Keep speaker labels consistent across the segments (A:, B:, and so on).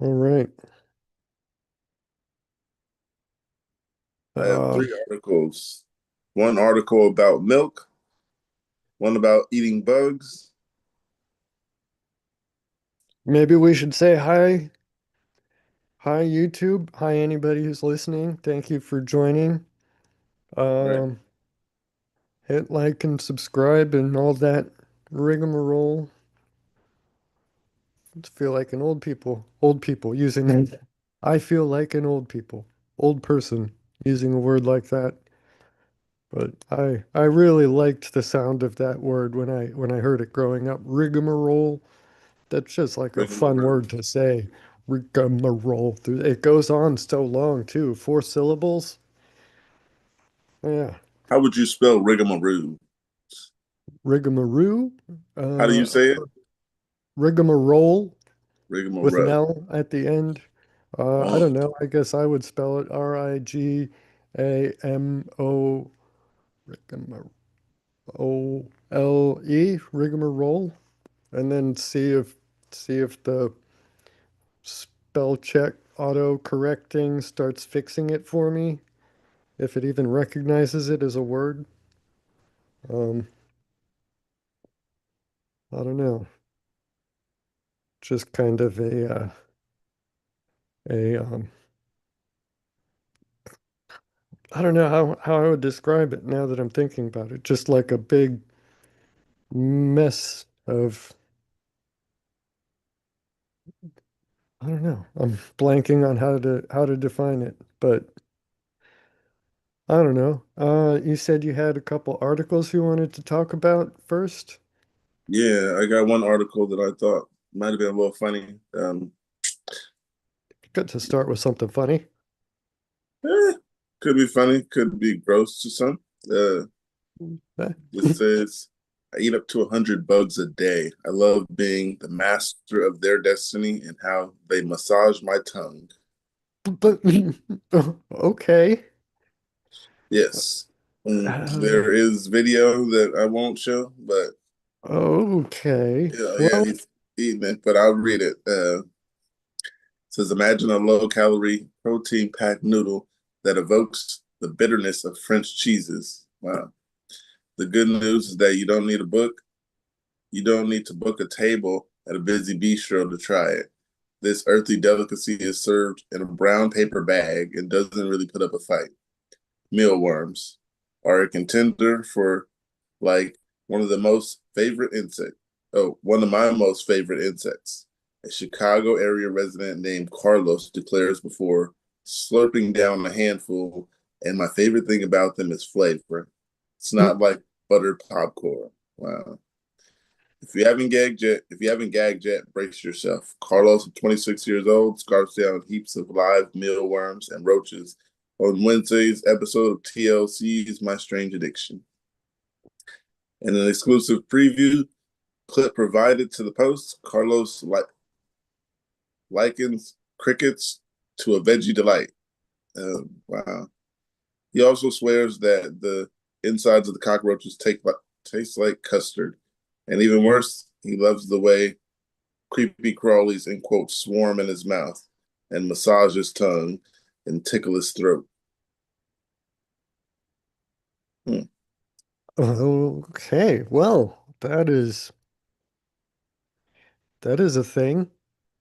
A: All right.
B: I have
A: Uh,
B: three articles. One article about milk, one about eating bugs.
A: Maybe we should say hi. Hi, YouTube. Hi, anybody who's listening. Thank you for joining.
B: Right.
A: Um, Hit like and subscribe and all that rigmarole. I feel like an old people using that. I feel like an old person using a word like that. But I really liked the sound of that word when I heard it growing up. Rigmarole. That's just like a fun
B: Rigmarole.
A: word to say. Rigmarole. It goes on so long too. 4 syllables. Yeah.
B: How would you spell rigmarole?
A: Rigamaroo.
B: How do you
A: Uh,
B: say it?
A: Rigmarole with an
B: Rigmarole.
A: L at the end. I
B: Oh,
A: don't know. I guess I would spell it Rigamo Rigmarole. Rigmarole. And then see if the spell check auto correcting starts fixing it for me. If it even recognizes it as a word. Um, I don't know. Just kind of a I don't know how I would describe it now that I'm thinking about it. Just like a big mess of I don't know. I'm blanking on how to define it, but I don't know. You said you had a couple articles you wanted to talk about first.
B: yeah. I got one article that I thought might have been a little funny.
A: Good to start with something funny.
B: Eh, could be funny, could be gross to some. Uh,
A: Eh,
B: it says, I eat up to 100 bugs a day. I love being the master of their destiny and how they massage my tongue.
A: But okay.
B: Yes.
A: Uh,
B: There is video that I won't show, but
A: okay.
B: yeah,
A: Well,
B: he's eating it, but I'll read it. Says, imagine a low calorie, protein packed noodle that evokes the bitterness of French cheeses. Wow. The good news is that you don't need a book. You don't need to book a table at a busy bistro to try it. This earthy delicacy is served in a brown paper bag and doesn't really put up a fight. Mealworms are a contender for like one of the most favorite insect. Oh, one of my most favorite insects. A Chicago area resident named Carlos declares before slurping down a handful, and my favorite thing about them is flavor. It's not like buttered popcorn. Wow. If you haven't gagged yet, brace yourself. Carlos, 26 years old, scarfs down heaps of live mealworms and roaches on Wednesday's episode of TLC's My Strange Addiction. In an exclusive preview clip provided to the Post, Carlos likens crickets to a veggie delight. Wow. He also swears that the insides of the cockroaches taste like custard. And even worse, he loves the way creepy crawlies in quote swarm in his mouth and massage his tongue and tickle his throat. Hmm.
A: okay. Well, that is a thing,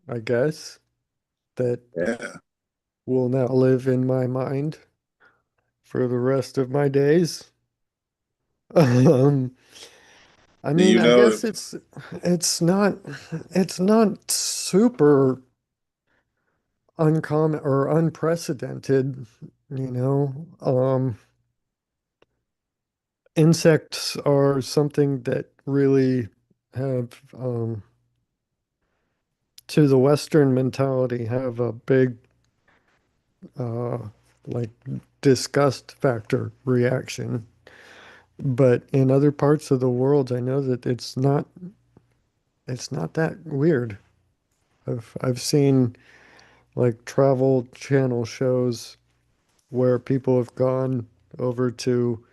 A: I guess, that
B: Yeah.
A: will now live in my mind for the rest of my days. Um, I
B: Do
A: mean,
B: you
A: I
B: know
A: guess
B: if
A: it's not super uncommon or unprecedented, you know. Insects are something that really have, to the Western mentality, have a big, uh, like disgust factor reaction. But in other parts of the world, I know that it's not that weird. I've seen like travel channel shows where people have gone over to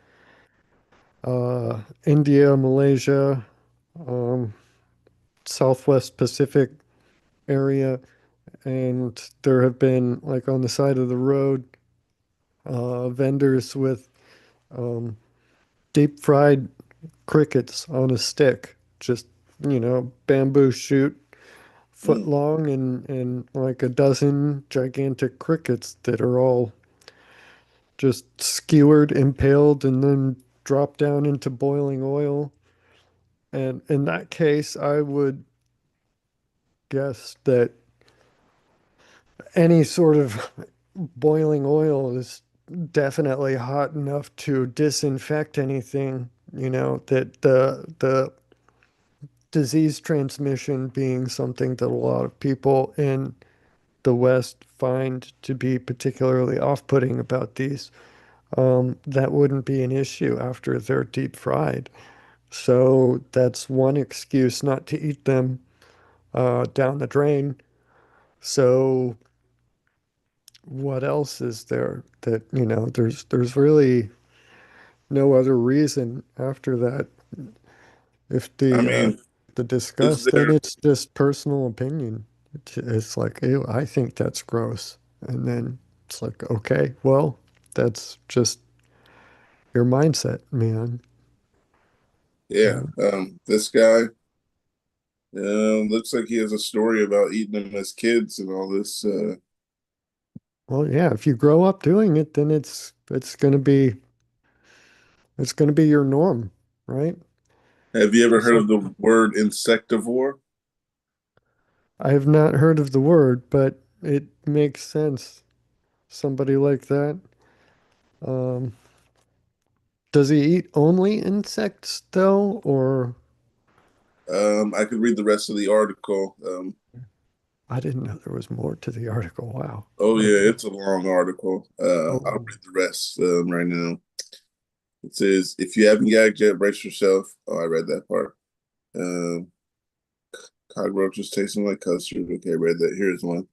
A: India, Malaysia, um, Southwest Pacific area, and there have been like on the side of the road vendors with um, deep fried crickets on a stick, just bamboo shoot, foot
B: Mm,
A: long, and like a dozen gigantic crickets that are all just skewered, impaled, and then dropped down into boiling oil. And in that case, I would guess that any sort of boiling oil is definitely hot enough to disinfect anything, that the disease transmission being something that a lot of people in the West find to be particularly off-putting about these, that wouldn't be an issue after they're deep fried. So that's one excuse not to eat them down the drain. So what else is there that, there's really no other reason after that. If
B: I mean,
A: the
B: is
A: disgust, then
B: there?
A: it's just personal opinion. It's like, ew, I think that's gross. And then it's like, okay, well, that's just your mindset, man.
B: Yeah,
A: Uh,
B: this guy looks like he has a story about eating them as kids and all this.
A: well, yeah, if you grow up doing it, then it's gonna be your norm, right?
B: Have you ever
A: Just
B: heard
A: like
B: of the word insectivore?
A: I have not heard of the word, but it makes sense. Somebody like that. Um, does he eat only insects though, or
B: I could read the rest of the article.
A: I didn't know there was more to the article. Wow.
B: Oh yeah,
A: Okay.
B: it's a long article. I'll
A: Oh,
B: read the rest right now. It says, if you haven't gagged yet, brace yourself. Oh, I read that part. Um, Cockroaches tasting like custard. Okay, I read that. Here's one. It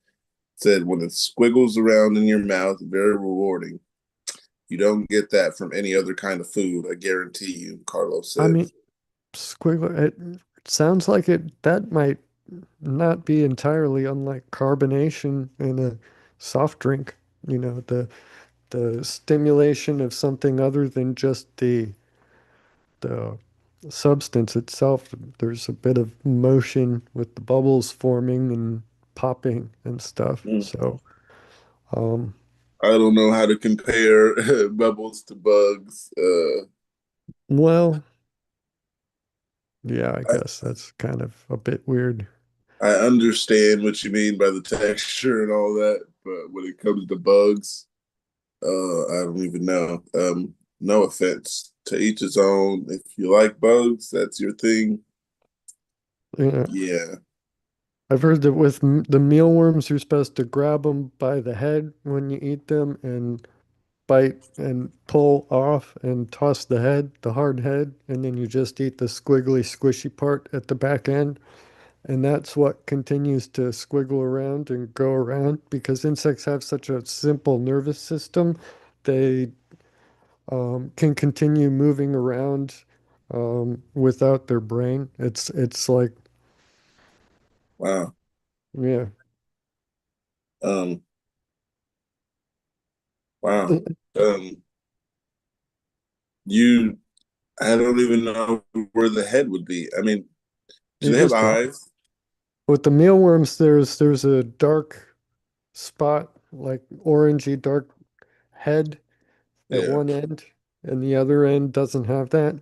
B: said, when it squiggles around in your mouth, very rewarding. You don't get that from any other kind of food, I guarantee you, Carlos
A: I
B: said.
A: mean, squiggle. It sounds like it. That might not be entirely unlike carbonation in a soft drink. The stimulation of something other than just the substance itself. There's a bit of motion with the bubbles forming and popping and stuff.
B: Mm.
A: So, um,
B: I don't know how to compare bubbles to bugs.
A: well, yeah, I
B: I,
A: guess that's kind of a bit weird.
B: I understand what you mean by the texture and all that, but when it comes to bugs, I don't even know. No offense. To each his own. If you like bugs, that's your thing.
A: Yeah.
B: Yeah.
A: I've heard that with the mealworms, you're supposed to grab them by the head when you eat them and bite and pull off and toss the head, the hard head, and then you just eat the squiggly, squishy part at the back end. And that's what continues to squiggle around and go around because insects have such a simple nervous system. They can continue moving around without their brain. It's like,
B: Wow.
A: yeah.
B: Um, wow. Um, you I don't even know where the head would be. I mean, do
A: You
B: they have
A: just drop.
B: eyes?
A: With the mealworms, there's a dark spot, like orangey dark head at
B: Yeah.
A: one end, and the other end doesn't have that.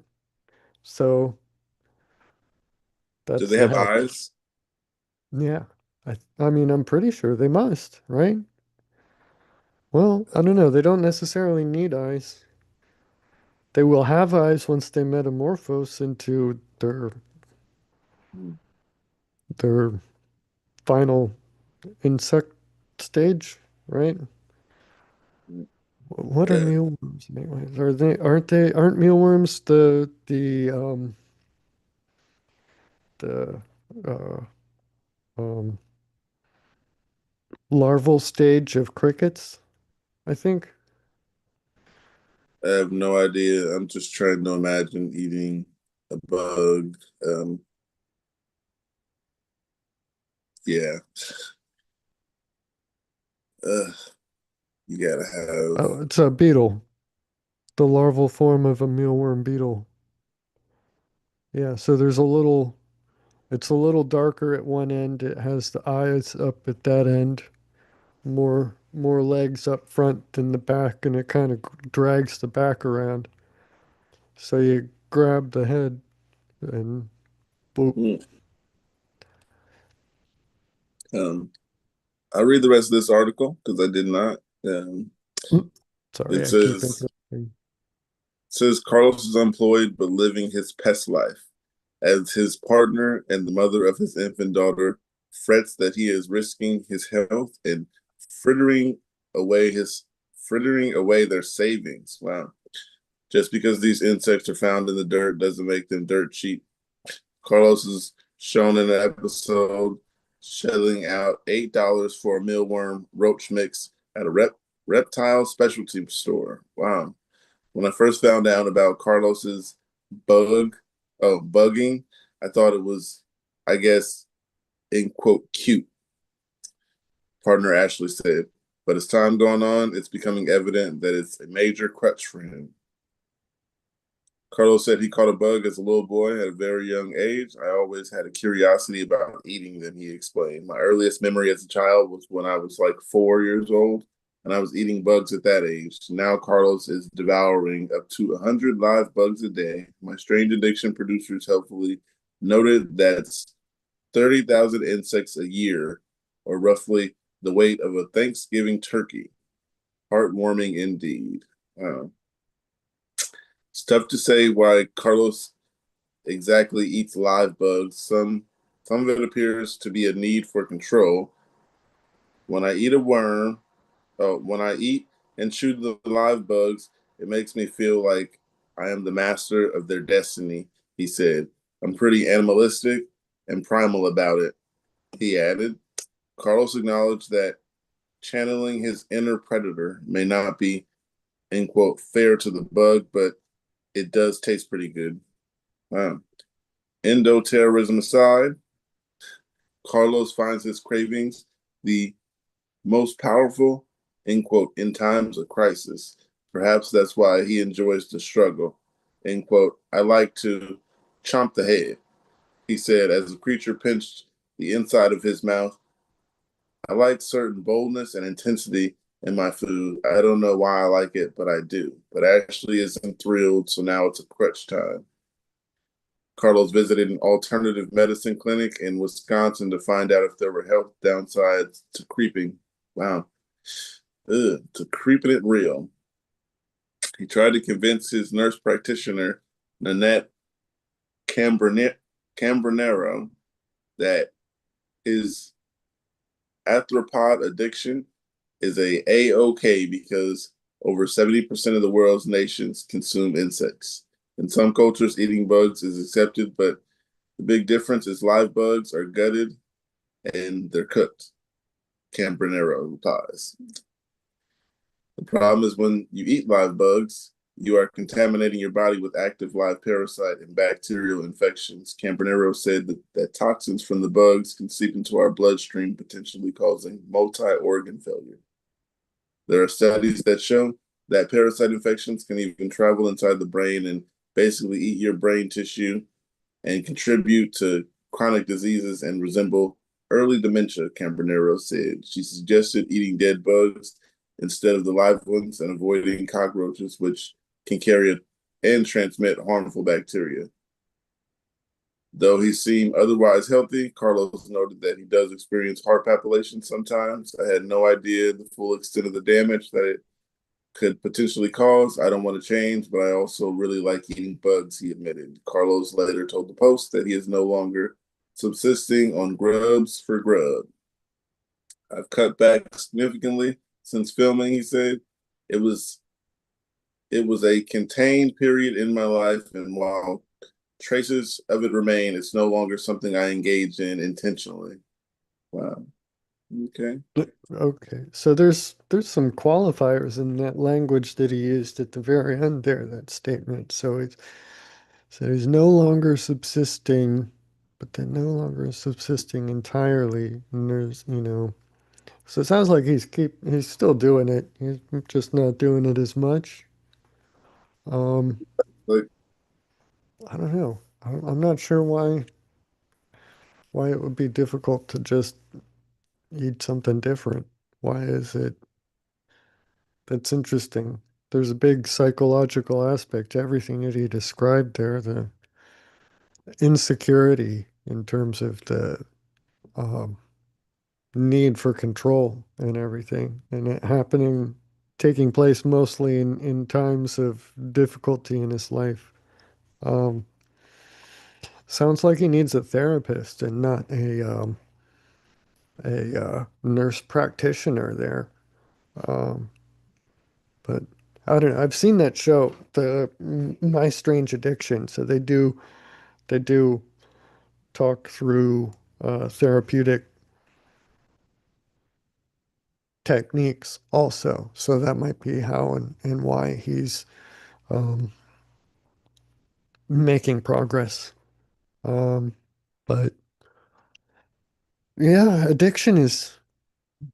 A: So
B: Do
A: that's
B: they
A: the
B: have
A: head.
B: eyes?
A: Yeah. I mean, I'm pretty sure they must, right? Well, I don't know. They don't necessarily need eyes. They will have eyes once they metamorphose into their final insect stage, right? What are
B: Yeah.
A: mealworms anyways? Aren't mealworms the uh um larval stage of crickets, I think?
B: I have no idea. I'm just trying to imagine eating a bug. Yeah. uh, you gotta have.
A: Oh, it's a beetle, the larval form of a mealworm beetle. Yeah, so it's a little darker at one end. It has the eyes up at that end, more legs up front than the back, and it kind of drags the back around. So you grab the head and boop.
B: Mm. Um, I'll read the rest of this article because I did not.
A: Sorry,
B: It
A: I keep
B: says
A: interrupting.
B: says Carlos is unemployed but living his pest life as his partner and the mother of his infant daughter frets that he is risking his health and frittering his frittering away their savings. Wow. Just because these insects are found in the dirt doesn't make them dirt cheap. Carlos is shown in an episode shelling out $8 for a mealworm roach mix at a reptile specialty store. Wow. When I first found out about Carlos's bugging, I thought it was, I guess, in quote, cute, partner Ashley said. But as time going on, it's becoming evident that it's a major crutch for him. Carlos said he caught a bug as a little boy at a very young age. I always had a curiosity about eating them, he explained. My earliest memory as a child was when I was like 4 years old, and I was eating bugs at that age. Now Carlos is devouring up to 100 live bugs a day. My strange addiction producers helpfully noted that's 30,000 insects a year, or roughly the weight of a Thanksgiving turkey. Heartwarming indeed. Wow. It's tough to say why Carlos exactly eats live bugs. Some of it appears to be a need for control. When I eat a worm, when I eat and chew the live bugs, it makes me feel like I am the master of their destiny, he said. I'm pretty animalistic and primal about it, he added. Carlos acknowledged that channeling his inner predator may not be, end quote, fair to the bug, but it does taste pretty good. Wow. Endo-terrorism aside, Carlos finds his cravings the most powerful, end quote, in times of crisis. Perhaps that's why he enjoys the struggle. End quote. I like to chomp the head, he said as the creature pinched the inside of his mouth. I like certain boldness and intensity in my food. I don't know why I like it, but I do. But Ashley isn't thrilled, so now it's a crutch time. Carlos visited an alternative medicine clinic in Wisconsin to find out if there were health downsides to creeping. Wow. To creeping it real. He tried to convince his nurse practitioner, Nanette Cambronero, that his arthropod addiction is a-okay because over 70% of the world's nations consume insects. In some cultures, eating bugs is accepted, but the big difference is live bugs are gutted and they're cooked. Cambronero replies. The problem is when you eat live bugs, you are contaminating your body with active live parasite and bacterial infections. Cambronero said that toxins from the bugs can seep into our bloodstream, potentially causing multi-organ failure. There are studies that show that parasite infections can even travel inside the brain and basically eat your brain tissue and contribute to chronic diseases and resemble early dementia, Cambronero said. She suggested eating dead bugs instead of the live ones and avoiding cockroaches, which can carry and transmit harmful bacteria. Though he seemed otherwise healthy, Carlos noted that he does experience heart palpitations sometimes. I had no idea the full extent of the damage that it could potentially cause. I don't want to change, but I also really like eating bugs, he admitted. Carlos later told the Post that he is no longer subsisting on grubs for grub. I've cut back significantly since filming, he said. It was it was a contained period in my life, and while traces of it remain, it's no longer something I engage in intentionally. Wow. Okay.
A: Okay, so there's some qualifiers in that language that he used at the very end there, that statement. So he's no longer subsisting, but then no longer subsisting entirely. And there's, So it sounds like he's still doing it. He's just not doing it as much. Um,
B: Like,
A: I don't know. I'm not sure why it would be difficult to just eat something different. Why is it? That's interesting. There's a big psychological aspect to everything that he described there, the insecurity in terms of the um, need for control and everything, and it happening, taking place mostly in times of difficulty in his life. Um, Sounds like he needs a therapist and not a nurse practitioner there. Um, but I don't know. I've seen that show, the My Strange Addiction. So they do talk through therapeutic techniques also. So that might be how and why he's um, making progress. Um, but yeah, addiction is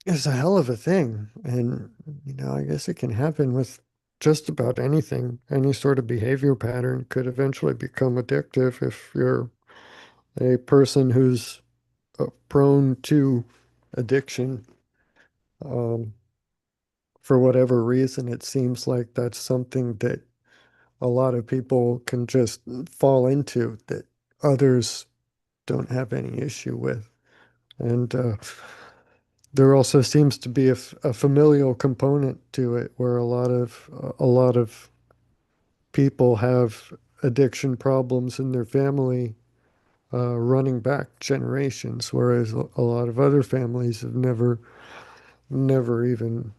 A: a hell of a thing. And, I guess it can happen with just about anything. Any sort of behavior pattern could eventually become addictive if you're a person who's prone to addiction. Um, for whatever reason, it seems like that's something that a lot of people can just fall into that others don't have any issue with. And there also seems to be a familial component to it where a lot of people have addiction problems in their family running back generations, whereas a lot of other families have never even,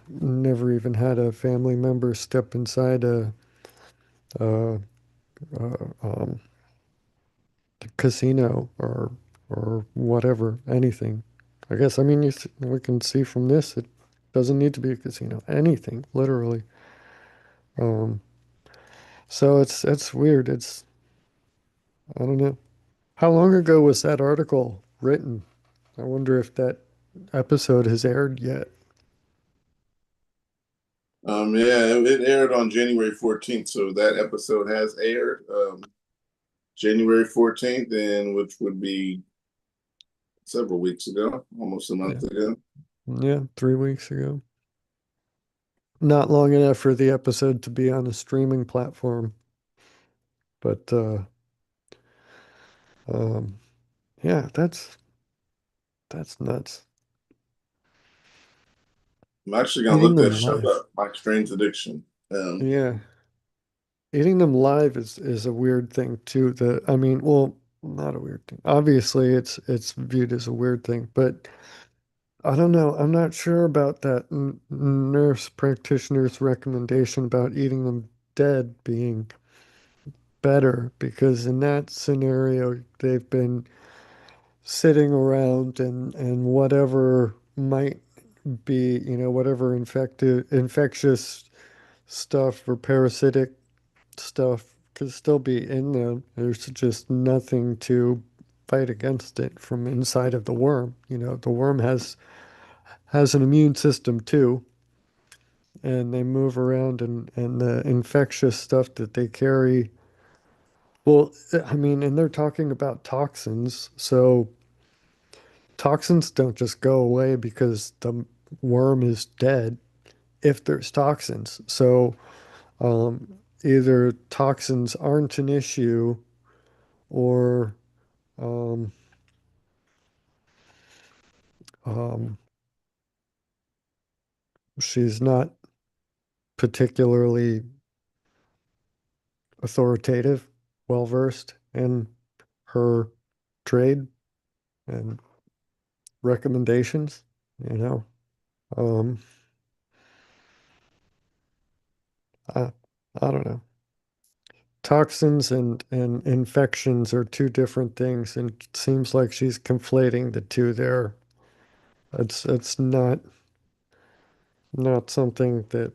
A: never even had a family member step inside a, a casino or whatever, anything. I guess, I mean, we can see from this, it doesn't need to be a casino, anything, literally. Um, so it's weird. I don't know. How long ago was that article written? I wonder if that episode has aired yet.
B: yeah, it aired on January 14th, so that episode has aired January 14th, and which would be several weeks ago, almost a
A: Yeah.
B: month ago.
A: Yeah, 3 weeks ago. Not long enough for the episode to be on a streaming platform, but um, yeah, that's nuts.
B: I'm actually gonna
A: Eating
B: look that
A: them
B: show
A: live.
B: up, My Strange Addiction.
A: Yeah, eating them live is a weird thing too. I mean, well, not a weird thing. Obviously, it's viewed as a weird thing, but I don't know. I'm not sure about that n nurse practitioner's recommendation about eating them dead being better because in that scenario, they've been sitting around and whatever might be, whatever infectious stuff or parasitic stuff could still be in them. There's just nothing to fight against it from inside of the worm. The worm has an immune system too, and they move around and the infectious stuff that they carry. Well, I mean, and they're talking about toxins, so toxins don't just go away because the worm is dead if there's toxins. So either toxins aren't an issue or um, um, she's not particularly authoritative, well versed in her trade and recommendations, you know. Um, I, I don't know. Toxins and infections are two different things, and it seems like she's conflating the two there. It's not something that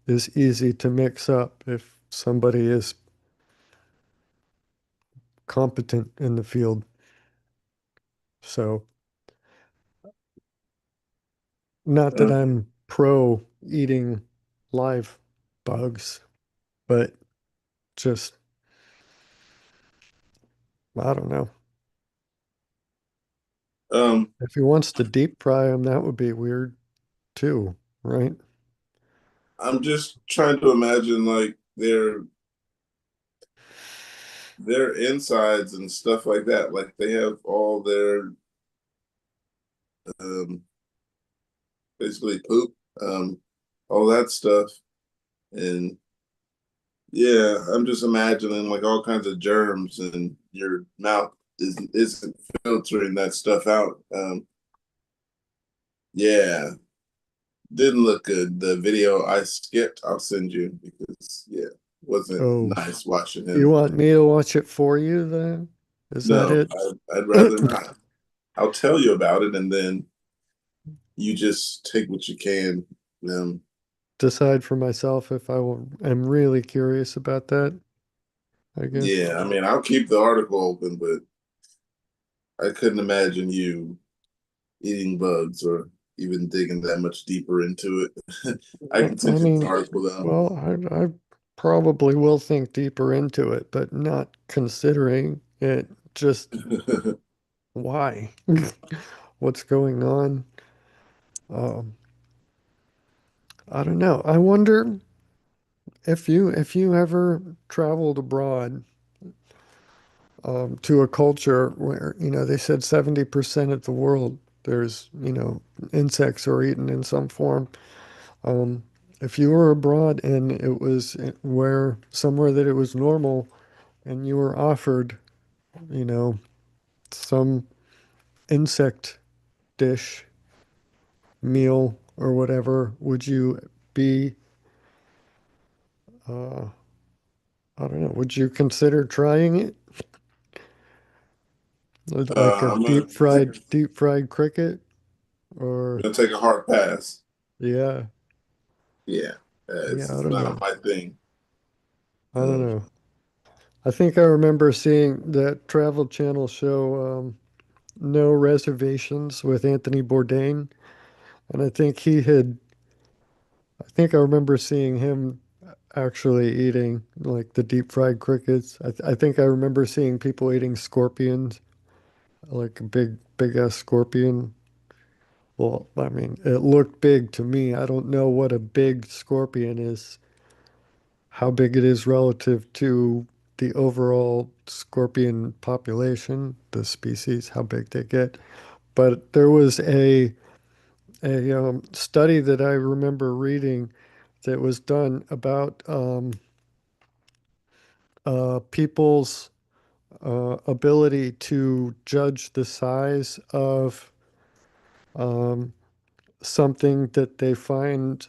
A: is easy to mix up if somebody is competent in the field. So Not that
B: Uh,
A: I'm pro eating live bugs, but just, I don't know.
B: um,
A: If he wants to deep fry them, that would be weird too, right?
B: I'm just trying to imagine like their insides and stuff like that. Like they have all their um, basically poop, all that stuff, and yeah, I'm just imagining like all kinds of germs, and your mouth isn't filtering that stuff out. Yeah, didn't look good. The video I skipped, I'll send you because yeah, wasn't
A: Oh,
B: nice watching
A: you
B: him.
A: want me to watch it for you then? Is that
B: No,
A: it?
B: I'd rather not. I'll tell you about it, and then you just take what you can. Um,
A: Decide for myself if am really curious about that, I guess.
B: yeah, I mean, I'll keep the article open, but I couldn't imagine you eating bugs or even digging that much deeper into it. I can
A: I
B: send you the
A: mean,
B: article though.
A: well, I probably will think deeper into it, but not considering it. Just why? What's going on? Um, I don't know. I wonder if you ever traveled abroad to a culture where, they said 70% of the world there's, insects are eaten in some form. Um, if you were abroad and it was where somewhere that it was normal and you were offered, you know, some insect dish, meal, or whatever, would you be, uh, I don't know, would you consider trying it? Like a
B: I'm gonna take
A: deep fried cricket? Or,
B: gonna take a hard pass.
A: yeah,
B: Yeah,
A: yeah, I
B: it's
A: don't
B: not
A: know.
B: my thing.
A: I don't
B: Um,
A: know. I think I remember seeing that Travel Channel show, No Reservations with Anthony Bourdain. And I think I remember seeing him actually eating like the deep fried crickets. I think I remember seeing people eating scorpions, like a big ass scorpion. Well, I mean, it looked big to me. I don't know what a big scorpion is, how big it is relative to the overall scorpion population, the species, how big they get. But there was a study that I remember reading that was done about people's ability to judge the size of um, something that they find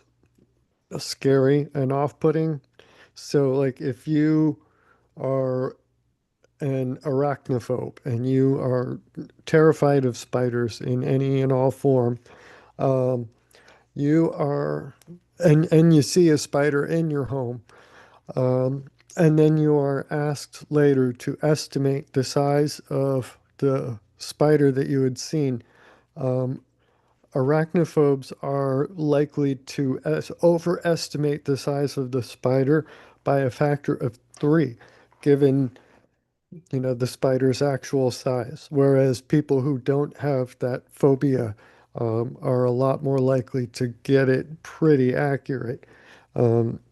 A: scary and off-putting. So, like, if you are an arachnophobe and you are terrified of spiders in any and all form, um, you are, and you see a spider in your home, um, and then you are asked later to estimate the size of the spider that you had seen. Um, Arachnophobes are likely to overestimate the size of the spider by a factor of three, given the spider's actual size, whereas people who don't have that phobia are a lot more likely to get it pretty accurate.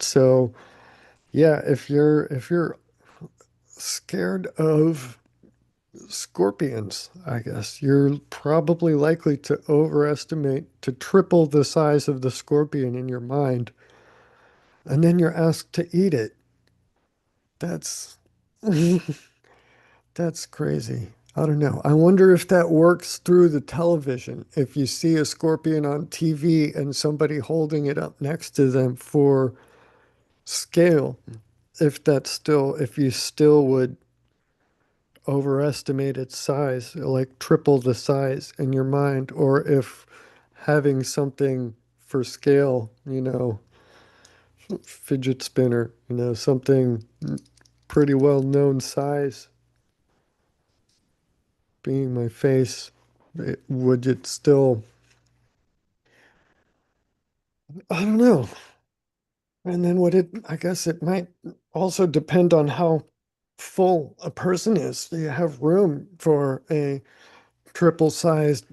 A: So yeah, if you're scared of scorpions, I guess you're probably likely to overestimate, to triple the size of the scorpion in your mind, and then you're asked to eat it. That's That's crazy. I don't know. I wonder if that works through the television. If you see a scorpion on TV and somebody holding it up next to them for scale, if you still would overestimate its size, like triple the size in your mind, or if having something for scale, fidget spinner, something pretty well known size being my face, would it still I don't know. And then I guess it might also depend on how full a person is. Do you have room for a triple-sized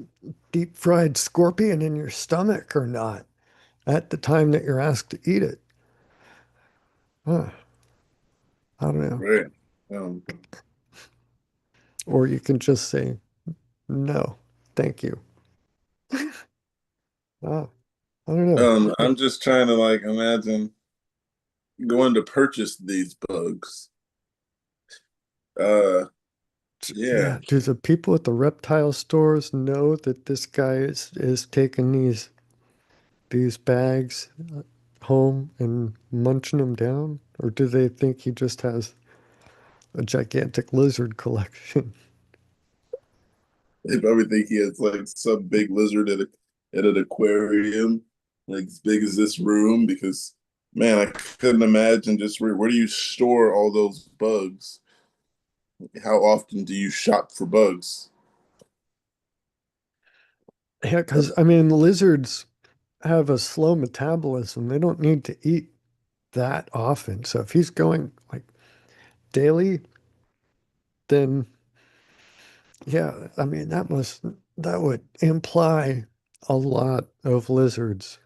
A: deep fried scorpion in your stomach or not at the time that you're asked to eat it? Huh, I don't know.
B: Right. Um,
A: Or you can just say, no, thank you. Ah, I don't know.
B: I'm just trying to like imagine going to purchase these bugs. Uh, yeah,
A: Yeah, do the people at the reptile stores know that this guy is taking these bags home and munching them down? Or do they think he just has a gigantic lizard collection?
B: they probably think he has like some big lizard at an aquarium, like as big as this room. Because man, I couldn't imagine just where do you store all those bugs? How often do you shop for bugs?
A: Yeah, because I mean, lizards have a slow metabolism. They don't need to eat that often. So if he's going like daily, then yeah, I mean, that would imply a lot of lizards.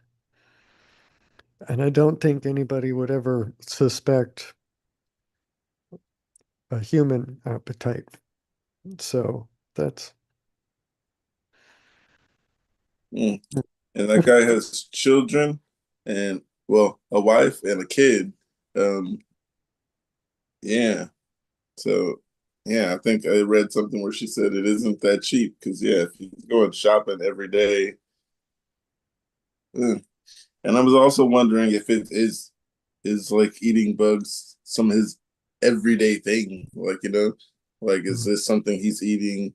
A: And I don't think anybody would ever suspect a human appetite. So that's
B: Mm. And that guy has children and well, a wife and a kid. Um, yeah. So yeah, I think I read something where she said it isn't that cheap because yeah, if he's going shopping every day, mm. And I was also wondering if it is like eating bugs some of his everyday thing, like like is
A: mm,
B: this something he's eating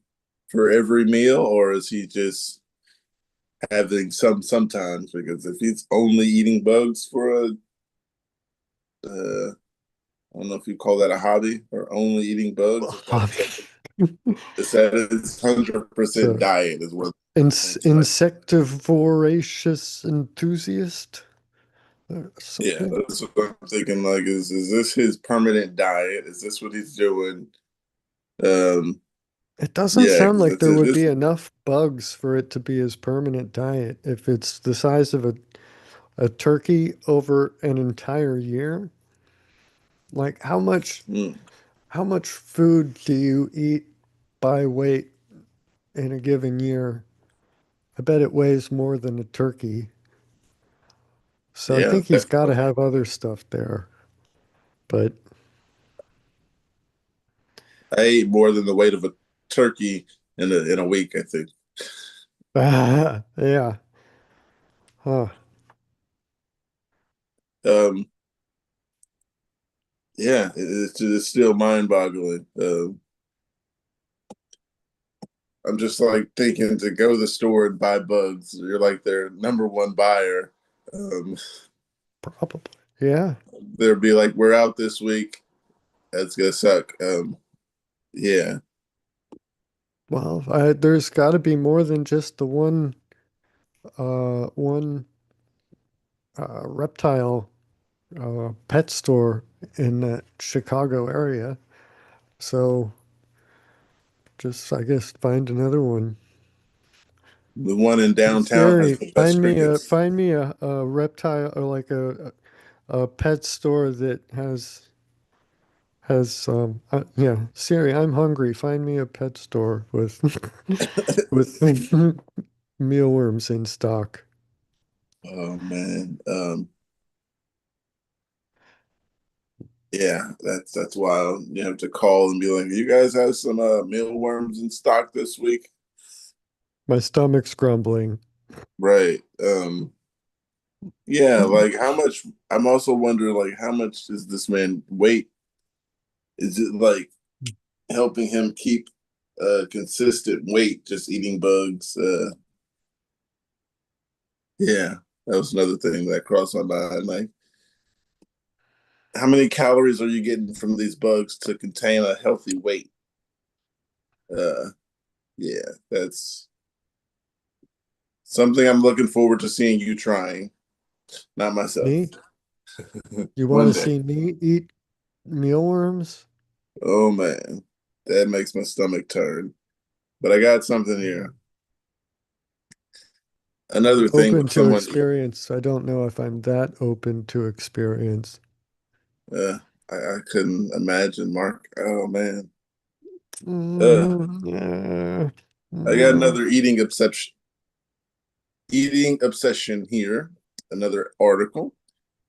B: for every meal, or is he just having sometimes? Because if he's only eating bugs for a I don't know if you call that a hobby or only eating bugs, if that's
A: hobby.
B: something it's that is 100%
A: So
B: diet is what like
A: insectivoraceous enthusiast or
B: yeah,
A: something.
B: that's what I'm thinking. Like, is this his permanent diet? Is this what he's doing? Um,
A: It doesn't
B: yeah,
A: sound
B: because
A: like there
B: it
A: would be
B: is.
A: enough bugs for it to be his permanent diet if it's the size of a turkey over an entire year. Like
B: Mm,
A: how much food do you eat by weight in a given year? I bet it weighs more than a turkey. So I
B: yeah,
A: think he's got to
B: definitely.
A: have other stuff there. But
B: I ate more than the weight of a turkey in a week. I think.
A: yeah. Huh.
B: Um, yeah, it's still mind-boggling. I'm just like thinking to go to the store and buy bugs. You're like their number one buyer. Um,
A: Probably. Yeah.
B: they'd be like, "We're out this week. That's gonna suck." Yeah,
A: Well, there's got to be more than just the one reptile pet store in that Chicago area. So just, I guess, find another one.
B: the one in
A: Hey
B: downtown has
A: Siri,
B: the best crickets.
A: find me a reptile or like a pet store that has yeah, Siri, I'm hungry. Find me a pet store with with mealworms in stock.
B: Oh man. Yeah, that's wild. You have to call and be like, "You guys have some mealworms in stock this week?"
A: My stomach's grumbling.
B: Right. Yeah, like how much I'm also wondering like how much does this man weight? Is it like helping him keep consistent weight just eating bugs? Yeah, that was another thing that crossed my mind. Like how many calories are you getting from these bugs to contain a healthy weight? Uh yeah, that's something I'm looking forward to seeing you trying. Not myself.
A: Me? You want
B: One
A: to
B: day.
A: see me eat mealworms?
B: Oh man, that makes my stomach turn. But I got something here. Another thing
A: Open
B: with
A: to
B: someone,
A: experience. I don't know if I'm that open to experience.
B: uh, I couldn't imagine, Mark. Oh man. Uh,
A: Yeah.
B: I got another eating obsession here. Another article.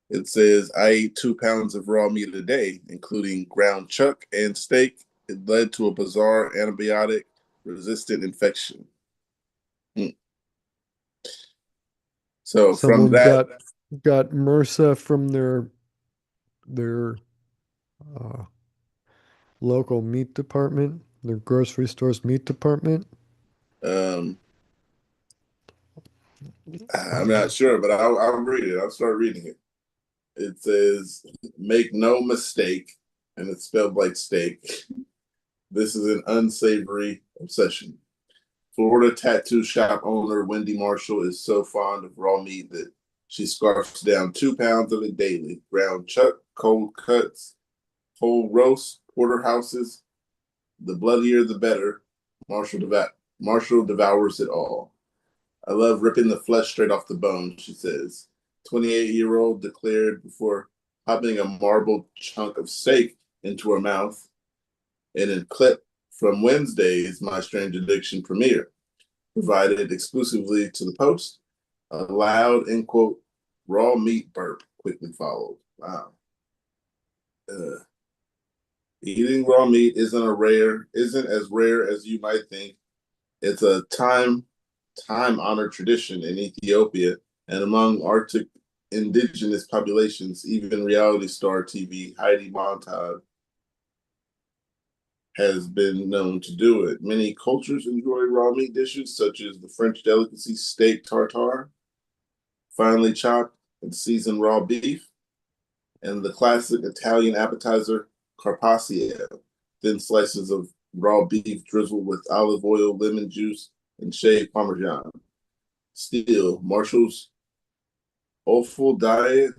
B: It says I ate 2 pounds of raw meat a day, including ground chuck and steak. It led to a bizarre antibiotic resistant infection. Hmm. So from
A: Someone
B: that,
A: got MRSA from their uh, local meat department, their grocery store's meat department.
B: um, I'm
A: Uh,
B: not sure, but I'll read it. I'll start reading it. It says, "Make no mistake," and it's spelled like steak. This is an unsavory obsession. Florida tattoo shop owner Wendy Marshall is so fond of raw meat that she scarfs down 2 pounds of it daily. Ground chuck, cold cuts, whole roast, porterhouses. The bloodier, the better. Marshall devours it all. I love ripping the flesh straight off the bone, she says. 28-year-old declared before popping a marbled chunk of steak into her mouth in a clip from Wednesday's My Strange Addiction premiere, provided exclusively to the Post. A loud, end quote, raw meat burp quickly followed. Wow. Uh, Eating raw meat isn't as rare as you might think. It's a time honored tradition in Ethiopia and among Arctic indigenous populations. Even reality star TV Heidi Montag has been known to do it. Many cultures enjoy raw meat dishes, such as the French delicacy steak tartare, finely chopped and seasoned raw beef, and the classic Italian appetizer carpaccio, thin slices of raw beef drizzled with olive oil, lemon juice, and shaved Parmesan. Still, Marshall's awful diet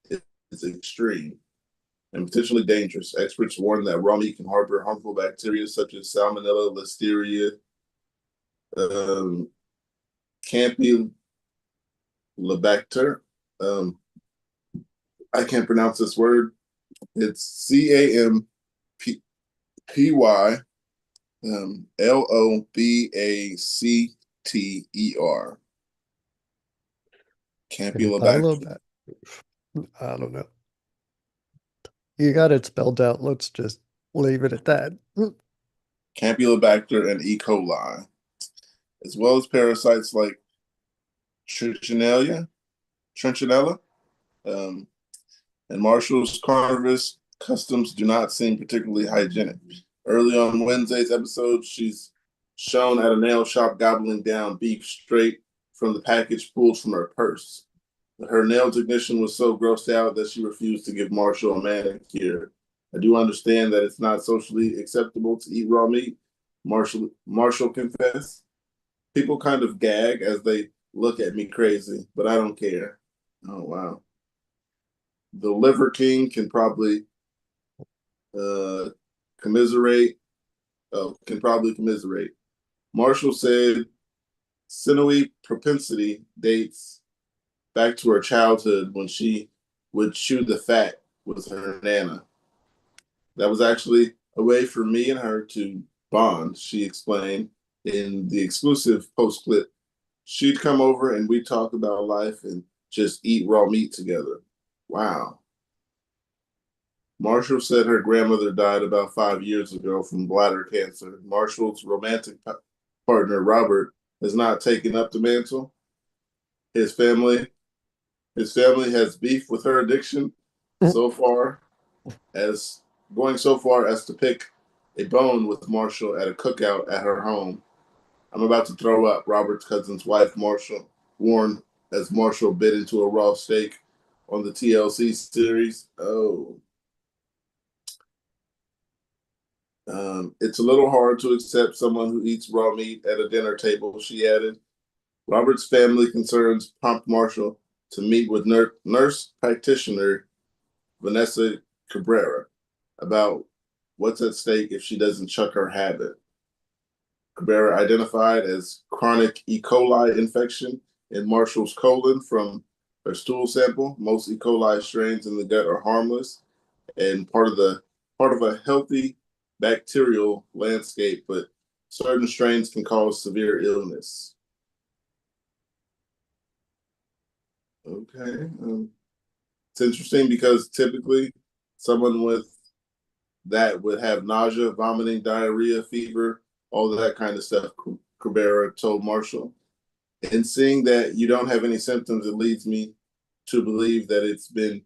B: is extreme and potentially dangerous. Experts warn that raw meat can harbor harmful bacteria such as Salmonella, Listeria, um, Campylobacter. Um, I can't pronounce this word. It's Campy Lobacter. Campylobacter.
A: Campylobacter. I don't know. You got it spelled out. Let's just leave it at that.
B: Campylobacter and E. coli, as well as parasites like Trichinella, Trinchinella, um, and Marshall's carnivorous customs do not seem particularly hygienic. Early on Wednesday's episode, she's shown at a nail shop gobbling down beef straight from the package pulled from her purse. Her nail technician was so grossed out that she refused to give Marshall a manicure. I do understand that it's not socially acceptable to eat raw meat, Marshall confessed. People kind of gag as they look at me crazy, but I don't care. Oh wow. The Liver King can probably uh, commiserate. Oh, can probably commiserate. Marshall said sinewy propensity dates back to her childhood when she would chew the fat with her nana. That was actually a way for me and her to bond, she explained in the exclusive post clip. She'd come over and we'd talk about life and just eat raw meat together. Wow. Marshall said her grandmother died about 5 years ago from bladder cancer. Marshall's romantic partner, Robert, has not taken up the mantle. His family, his family has beef with her addiction so far as going so far as to pick a bone with Marshall at a cookout at her home. I'm about to throw up, Robert's cousin's wife, Marshall, warned as Marshall bit into a raw steak on the TLC series. Oh, it's a little hard to accept someone who eats raw meat at a dinner table, she added. Robert's family concerns prompt Marshall to meet with nurse practitioner Vanessa Cabrera about what's at stake if she doesn't chuck her habit. Cabrera identified as chronic E. coli infection in Marshall's colon from her stool sample. Most E. coli strains in the gut are harmless and part of a healthy bacterial landscape, but certain strains can cause severe illness. Okay. It's interesting because typically someone with that would have nausea, vomiting, diarrhea, fever, all of that kind of stuff, Cabrera told Marshall. And seeing that you don't have any symptoms, it leads me to believe that it's been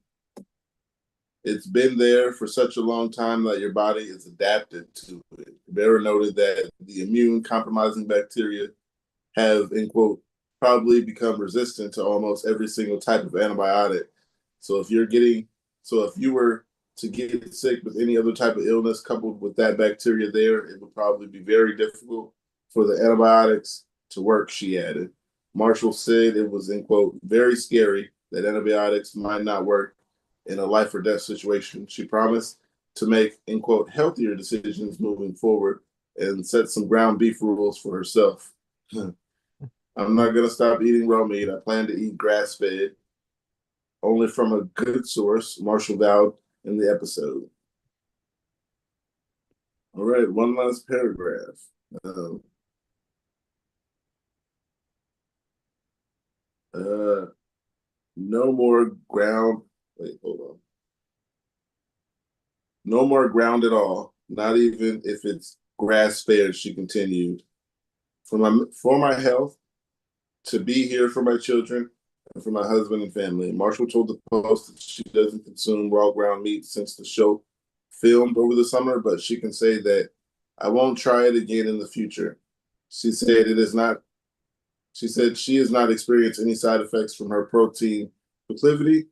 B: there for such a long time that your body is adapted to it. Cabrera noted that the immune compromising bacteria have, in quote, probably become resistant to almost every single type of antibiotic. So if you're getting, so if you were to get sick with any other type of illness coupled with that bacteria there, it would probably be very difficult for the antibiotics to work, she added. Marshall said it was, in quote, very scary that antibiotics might not work in a life or death situation. She promised to make, in quote, healthier decisions moving forward and set some ground beef rules for herself. I'm not going to stop eating raw meat. I plan to eat grass fed, only from a good source, Marshall vowed in the episode. All right, one last paragraph. Um, uh, no more ground. Wait, hold on. No more ground at all, not even if it's grass fed, she continued. For my health, to be here for my children and for my husband and family. Marshall told the Post that she doesn't consume raw ground meat since the show filmed over the summer, but she can say that I won't try it again in the future. She said it is not. She said she has not experienced any side effects from her protein proclivity.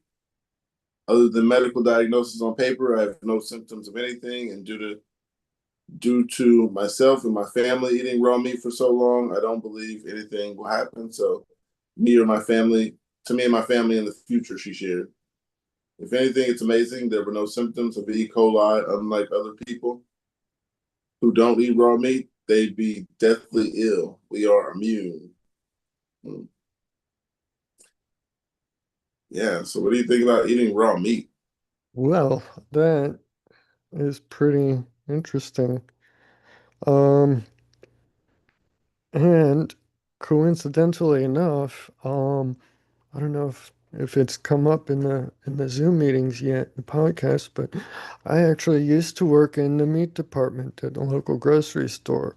B: Other than medical diagnosis on paper, I have no symptoms of anything, and due to myself and my family eating raw meat for so long, I don't believe anything will happen. So, me or my family, to me and my family in the future, she shared. If anything, it's amazing. There were no symptoms of E. coli, unlike other people who don't eat raw meat. They'd be deathly ill. We are immune. Hmm. Yeah. So, what do you think about eating raw meat?
A: Well, that is pretty interesting. Um, and coincidentally enough, I don't know if it's come up in the Zoom meetings yet, the podcast, but I actually used to work in the meat department at a local grocery store.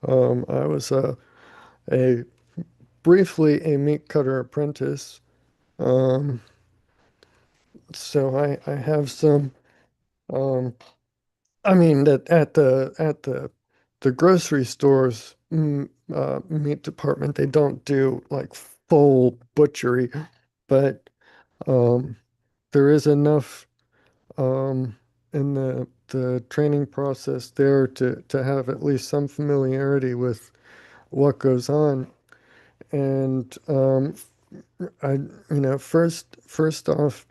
A: I was a briefly a meat cutter apprentice. Um, so I have some um, I mean that at the grocery stores meat department they don't do like full butchery, but um, there is enough in the training process there to have at least some familiarity with what goes on. And I first off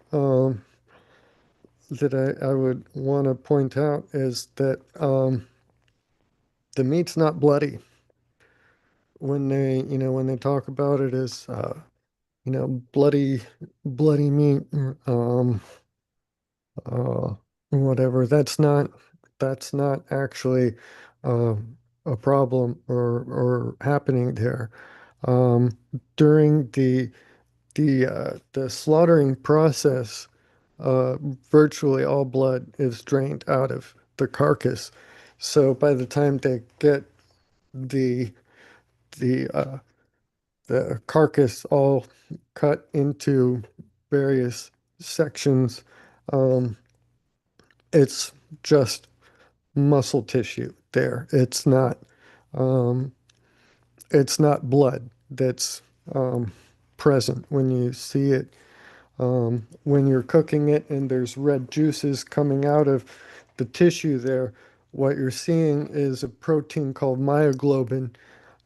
A: that I would want to point out is that the meat's not bloody when they talk about it as bloody meat, um uh whatever. That's not actually uh, a problem or happening there. um During the slaughtering process, virtually all blood is drained out of the carcass. So by the time they get the the uh, the carcass all cut into various sections, um, it's just muscle tissue there. Um, it's not blood that's present when you see it. When you're cooking it and there's red juices coming out of the tissue there, what you're seeing is a protein called myoglobin,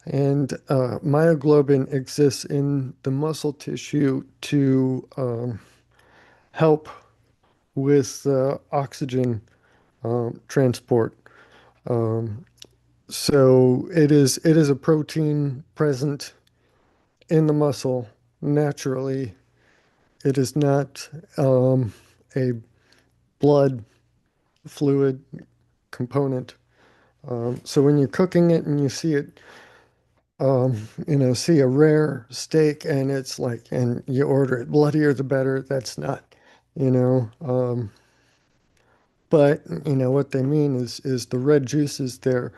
A: And myoglobin exists in the muscle tissue to help with oxygen transport. Um, so it is a protein present in the muscle naturally. It is not a blood fluid component. So when you're cooking it and you see it, see a rare steak and it's like, and you order it bloodier the better. That's not, you know. But what they mean is the red juices there,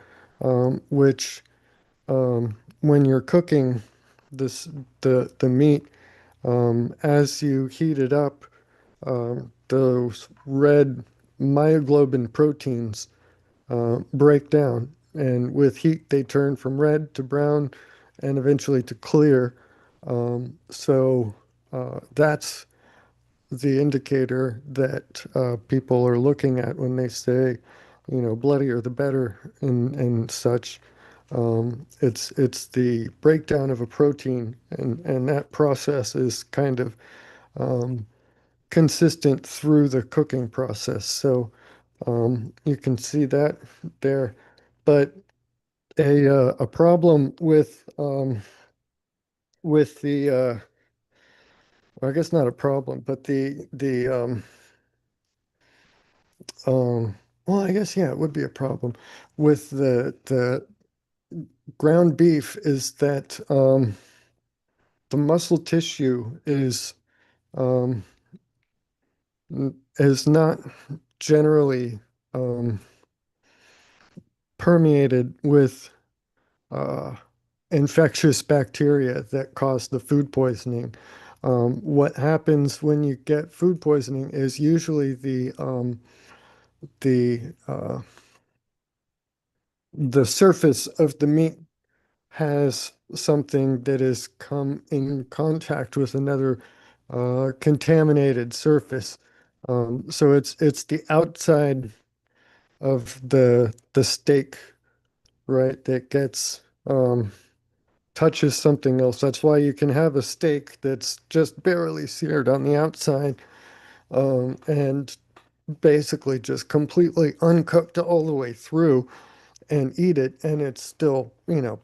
A: which when you're cooking this the meat, as you heat it up, those red myoglobin proteins break down, and with heat they turn from red to brown, and eventually to clear. So that's the indicator that people are looking at when they say, bloodier the better and such. It's the breakdown of a protein, and that process is kind of consistent through the cooking process. So you can see that there. But a problem with the well, I guess not a problem, but the well, I guess yeah, it would be a problem with the ground beef is that the muscle tissue um, is not generally um, permeated with uh, infectious bacteria that cause the food poisoning. What happens when you get food poisoning is usually the the surface of the meat has something that has come in contact with another contaminated surface. So it's the outside of the steak, right, that gets touches something else. That's why you can have a steak that's just barely seared on the outside, and basically just completely uncooked all the way through and eat it, and it's still,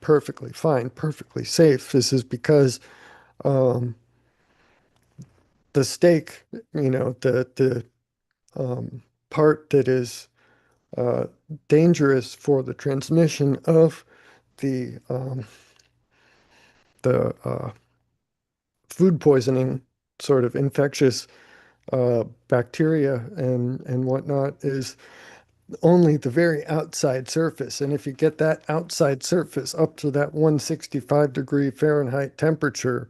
A: perfectly fine, perfectly safe. This is because um, the steak, the part that is uh, dangerous for the transmission of the food poisoning, sort of infectious bacteria and whatnot, is only the very outside surface. And if you get that outside surface up to that 165-degree Fahrenheit temperature,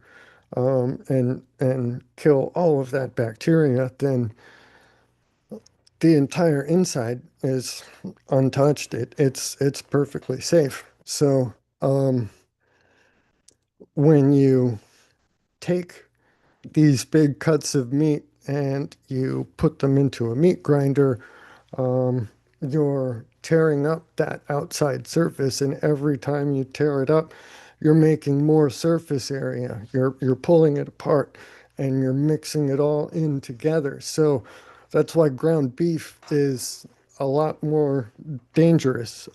A: and kill all of that bacteria, then the entire inside is untouched. It's perfectly safe. So when you take these big cuts of meat and you put them into a meat grinder, um, you're tearing up that outside surface, and every time you tear it up, you're making more surface area. You're pulling it apart and you're mixing it all in together. So that's why ground beef is a lot more dangerous.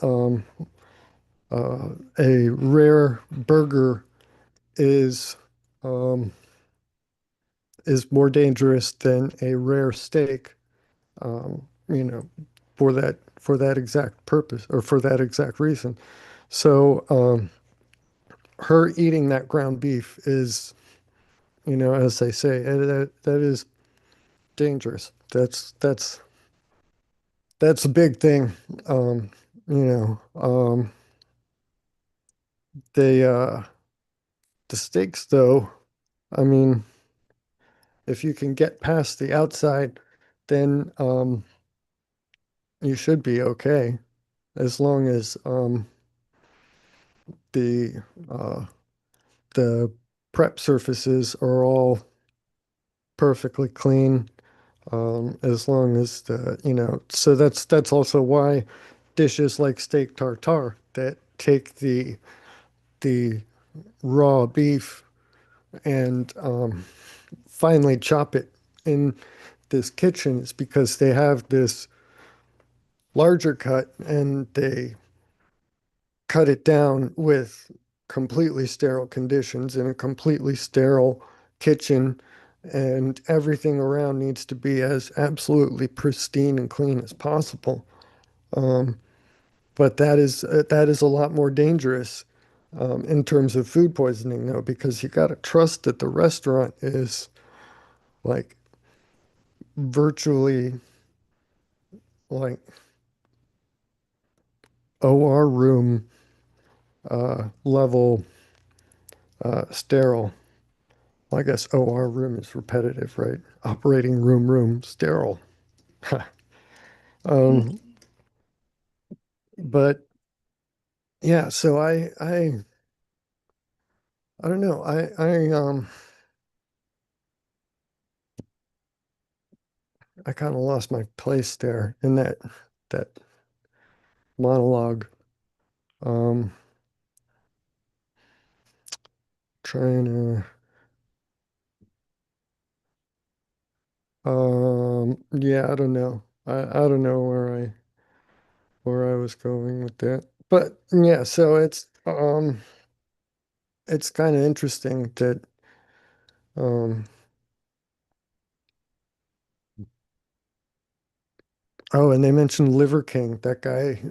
A: A rare burger is um, is more dangerous than a rare steak, um, you know, for that exact purpose or for that exact reason. So her eating that ground beef is, as they say, that is dangerous. That's a big thing. Um, you know, they the steaks though. I mean, if you can get past the outside, then you should be okay, as long as the uh, the prep surfaces are all perfectly clean, as long as so that's also why dishes like steak tartare that take the raw beef and finally chop it in this kitchen is because they have this larger cut and they cut it down with completely sterile conditions in a completely sterile kitchen, and everything around needs to be as absolutely pristine and clean as possible. Um, but that is a lot more dangerous in terms of food poisoning, though, because you got to trust that the restaurant is like virtually like OR room level sterile. Well, I guess OR room is repetitive, right? Operating room sterile.
B: Mm.
A: Um, but yeah, so I don't know. I kind of lost my place there in that monologue. Um, trying to yeah, I don't know. I don't know where I was going with that. But yeah, so it's kind of interesting that um oh, and they mentioned Liver King, that guy,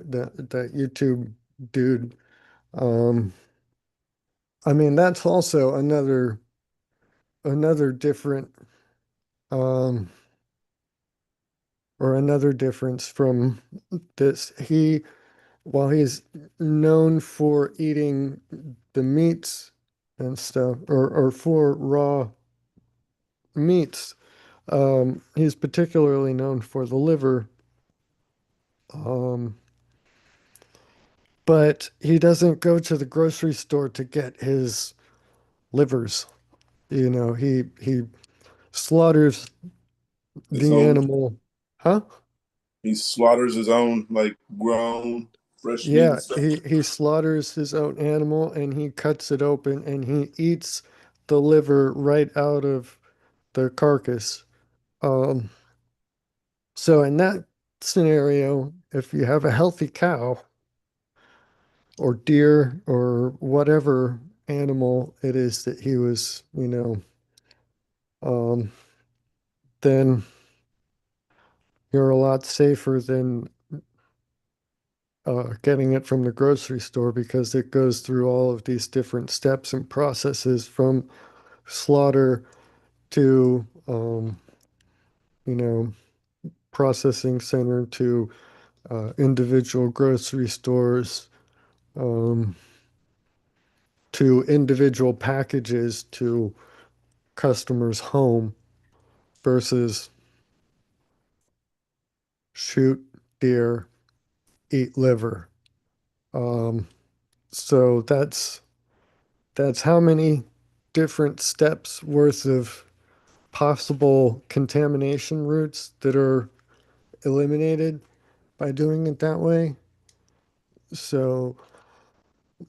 A: that YouTube dude. Um, I mean, that's also another different um or another difference from this. While he's known for eating the meats and stuff, or for raw meats, he's particularly known for the liver. Um, but he doesn't go to the grocery store to get his livers. You know, he slaughters
B: His
A: the
B: own,
A: animal. Huh?
B: he slaughters his own like grown fresh meat
A: Yeah,
B: and stuff.
A: he slaughters his own animal and he cuts it open and he eats the liver right out of the carcass. Um, so in that scenario, if you have a healthy cow or deer or whatever animal it is that he was, um, then you're a lot safer than getting it from the grocery store because it goes through all of these different steps and processes from slaughter to, you know, processing center to individual grocery stores, um, to individual packages to customers' home versus shoot deer, eat liver. Um, so that's how many different steps worth of possible contamination routes that are eliminated by doing it that way. So,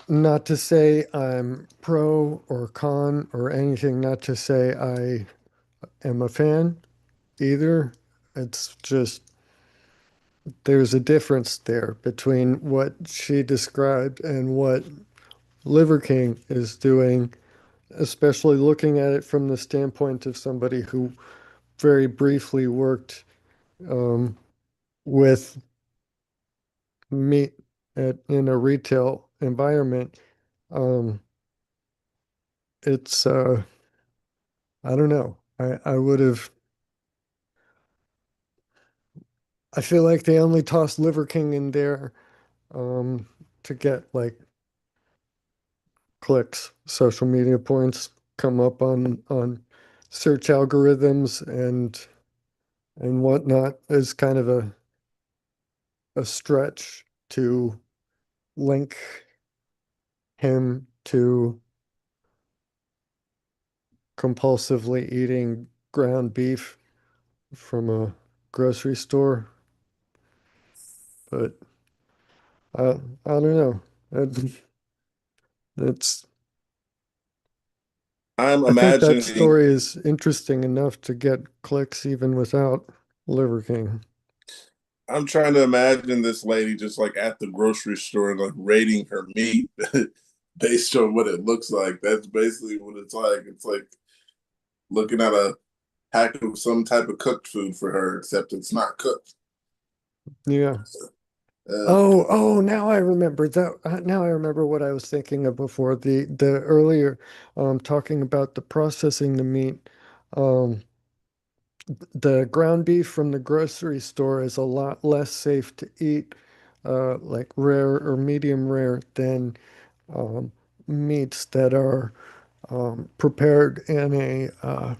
A: not to say I'm pro or con or anything, not to say I am a fan either. It's just there's a difference there between what she described and what Liver King is doing, especially looking at it from the standpoint of somebody who very briefly worked um, with meat in a retail environment. Um, it's I don't know. I would have. I feel like they only tossed Liver King in there um, to get like clicks, social media points, come up on search algorithms and whatnot is kind of a stretch to link him to compulsively eating ground beef from a grocery store. But I don't know. It's
B: I'm
A: I think that
B: imagining
A: story is interesting enough to get clicks even without Liver King.
B: I'm trying to imagine this lady just like at the grocery store and like rating her meat based on what it looks like. That's basically what it's like. It's like looking at a pack of some type of cooked food for her, except it's not cooked.
A: Yeah.
B: Uh,
A: Oh, now I remember that. Now I remember what I was thinking of before. The earlier talking about the processing the meat. Um, the ground beef from the grocery store is a lot less safe to eat, like rare or medium rare than um, meats that are prepared in a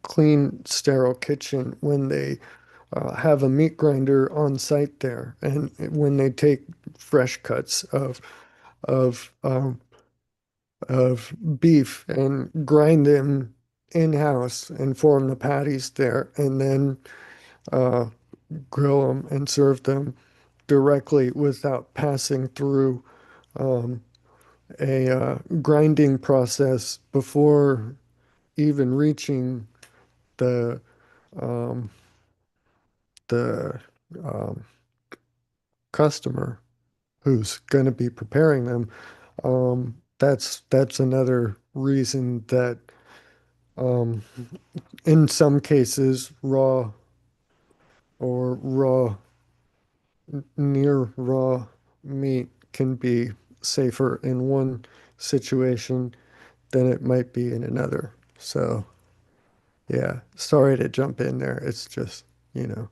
A: clean, sterile kitchen when they have a meat grinder on site there, and when they take fresh cuts of um, of beef and grind them in-house and form the patties there, and then uh, grill them and serve them directly without passing through um, a grinding process before even reaching the um, the um, customer who's going to be preparing them. That's another reason that um, in some cases raw or near raw meat can be safer in one situation than it might be in another. So yeah, sorry to jump in there. It's just, you know,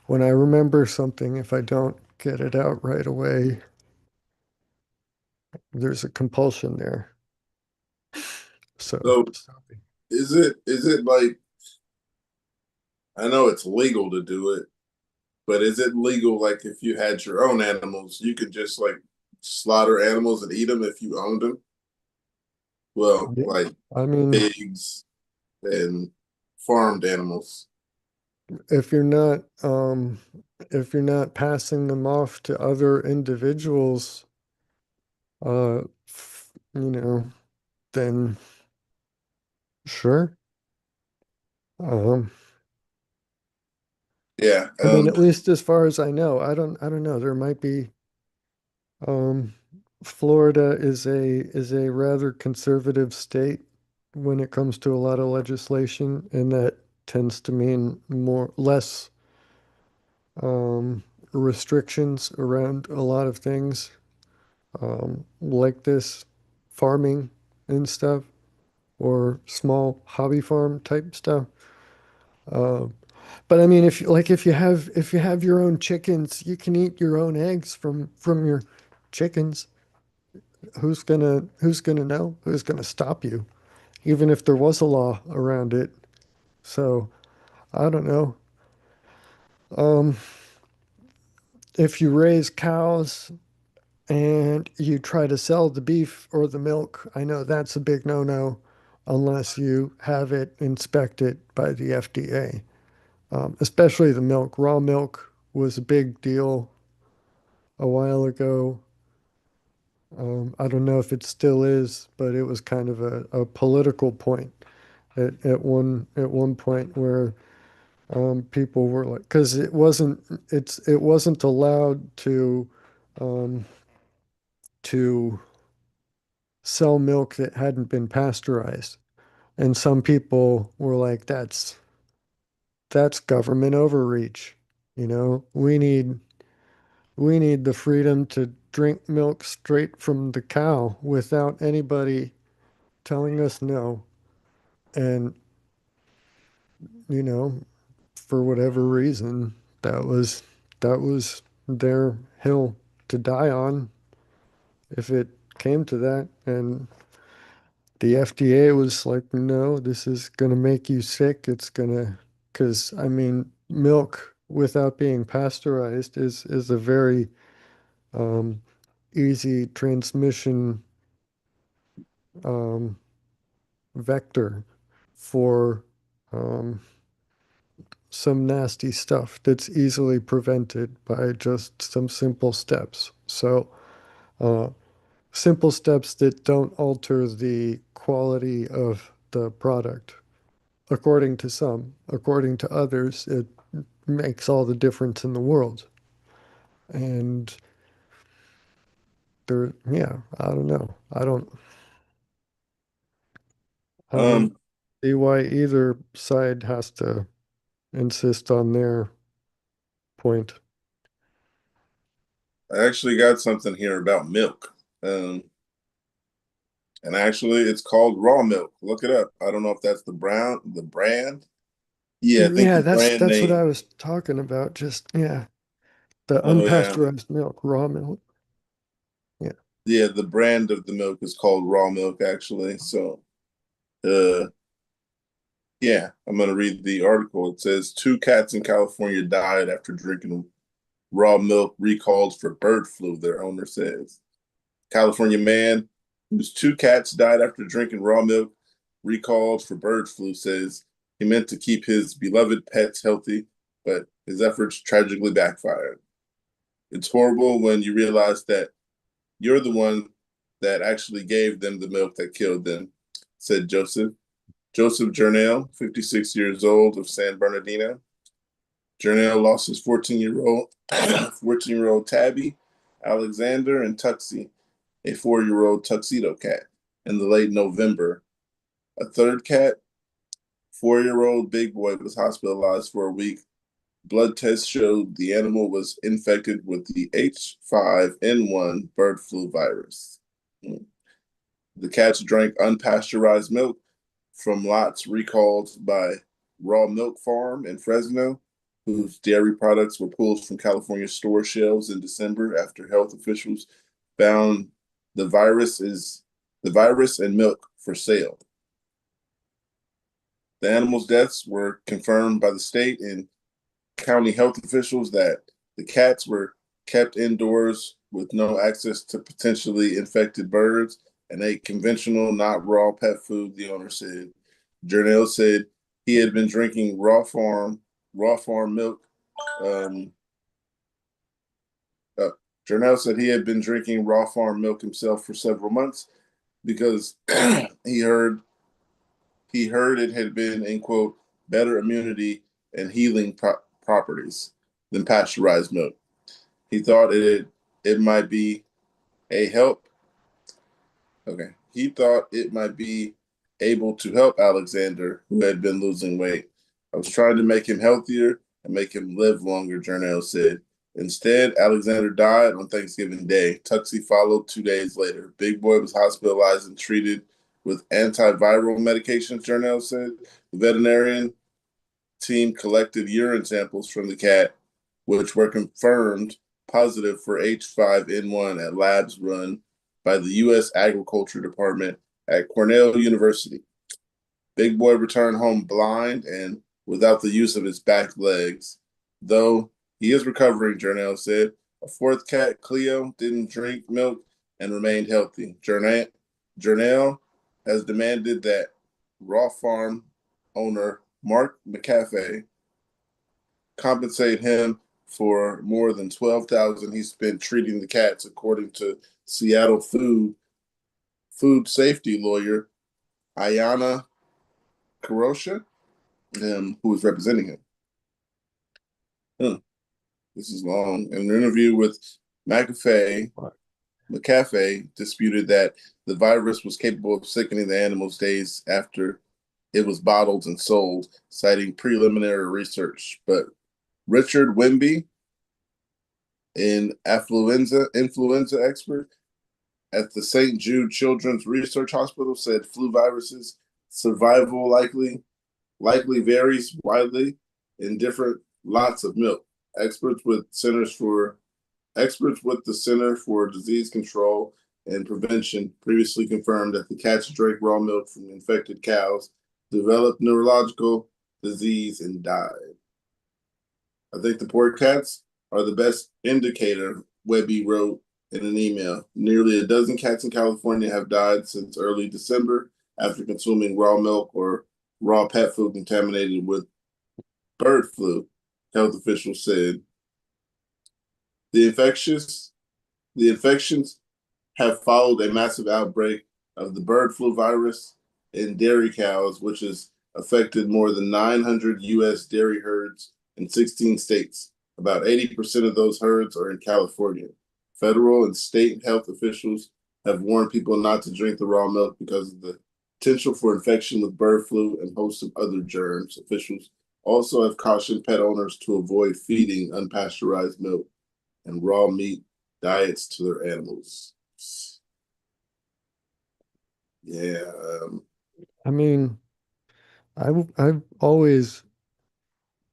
A: when I remember something, if I don't get it out right away, there's a compulsion there. So,
B: so is it like I know it's legal to do it, but is it legal like if you had your own animals, you could just like slaughter animals and eat them if you owned them? Well,
A: yeah,
B: like
A: I mean,
B: pigs and farmed animals.
A: if you're not passing them off to other individuals, you know, then sure. Um,
B: Yeah.
A: I mean, at least as far as I know, I don't know. There might be Um, Florida is a rather conservative state when it comes to a lot of legislation, and that tends to mean more less um, restrictions around a lot of things like this farming and stuff, or small hobby farm type stuff. Um, but I mean, if you have your own chickens, you can eat your own eggs from your chickens. Who's gonna know? Who's gonna stop you? Even if there was a law around it. So I don't know. Um, if you raise cows and you try to sell the beef or the milk, I know that's a big no-no unless you have it inspected by the FDA. Especially the milk. Raw milk was a big deal a while ago. I don't know if it still is, but it was kind of a political point at one point where people were like, because it wasn't allowed um, to sell milk that hadn't been pasteurized, and some people were like, that's government overreach. You know, we need the freedom to drink milk straight from the cow without anybody telling us no. And you know, for whatever reason, that was that was their hill to die on if it came to that. And the FDA was like, no, this is gonna make you sick. It's gonna, because I mean, milk without being pasteurized is a very um, easy transmission um, vector for um, some nasty stuff that's easily prevented by just some simple steps. So, uh, simple steps that don't alter the quality of the product. According to some, according to others, it makes all the difference in the world. And there, yeah, I don't know. I don't
B: Um,
A: see why either side has to insist on their point.
B: I actually got something here about milk. And actually it's called raw milk. Look it up. I don't know if that's the brand. Yeah, I think
A: Yeah,
B: the
A: that's
B: brand
A: that's what I
B: name.
A: was talking about. Just yeah, the
B: Oh yeah.
A: unpasteurized milk, raw milk. Yeah.
B: Yeah, the brand of the milk is called raw milk actually. So uh yeah, I'm gonna read the article. It says two cats in California died after drinking raw milk recalled for bird flu, their owner says. California man whose two cats died after drinking raw milk recalled for bird flu says he meant to keep his beloved pets healthy, but his efforts tragically backfired. It's horrible when you realize that you're the one that actually gave them the milk that killed them, said Joseph. Joseph Jernell, 56 years old of San Bernardino. Jernell lost his 14-year-old 14-year-old Tabby, Alexander, and Tuxie, a 4-year-old tuxedo cat, in the late November. A third cat, 4-year-old Big Boy, was hospitalized for a week. Blood tests showed the animal was infected with the H5N1 bird flu virus. The cats drank unpasteurized milk from lots recalled by Raw Milk Farm in Fresno, whose dairy products were pulled from California store shelves in December after health officials found the virus is the virus in milk for sale. The animals' deaths were confirmed by the state and county health officials that the cats were kept indoors with no access to potentially infected birds and ate conventional, not raw pet food, the owner said. Jernell said he had been drinking raw farm milk. Um, uh, Jernell said he had been drinking raw farm milk himself for several months because he heard it had been in quote better immunity and healing properties than pasteurized milk. He thought it might be a help. Okay, he thought it might be able to help Alexander, who had been losing weight. I was trying to make him healthier and make him live longer, Jernell said. Instead, Alexander died on Thanksgiving Day. Tuxie followed 2 days later. Big Boy was hospitalized and treated with antiviral medications, Jernell said. The veterinarian team collected urine samples from the cat, which were confirmed positive for H5N1 at labs run by the U.S. Agriculture Department at Cornell University. Big Boy returned home blind and without the use of his back legs. Though he is recovering, Jernell said. A fourth cat, Cleo, didn't drink milk and remained healthy. Jernell has demanded that Raw Farm owner Mark McCaffey compensate him for more than 12,000 he spent treating the cats, according to Seattle food safety lawyer Ayana Karosha, who is representing him. Hmm, this is long. In an interview with McAfee, McAfee disputed that the virus was capable of sickening the animals days after it was bottled and sold, citing preliminary research. But Richard Wimby, an influenza expert at the St. Jude Children's Research Hospital, said flu viruses survival likely varies widely in different lots of milk. Experts with the Center for Disease Control and Prevention previously confirmed that the cats drank raw milk from infected cows, developed neurological disease, and died. I think the poor cats are the best indicator, Webby wrote in an email. Nearly a dozen cats in California have died since early December after consuming raw milk or raw pet food contaminated with bird flu, health officials said. The infections the infections have followed a massive outbreak of the bird flu virus in dairy cows, which has affected more than 900 U.S. dairy herds in 16 states. About 80% of those herds are in California. Federal and state health officials have warned people not to drink the raw milk because of the potential for infection with bird flu and a host of other germs. Officials also have cautioned pet owners to avoid feeding unpasteurized milk and raw meat diets to their animals. Yeah.
A: I mean, I've always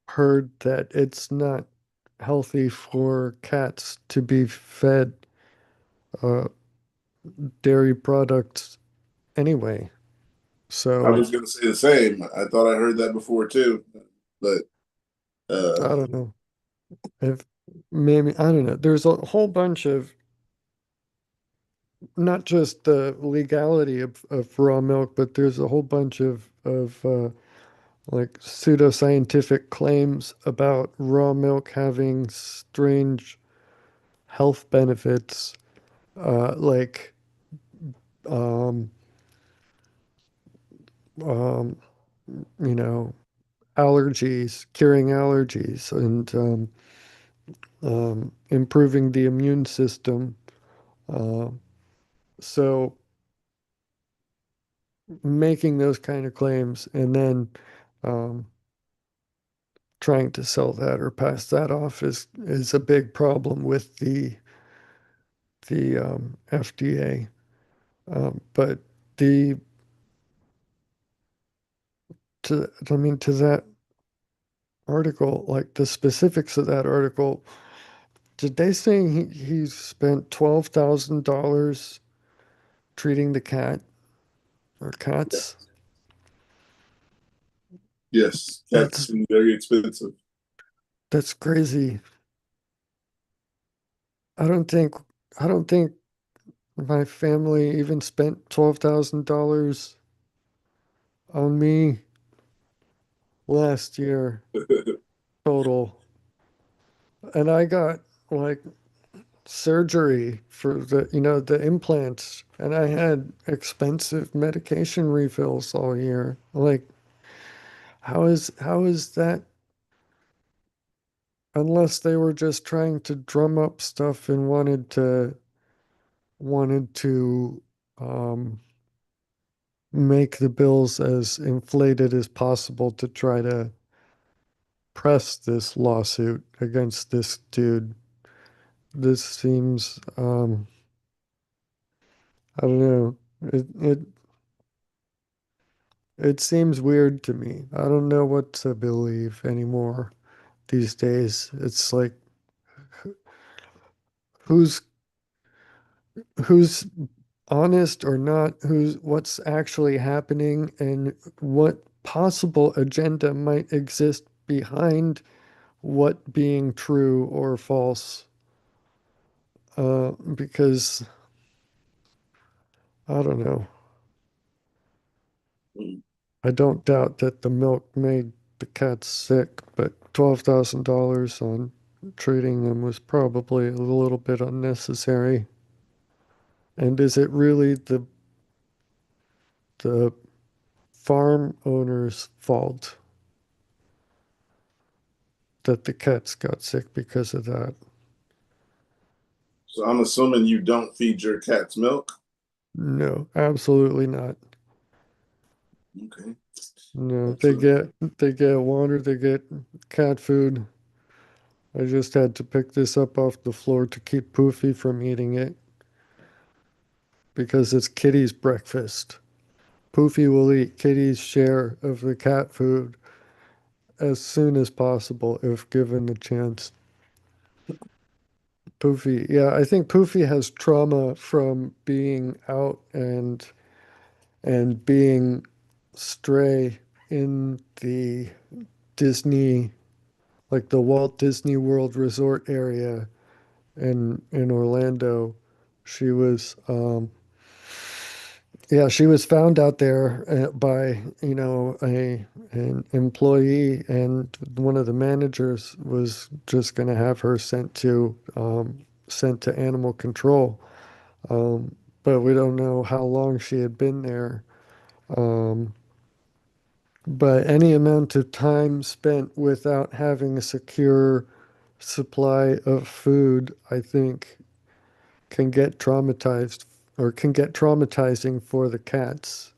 A: heard that it's not healthy for cats to be fed uh, dairy products anyway.
B: I
A: So
B: was going to say the same. I thought I heard that before too, but
A: I don't know if maybe I don't know. There's a whole bunch of not just the legality of raw milk, but there's a whole bunch of like pseudoscientific claims about raw milk having strange health benefits, like um, um, you know, allergies, curing allergies, and improving the immune system. Uh, so making those kind of claims and then um, trying to sell that or pass that off is a big problem with the FDA. But the I mean to that article, like the specifics of that article, did they say he spent $12,000 treating the cat or cats?
B: yes, cats
A: That's
B: seem very expensive.
A: that's crazy. I don't think I don't think my family even spent $12,000 on me last year total. And I got like surgery for the implants, and I had expensive medication refills all year. Like, how is that unless they were just trying to drum up stuff and wanted to um make the bills as inflated as possible to try to press this lawsuit against this dude. This seems I don't know. It seems weird to me. I don't know what to believe anymore these days. It's like who's who's honest or not, who's what's actually happening and what possible agenda might exist behind what being true or false. Because I don't know. I don't doubt that the milk made the cats sick, but $12,000 on treating them was probably a little bit unnecessary. And is it really the farm owner's fault that the cats got sick because of that?
B: So I'm assuming you don't feed your cats milk.
A: No, absolutely not.
B: Okay.
A: No,
B: That's
A: they get water, they get cat food. I just had to pick this up off the floor to keep Poofy from eating it because it's Kitty's breakfast. Poofy will eat Kitty's share of the cat food as soon as possible if given a chance. Poofy, yeah, I think Poofy has trauma from being out and being stray in the Disney, like the Walt Disney World Resort area in Orlando. She was Yeah, she was found out there by, a an employee, and one of the managers was just going to have her sent to animal control. but we don't know how long she had been there. Um, but any amount of time spent without having a secure supply of food, I think, can get traumatized or can get traumatizing for the cats.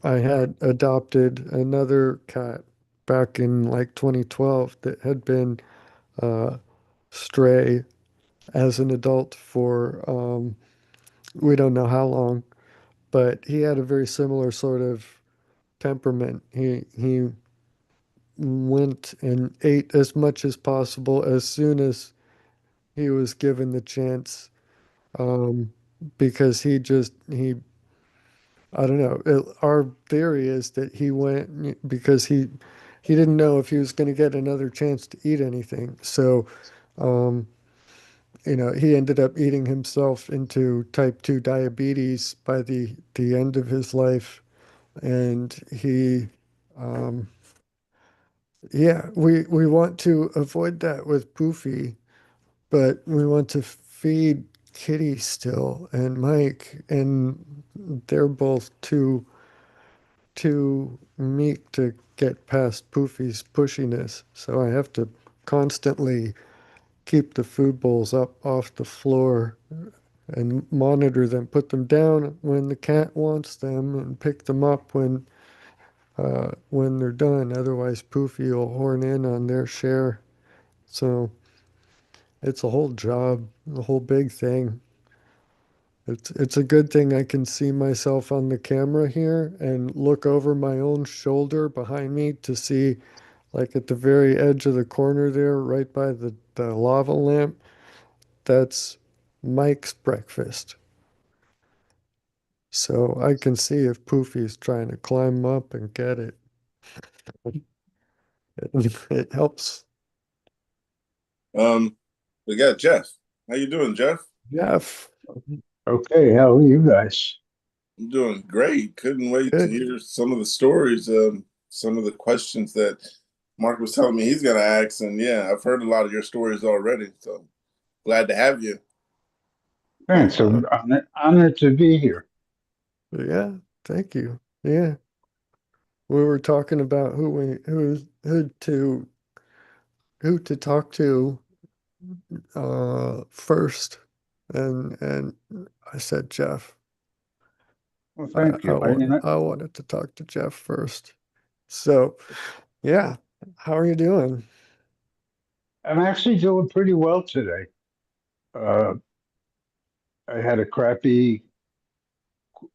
A: I had adopted another cat back in like 2012 that had been uh, stray as an adult for we don't know how long, but he had a very similar sort of temperament. He went and ate as much as possible as soon as he was given the chance, um, because he I don't know. Our theory is that he went because he didn't know if he was going to get another chance to eat anything. So, um, he ended up eating himself into type 2 diabetes by the end of his life. And um, yeah, we want to avoid that with Poofy, but we want to feed Kitty still and Mike, and they're both too meek to get past Poofy's pushiness. So I have to constantly keep the food bowls up off the floor and monitor them, put them down when the cat wants them, and pick them up when they're done. Otherwise, Poofy will horn in on their share. So it's a whole job, a whole big thing. It's a good thing I can see myself on the camera here and look over my own shoulder behind me to see, like at the very edge of the corner there, right by the lava lamp, that's Mike's breakfast. So I can see if Poofy's trying to climb up and get it. It helps.
B: Um, we got Jeff. How you doing, Jeff?
A: Jeff,
C: Okay, how are you guys?
B: I'm doing great. Couldn't wait to
A: good.
B: hear some of the stories, some of the questions that Mark was telling me he's gonna ask. And yeah, I've heard a lot of your stories already. So glad to have you.
C: Thanks.
A: Uh,
C: I'm honored to be here.
A: yeah, thank you. Yeah, we were talking about who to talk to first, and I said Jeff.
C: Well,
A: I,
C: thank
A: I
C: you.
A: want I wanted to talk to Jeff first. So yeah, how are you doing?
C: I'm actually doing pretty well today. Uh, I had a crappy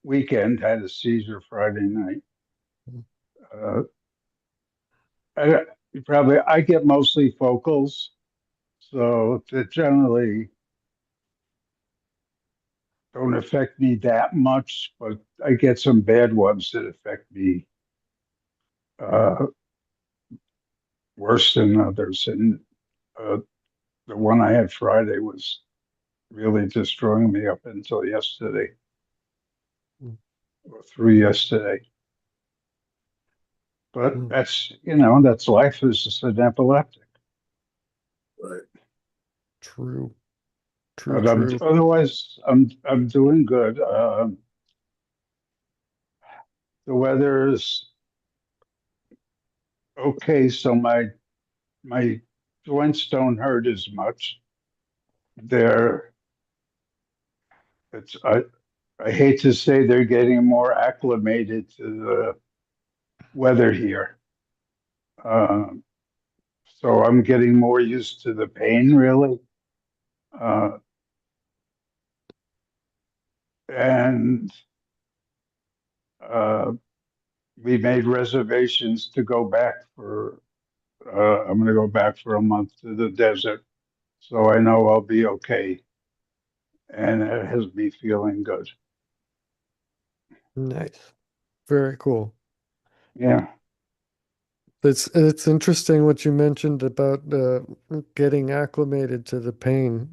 C: weekend, had a seizure Friday night. Uh, I, I get mostly focals, so they generally don't affect me that much, but I get some bad ones that affect me uh, worse than others. And uh, the one I had Friday was really destroying me up until yesterday or through yesterday. But
A: Mm,
C: that's life is just an epileptic.
B: Right.
A: true, true,
C: But
A: true.
C: otherwise, I'm doing good. The weather is okay, so my joints don't hurt as much. They're it's I hate to say they're getting more acclimated to the weather here. Um, so I'm getting more used to the pain, really. Uh, and uh, we made reservations to go back for. I'm going to go back for a month to the desert, so I know I'll be okay, and it has me feeling good.
A: Nice. Very cool.
C: Yeah,
A: It's interesting what you mentioned about getting acclimated to the pain.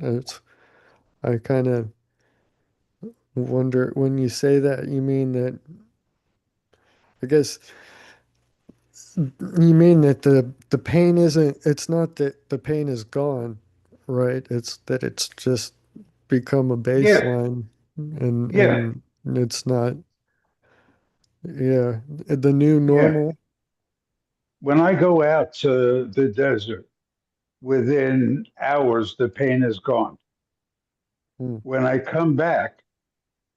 A: I kind of wonder when you say that, you mean that, I guess you mean that the pain isn't, it's not that the pain is gone, right? It's that it's just become a
C: yeah,
A: baseline.
C: Yeah,
A: and it's not, yeah, the new
C: yeah.
A: normal.
C: When I go out to the desert, within hours, the pain is gone.
A: Mm,
C: When I come back,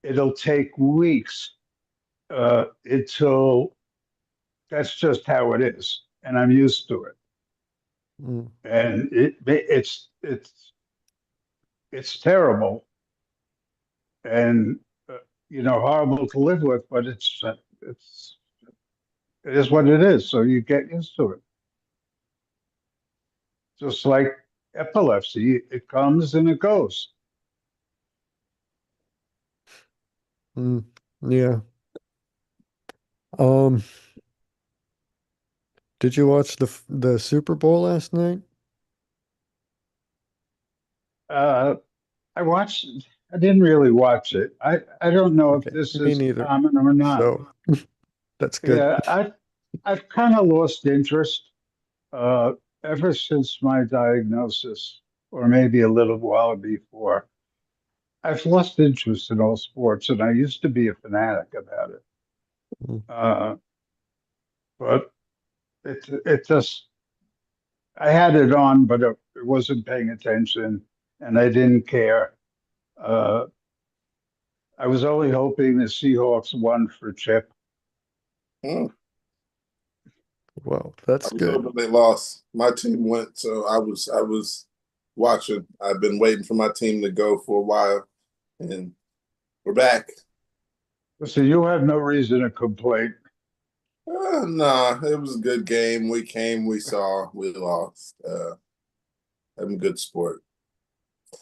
C: it'll take weeks until that's just how it is, and I'm used to it.
A: mm,
C: And it's terrible and horrible to live with, but it's it is what it is. So you get used to it. Just like epilepsy, it comes and it goes.
A: mm, yeah. Um, did you watch the Super Bowl last night?
C: Uh, I watched. I didn't really watch it. I don't know if
A: Okay,
C: this
A: me
C: is
A: neither.
C: common or not.
A: So that's good.
C: Yeah, I've kind of lost interest uh, ever since my diagnosis, or maybe a little while before. I've lost interest in all sports, and I used to be a fanatic about it.
A: Mm,
C: Uh, but it just I had it on, but it wasn't paying attention, and I didn't care. Uh, I was only hoping the Seahawks won for Chip.
B: Hmm.
A: well,
B: I
A: that's
B: was
A: good.
B: hoping they lost. My team went, so I was watching. I've been waiting for my team to go for a while, and we're back.
C: So you have no reason to complain.
B: Nah, it was a good game. We came, we saw, we lost. Having good sport.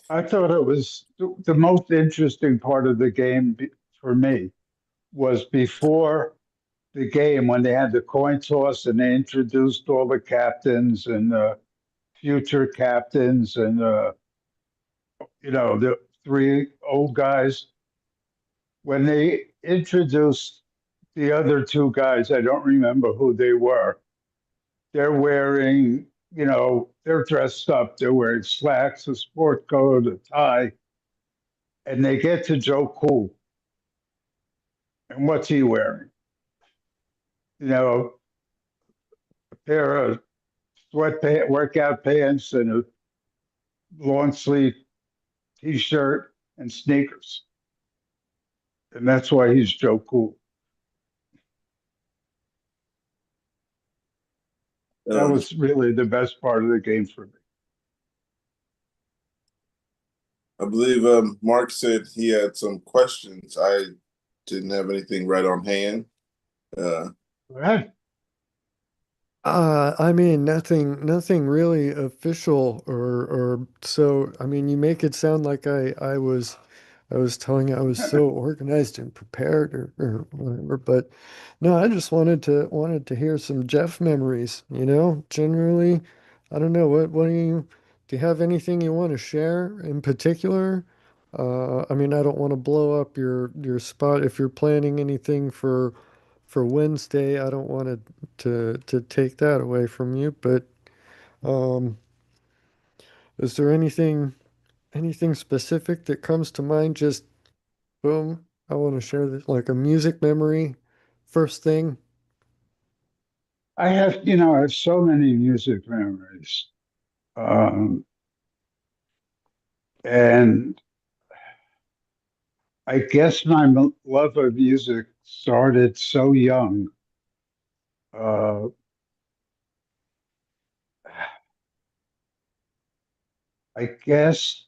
C: I thought it was the most interesting part of the game for me was before the game when they had the coin toss and they introduced all the captains and future captains and the three old guys. When they introduced the other two guys, I don't remember who they were. They're wearing, they're dressed up. They're wearing slacks, a sport coat, a tie, and they get to Joe Cool. And what's he wearing? You know, a pair of workout pants and a long sleeve t-shirt and sneakers. And that's why he's Joe Cool. That
B: Um,
C: was really the best part of the game for me.
B: I believe Mark said he had some questions. I didn't have anything right on hand. Uh,
C: Right.
A: I mean, nothing really official or so. I mean, you make it sound like I was telling you I was so organized and prepared or whatever, but no, I just wanted to hear some Jeff memories, you know? Generally, I don't know, what do you have anything you want to share in particular? I mean, I don't want to blow up your spot if you're planning anything for Wednesday. I don't want to take that away from you, but um, is there anything specific that comes to mind? Just boom, I want to share this like a music memory first thing.
C: I have so many music memories. Um, and I guess my love of music started so young. Uh, I guess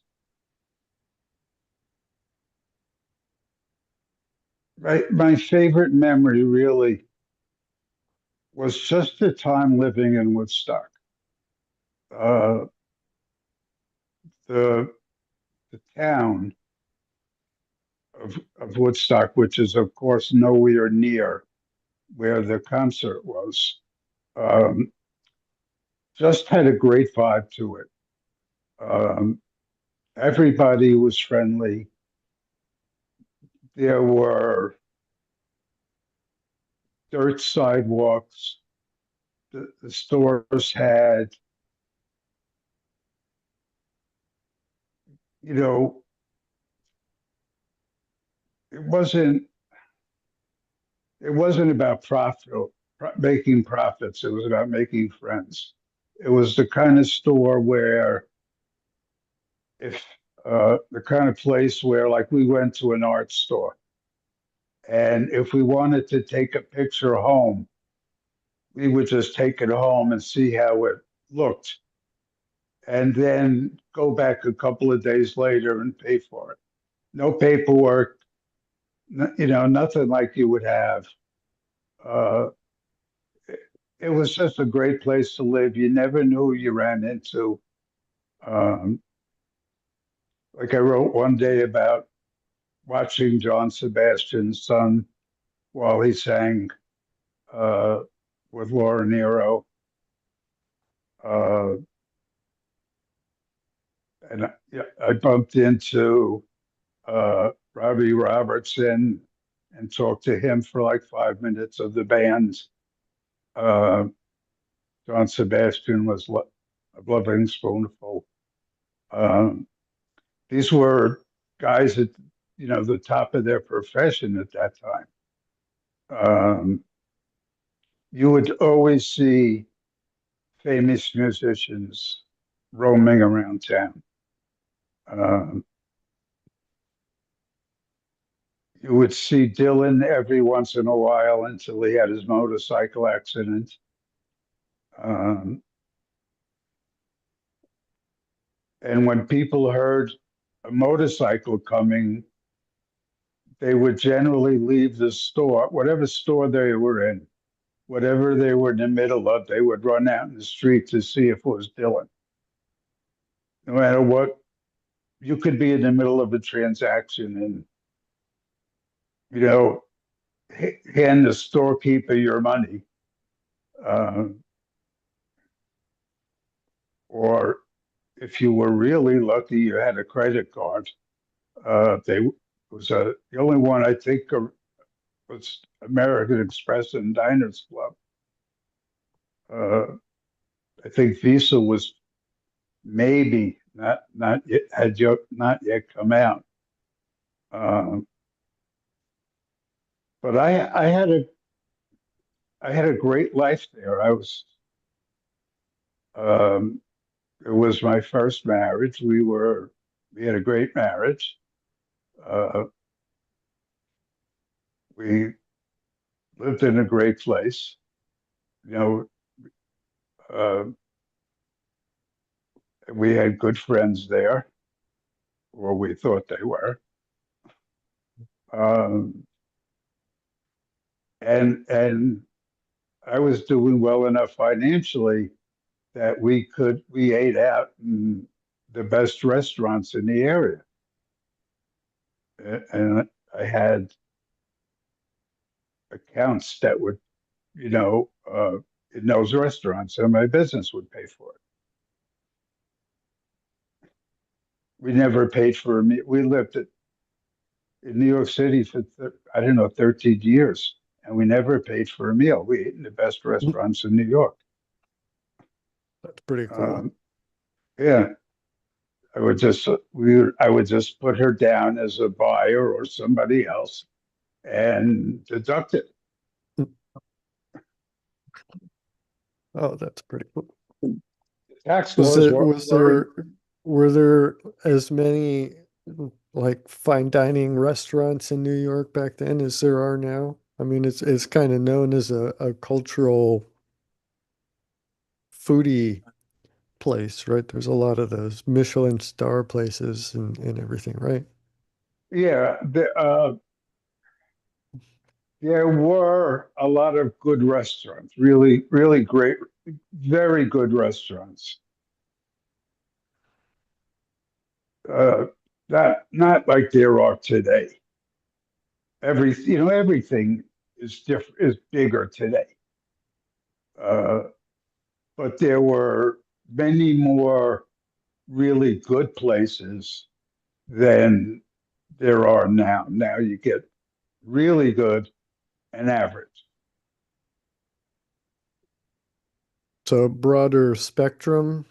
C: my favorite memory really was just the time living in Woodstock. Uh, the the town of Woodstock, which is of course nowhere near where the concert was, um, just had a great vibe to it. Um, Everybody was friendly. There were dirt sidewalks. The stores had, you know, it wasn't about making profits. It was about making friends. It was the kind of store where if the kind of place where like we went to an art store and if we wanted to take a picture home, we would just take it home and see how it looked and then go back a couple of days later and pay for it. No paperwork, nothing like you would have. Uh, it was just a great place to live. You never knew who you ran into. Um, like I wrote one day about watching John Sebastian's son while he sang uh, with Laura Nero. Uh, and I bumped into Robbie Robertson and talked to him for like 5 minutes of the band. Uh, John Sebastian was a loving spoonful. Um, these were guys at the top of their profession at that time. You would always see famous musicians roaming around town. Um, you would see Dylan every once in a while until he had his motorcycle accident. Um, and when people heard a motorcycle coming, they would generally leave the store, whatever store they were in, whatever they were in the middle of, they would run out in the street to see if it was Dylan. No matter what, you could be in the middle of a transaction and, hand the storekeeper your money. Uh, or if you were really lucky, you had a credit card. The only one I think was American Express and Diners Club. I think Visa was maybe not yet not yet come out. Um, but I had a great life there. Um, it was my first marriage. We had a great marriage. Uh, we lived in a great place. You know, uh, we had good friends there, or we thought they were. Um, and I was doing well enough financially that we ate out in the best restaurants in the area. And I had accounts that would, in those restaurants, and my business would pay for it. We never paid for a meal. We lived in New York City for, I don't know, 13 years, and we never paid for a meal. We ate in the best restaurants in New York.
A: That's pretty cool.
C: Yeah, I would just put her down as a buyer or somebody else and deduct it.
A: Oh, that's pretty cool.
C: Tax
A: Was
C: laws
A: it was there were there as many like fine dining restaurants in New York back then as there are now? I mean, it's kind of known as a cultural foodie place, right? There's a lot of those Michelin star places and everything, right?
C: Yeah, there were a lot of good restaurants, really, really great, very good restaurants. Uh, not like there are today. Everything is bigger today. Uh, but there were many more really good places than there are now. Now you get really good and average.
A: So broader spectrum,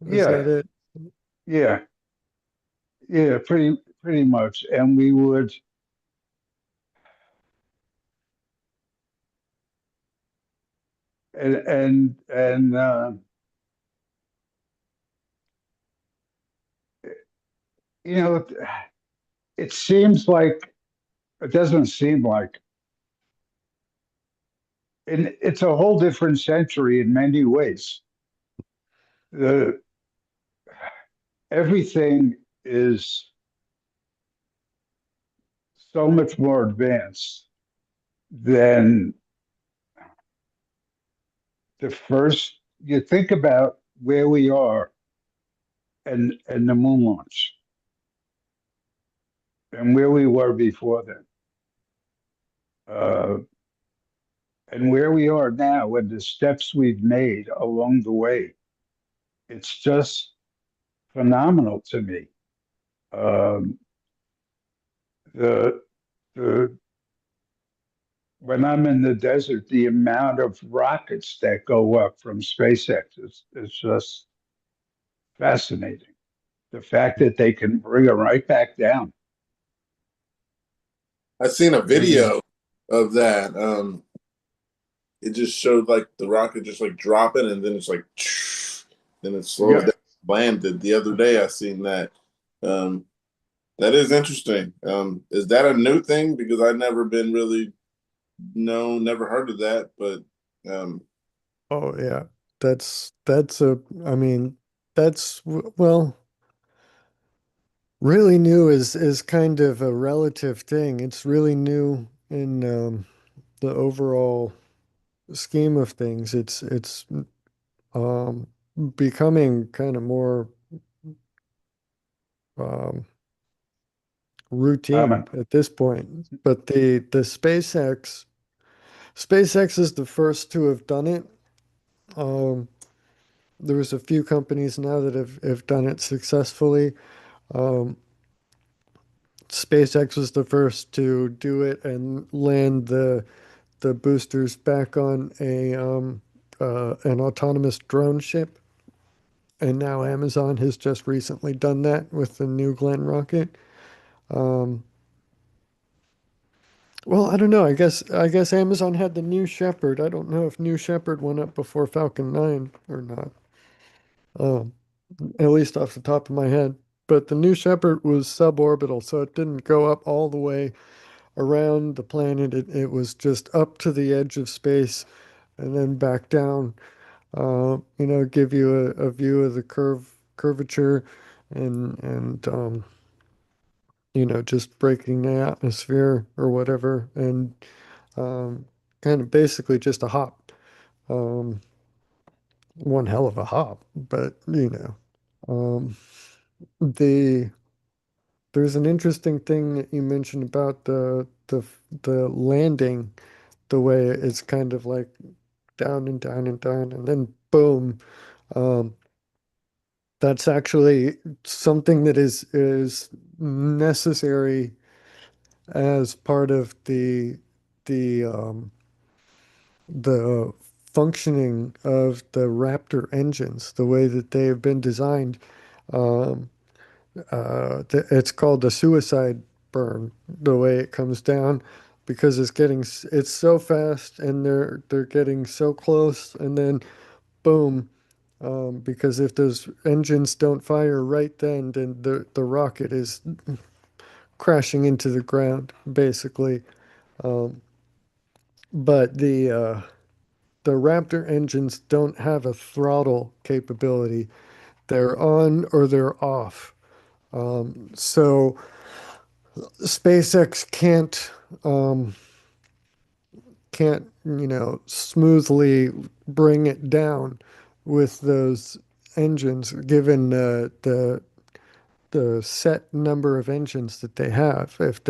A: is
C: Yeah,
A: that it?
C: yeah, yeah, pretty much. And we would and you know, it seems like it doesn't seem like, and it's a whole different century in many ways. The Everything is so much more advanced than the first. You think about where we are and the moon launch and where we were before then, uh, and where we are now, and the steps we've made along the way. It's just phenomenal to me. Um, the the When I'm in the desert, the amount of rockets that go up from SpaceX is just fascinating. The fact that they can bring it right back down.
B: I seen a
C: Maybe,
B: video of that. It just showed like the rocket just like dropping, and then it's like, then it slows
C: yeah,
B: down, landed. The other day, I seen that. Um, that is interesting. Is that a new thing? Because I've never been really no, never heard of that. But um,
A: Oh yeah. That's a I mean, well, really new is kind of a relative thing. It's really new in the overall scheme of things. It's um becoming kind of more um routine
C: common.
A: at this point. But the SpaceX is the first to have done it. Um, there's a few companies now that have done it successfully. Um, SpaceX was the first to do it and land the boosters back on a an autonomous drone ship. And now Amazon has just recently done that with the New Glenn rocket. Um, well, I don't know. I guess Amazon had the New Shepard. I don't know if New Shepard went up before Falcon 9 or not. Um, at least off the top of my head. But the New Shepard was suborbital, so it didn't go up all the way around the planet. It was just up to the edge of space and then back down. Give you a view of the curvature and just breaking the atmosphere or whatever, and um, kind of basically just a hop. Um, One hell of a hop, but um, the there's an interesting thing that you mentioned about the landing, the way it's kind of like down and down and down, and then boom. Um, that's actually something that is necessary as part of the functioning of the Raptor engines, the way that they have been designed. Um, it's called the suicide burn, the way it comes down, because it's so fast and they're getting so close, and then boom. Because if those engines don't fire right then the rocket is crashing into the ground, basically. Um, but the Raptor engines don't have a throttle capability. They're on or they're off. So SpaceX can't smoothly bring it down with those engines, given the set number of engines that they have. If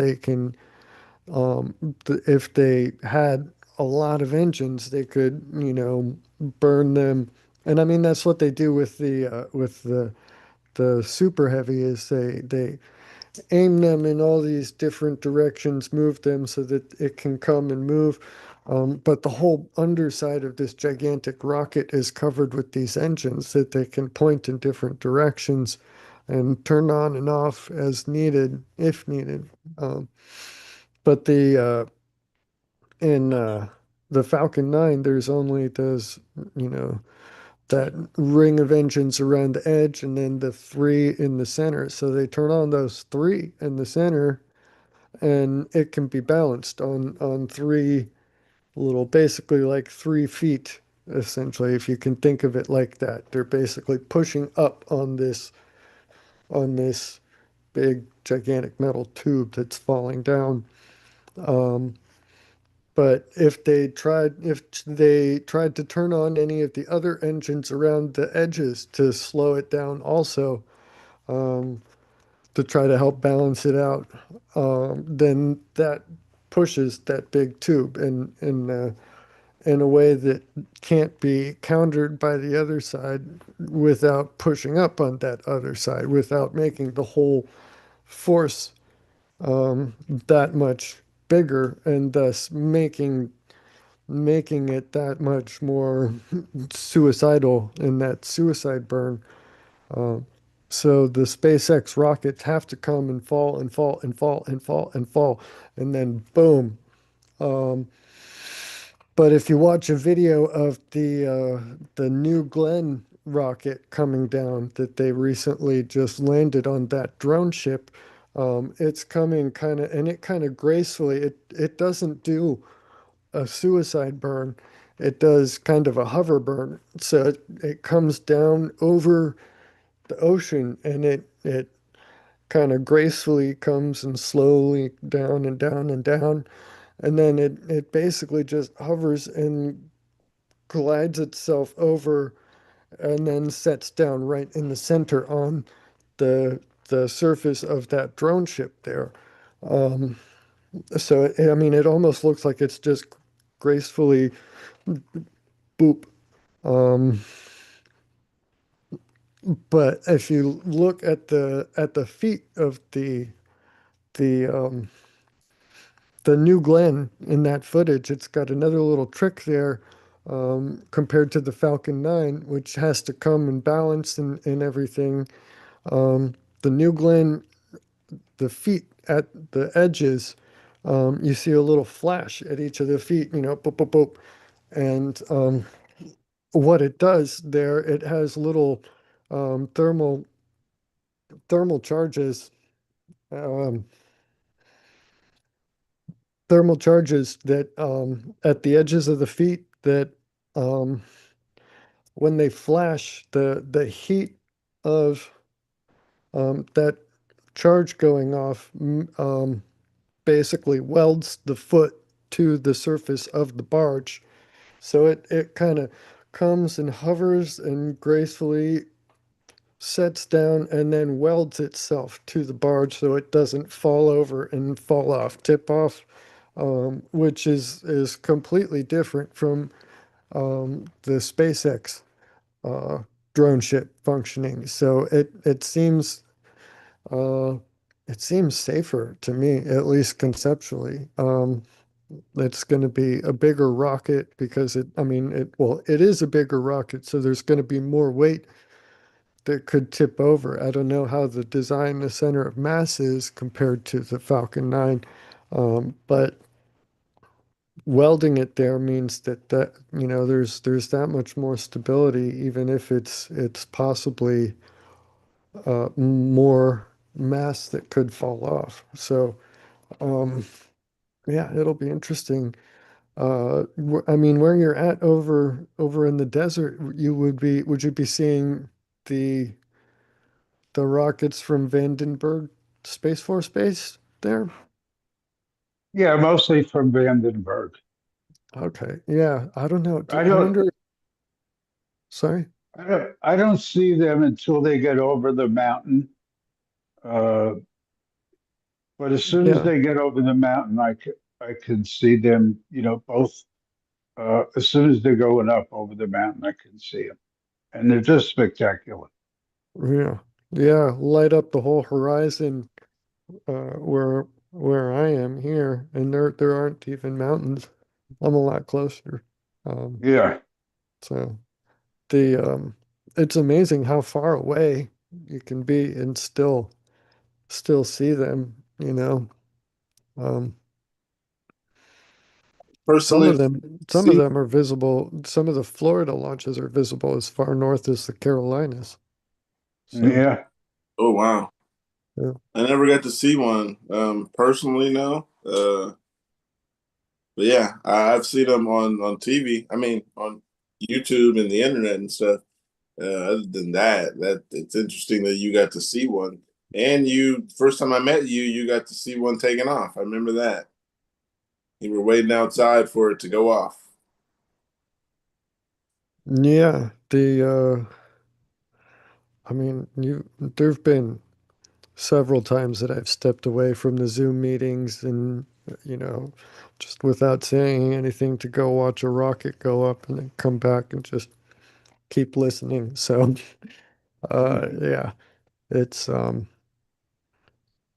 A: they had a lot of engines, they could, burn them. And I mean, that's what they do with the super heavy is they aim them in all these different directions, move them so that it can come and move. But the whole underside of this gigantic rocket is covered with these engines that they can point in different directions and turn on and off as needed, if needed. But the in the Falcon 9, there's only those, you know, that ring of engines around the edge and then the three in the center. So they turn on those three in the center and it can be balanced on three little, basically like 3 feet, essentially, if you can think of it like that. They're basically pushing up on this big gigantic metal tube that's falling down. Um, but if they tried to turn on any of the other engines around the edges to slow it down also, um, to try to help balance it out, then that pushes that big tube in a way that can't be countered by the other side without pushing up on that other side, without making the whole force that much bigger, and thus making it that much more suicidal in that suicide burn. Uh, so the SpaceX rockets have to come and fall and fall and fall and fall and fall, and then boom. Um, but if you watch a video of the New Glenn rocket coming down that they recently just landed on that drone ship, it's coming kind of, and it kind of gracefully. It doesn't do a suicide burn. It does kind of a hover burn. So it comes down over the ocean and it kind of gracefully comes and slowly down and down and down. And then it basically just hovers and glides itself over and then sets down right in the center on the the surface of that drone ship there. Um, so I mean, it almost looks like it's just gracefully boop. Um, but if you look at the feet of the the New Glenn in that footage, it's got another little trick there, compared to the Falcon 9, which has to come and balance and everything. The New Glenn, the feet at the edges, you see a little flash at each of the feet, boop, boop, boop. And what it does there, it has little um, thermal thermal charges, um, thermal charges that at the edges of the feet that um, when they flash, the heat of that charge going off basically welds the foot to the surface of the barge. So it kind of comes and hovers and gracefully sets down and then welds itself to the barge so it doesn't fall over and fall off, tip off, which is completely different from the SpaceX uh, drone ship functioning. So uh, it seems safer to me, at least conceptually. It's going to be a bigger rocket because I mean, well, it is a bigger rocket, so there's going to be more weight that could tip over. I don't know how the design, the center of mass is compared to the Falcon 9, but welding it there means that there's that much more stability, even if it's possibly more mass that could fall off. So um, yeah, it'll be interesting. I mean, where you're at over in the desert, would you be seeing the the rockets from Vandenberg Space Force Base there?
C: Yeah, mostly from Vandenberg.
A: Okay. Yeah. I don't know.
C: I
A: I
C: don't,
A: wonder. Sorry.
C: I don't see them until they get over the mountain. Uh, but as soon as
A: Yeah.
C: they get over the mountain, I can see them. Both. As soon as they're going up over the mountain, I can see them, and they're just spectacular.
A: Yeah. Yeah. Light up the whole horizon where I am here, and there aren't even mountains. I'm a lot closer. Um,
C: Yeah,
A: so the it's amazing how far away you can be and still see them, you know. Um,
B: Personally,
A: Some of
B: see,
A: them are visible. Some of the Florida launches are visible as far north as the Carolinas. So,
C: Yeah.
B: oh wow,
A: yeah.
B: I never got to see one personally. No, but yeah, I've seen them on TV. I mean, on YouTube and the internet and stuff. Other than that, it's interesting that you got to see one. And you, first time I met you, you got to see one taken off. I remember that. You were waiting outside for it to go off.
A: Yeah, I mean, there've been several times that I've stepped away from the Zoom meetings and, you know, just without saying anything to go watch a rocket go up and then come back and just keep listening. So, yeah, it's, uh,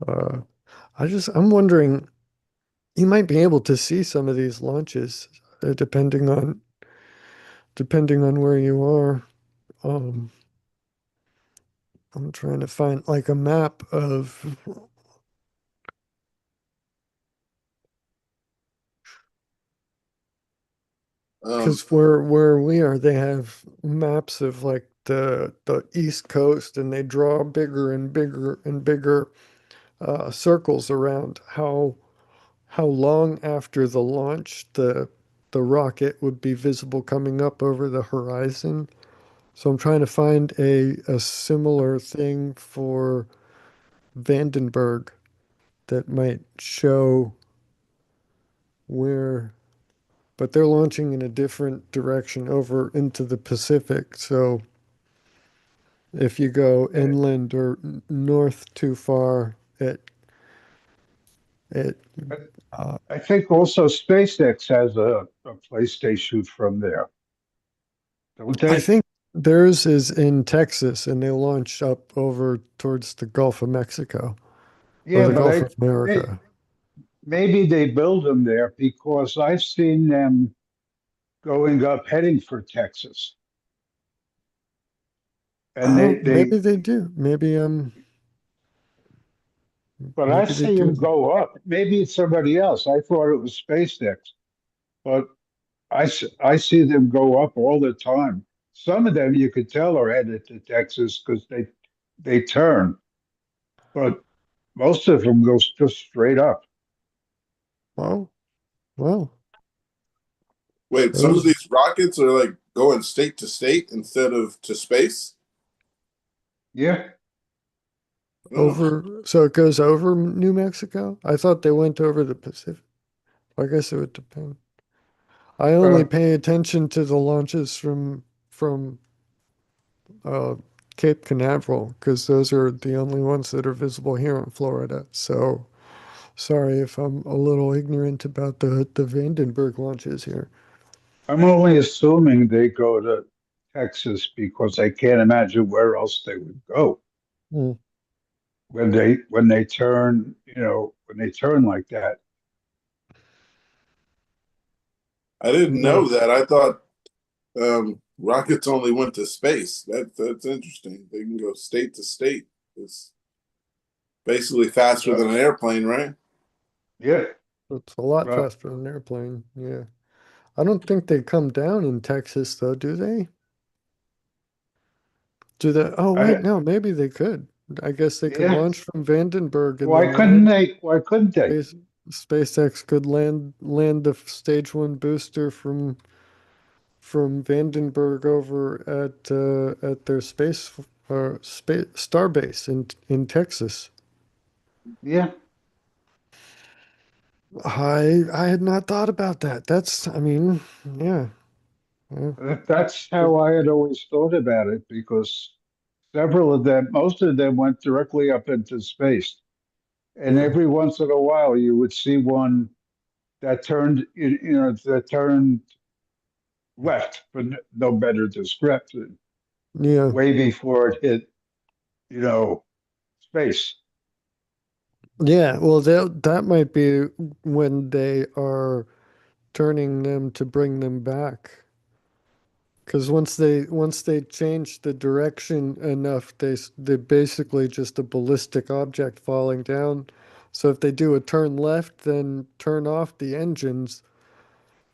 A: I'm wondering, you might be able to see some of these launches, depending on where you are. Um, I'm trying to find like a map of,
B: Um,
A: because where we are, they have maps of like the East Coast, and they draw bigger and bigger and bigger circles around how long after the launch the rocket would be visible coming up over the horizon. So I'm trying to find a similar thing for Vandenberg that might show where, but they're launching in a different direction over into the Pacific. So if you go inland or north too far, it
C: I,
A: uh,
C: I think also SpaceX has a place they shoot from there, don't
A: I
C: they?
A: think theirs is in Texas, and they launch up over towards the Gulf of Mexico or
C: Yeah,
A: the
C: but
A: Gulf
C: I
A: of
C: may,
A: America.
C: maybe they build them there because I've seen them going up heading for Texas, and
A: Oh,
C: they
A: maybe they do.
C: but I
A: Maybe they
C: see them
A: do.
C: go up. Maybe it's somebody else. I thought it was SpaceX, but I see them go up all the time. Some of them you could tell are headed to Texas because they turn, but most of them go just straight up.
A: Well, well,
B: wait, some of
A: those
B: these rockets are like going state to state instead of to space.
C: Yeah,
B: Oh,
A: over, so it goes over New Mexico? I thought they went over the Pacific. I guess it would depend. I only
C: well,
A: pay attention to the launches from uh, Cape Canaveral because those are the only ones that are visible here in Florida. So sorry if I'm a little ignorant about the Vandenberg launches here.
C: I'm only assuming they go to Texas because I can't imagine where else they would go
A: Hmm.
C: when they turn, when they turn like that.
B: I didn't
A: Yeah,
B: know that. I thought rockets only went to space. That's interesting. They can go state to state. It's basically faster
C: Uh,
B: than an airplane, right?
C: yeah,
A: it's a lot
C: well,
A: faster than an airplane. Yeah. I don't think they come down in Texas though, do they? Do they? Oh, wait,
C: I,
A: no, maybe they could. I guess they could
C: yeah.
A: launch from Vandenberg and
C: Why
A: then
C: couldn't
A: land.
C: they? Why couldn't they?
A: Space, SpaceX could land the stage one booster from Vandenberg over at their space starbase in Texas.
C: Yeah,
A: I had not thought about that. I mean, yeah, yeah,
C: that's how I had always thought about it because several of them, most of them went directly up into space. And
A: yeah,
C: every once in a while, you would see one that turned, that turned left, for no better description,
A: yeah.
C: way before it hit, you know, space.
A: Yeah, well, that might be when they are turning them to bring them back. Because once they change the direction enough, they basically just a ballistic object falling down. So if they do a turn left, then turn off the engines,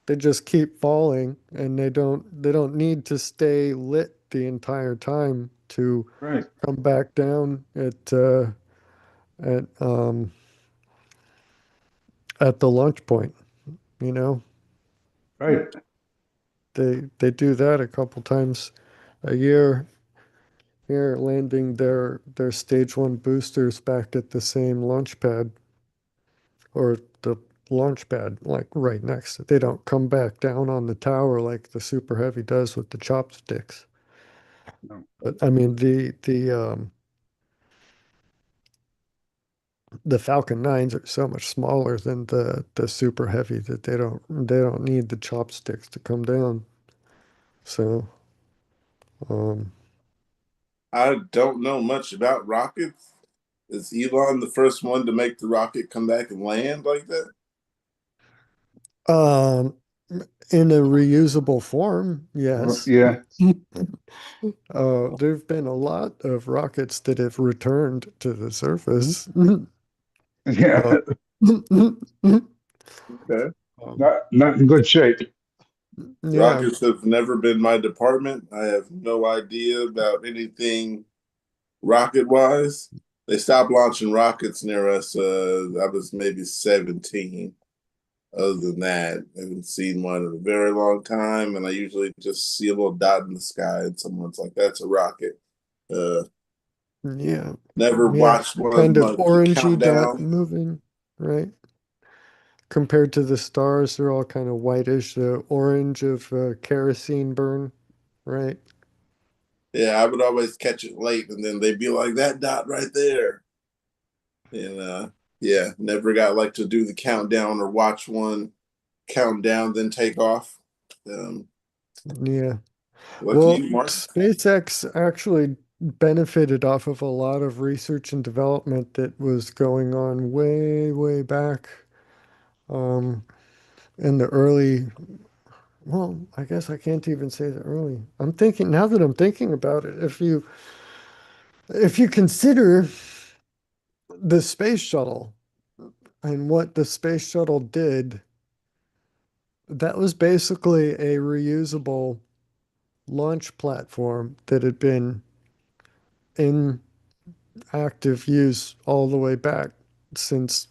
A: They just keep falling, and they don't need to stay lit the entire time to
C: Right.
A: come back down at at the launch point, you know.
C: Right.
A: They do that a couple times a year here, landing their stage one boosters back at the same launch pad or the launch pad like right next. They don't come back down on the tower like the Super Heavy does with the chopsticks.
C: No.
A: But I mean the Falcon 9s are so much smaller than the Super Heavy that they don't need the chopsticks to come down. So um
B: I don't know much about rockets. Is Elon the first one to make the rocket come back and land like that?
A: um in a reusable form, yes.
C: Yeah.
A: There've been a lot of rockets that have returned to the surface.
C: Yeah.
A: Uh,
B: Okay.
C: Not in good shape.
A: yeah,
B: Rockets have never been my department. I have no idea about anything rocket wise. They stopped launching rockets near us. I was maybe 17. Other than that, I haven't seen one in a very long time. And I usually just see a little dot in the sky and someone's like, that's a rocket. Uh,
A: yeah,
B: Never
A: yeah.
B: watched one of
A: Kind
B: them
A: of
B: like the
A: orangey dot
B: countdown.
A: moving, right? Compared to the stars, they're all kind of whitish, the orange of kerosene burn, right?
B: Yeah, I would always catch it late and then they'd be like, that dot right there. And yeah, never got like to do the countdown or watch one count down, then take off. Um,
A: Yeah.
B: Lucky
A: Well,
B: you, Mark.
A: SpaceX actually benefited off of a lot of research and development that was going on way, way back um, in the early, well, I guess I can't even say the early. I'm thinking now that I'm thinking about it, if you consider the space shuttle and what the space shuttle did, that was basically a reusable launch platform that had been in active use all the way back since,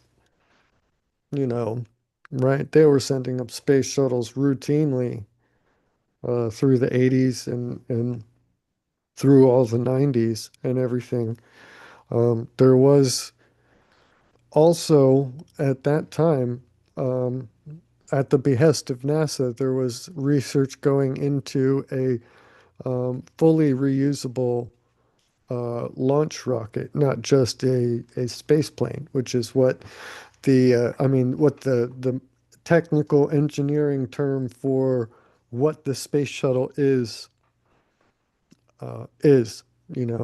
A: you know, right? They were sending up space shuttles routinely through the 80s and through all the 90s and everything. There was also at that time, um, at the behest of NASA, there was research going into a fully reusable launch rocket, not just a space plane, which is what I mean, what the technical engineering term for what the space shuttle is.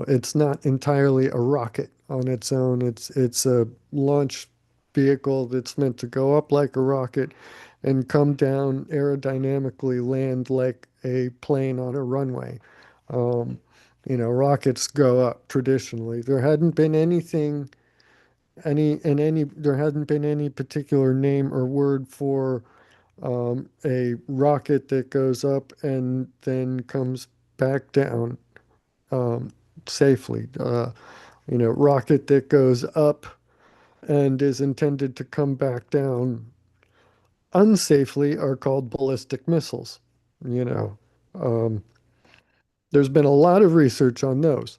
A: It's not entirely a rocket on its own. It's a launch vehicle that's meant to go up like a rocket and come down aerodynamically, land like a plane on a runway. Um, rockets go up traditionally. There hadn't been any particular name or word for a rocket that goes up and then comes back down um, safely. Rocket that goes up and is intended to come back down unsafely are called ballistic missiles. You know, um, there's been a lot of research on those.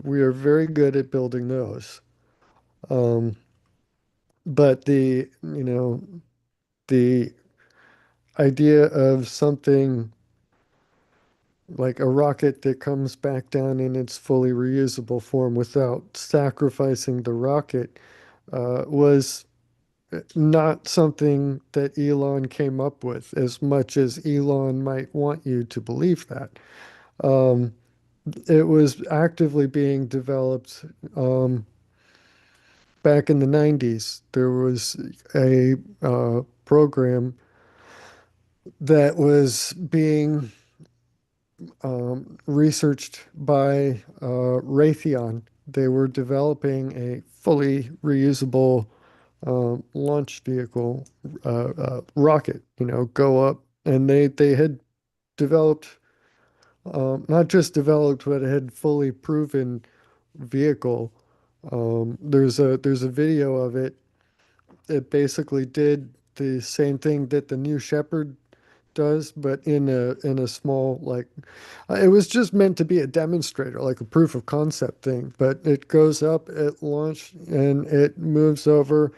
A: We are very good at building those. Um, but the idea of something like a rocket that comes back down in its fully reusable form without sacrificing the rocket was not something that Elon came up with, as much as Elon might want you to believe that. Um, it was actively being developed back in the 90s. There was a program that was being researched by Raytheon. They were developing a fully reusable launch vehicle, rocket, go up, and they had developed, not just developed, but had fully proven vehicle. There's a video of it. It basically did the same thing that the New Shepard does, but in a small, like, it was just meant to be a demonstrator, like a proof of concept thing. But it goes up at launch and it moves over,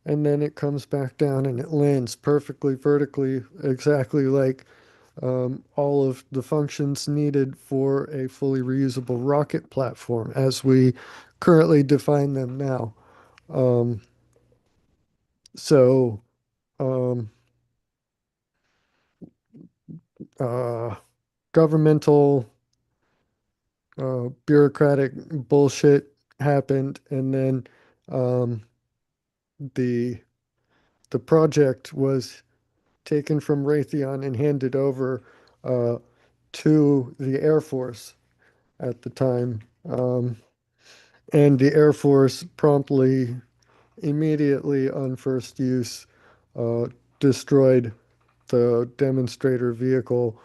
A: and then it comes back down and it lands perfectly vertically, exactly like all of the functions needed for a fully reusable rocket platform as we currently define them now. Um, so, um, uh, governmental, bureaucratic bullshit happened, and then um, the the project was taken from Raytheon and handed over uh, to the Air Force at the time. And the Air Force promptly, immediately on first use, uh, destroyed the demonstrator vehicle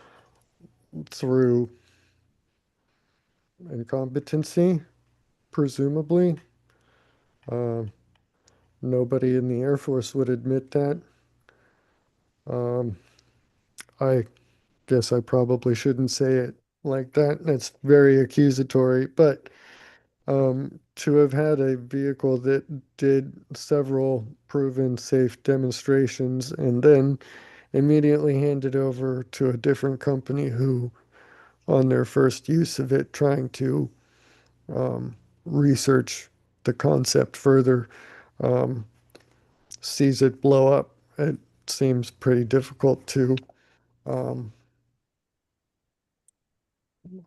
A: through incompetency, presumably. Uh, Nobody in the Air Force would admit that. Um, I guess I probably shouldn't say it like that. That's very accusatory, but to have had a vehicle that did several proven safe demonstrations and then immediately handed over to a different company who, on their first use of it, trying to research the concept further, um, sees it blow up. It seems pretty difficult to um,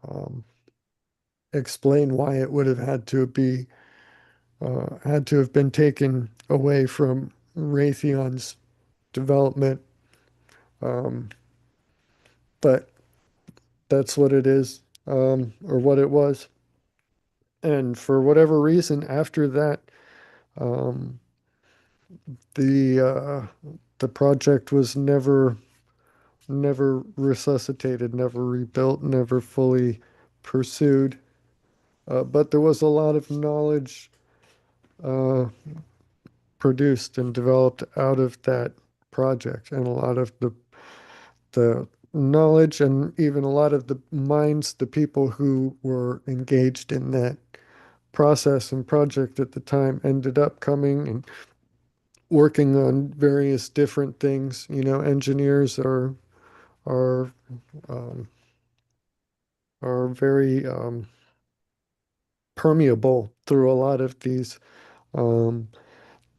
A: um, explain why it would have had to have been taken away from Raytheon's development. Um, but that's what it is, or what it was. And for whatever reason, after that, um, the the project was never resuscitated, never rebuilt, never fully pursued. But there was a lot of knowledge uh, produced and developed out of that project, and a lot of the knowledge and even a lot of the minds, the people who were engaged in that process and project at the time ended up coming and working on various different things. Engineers are um, are very permeable through a lot of these um,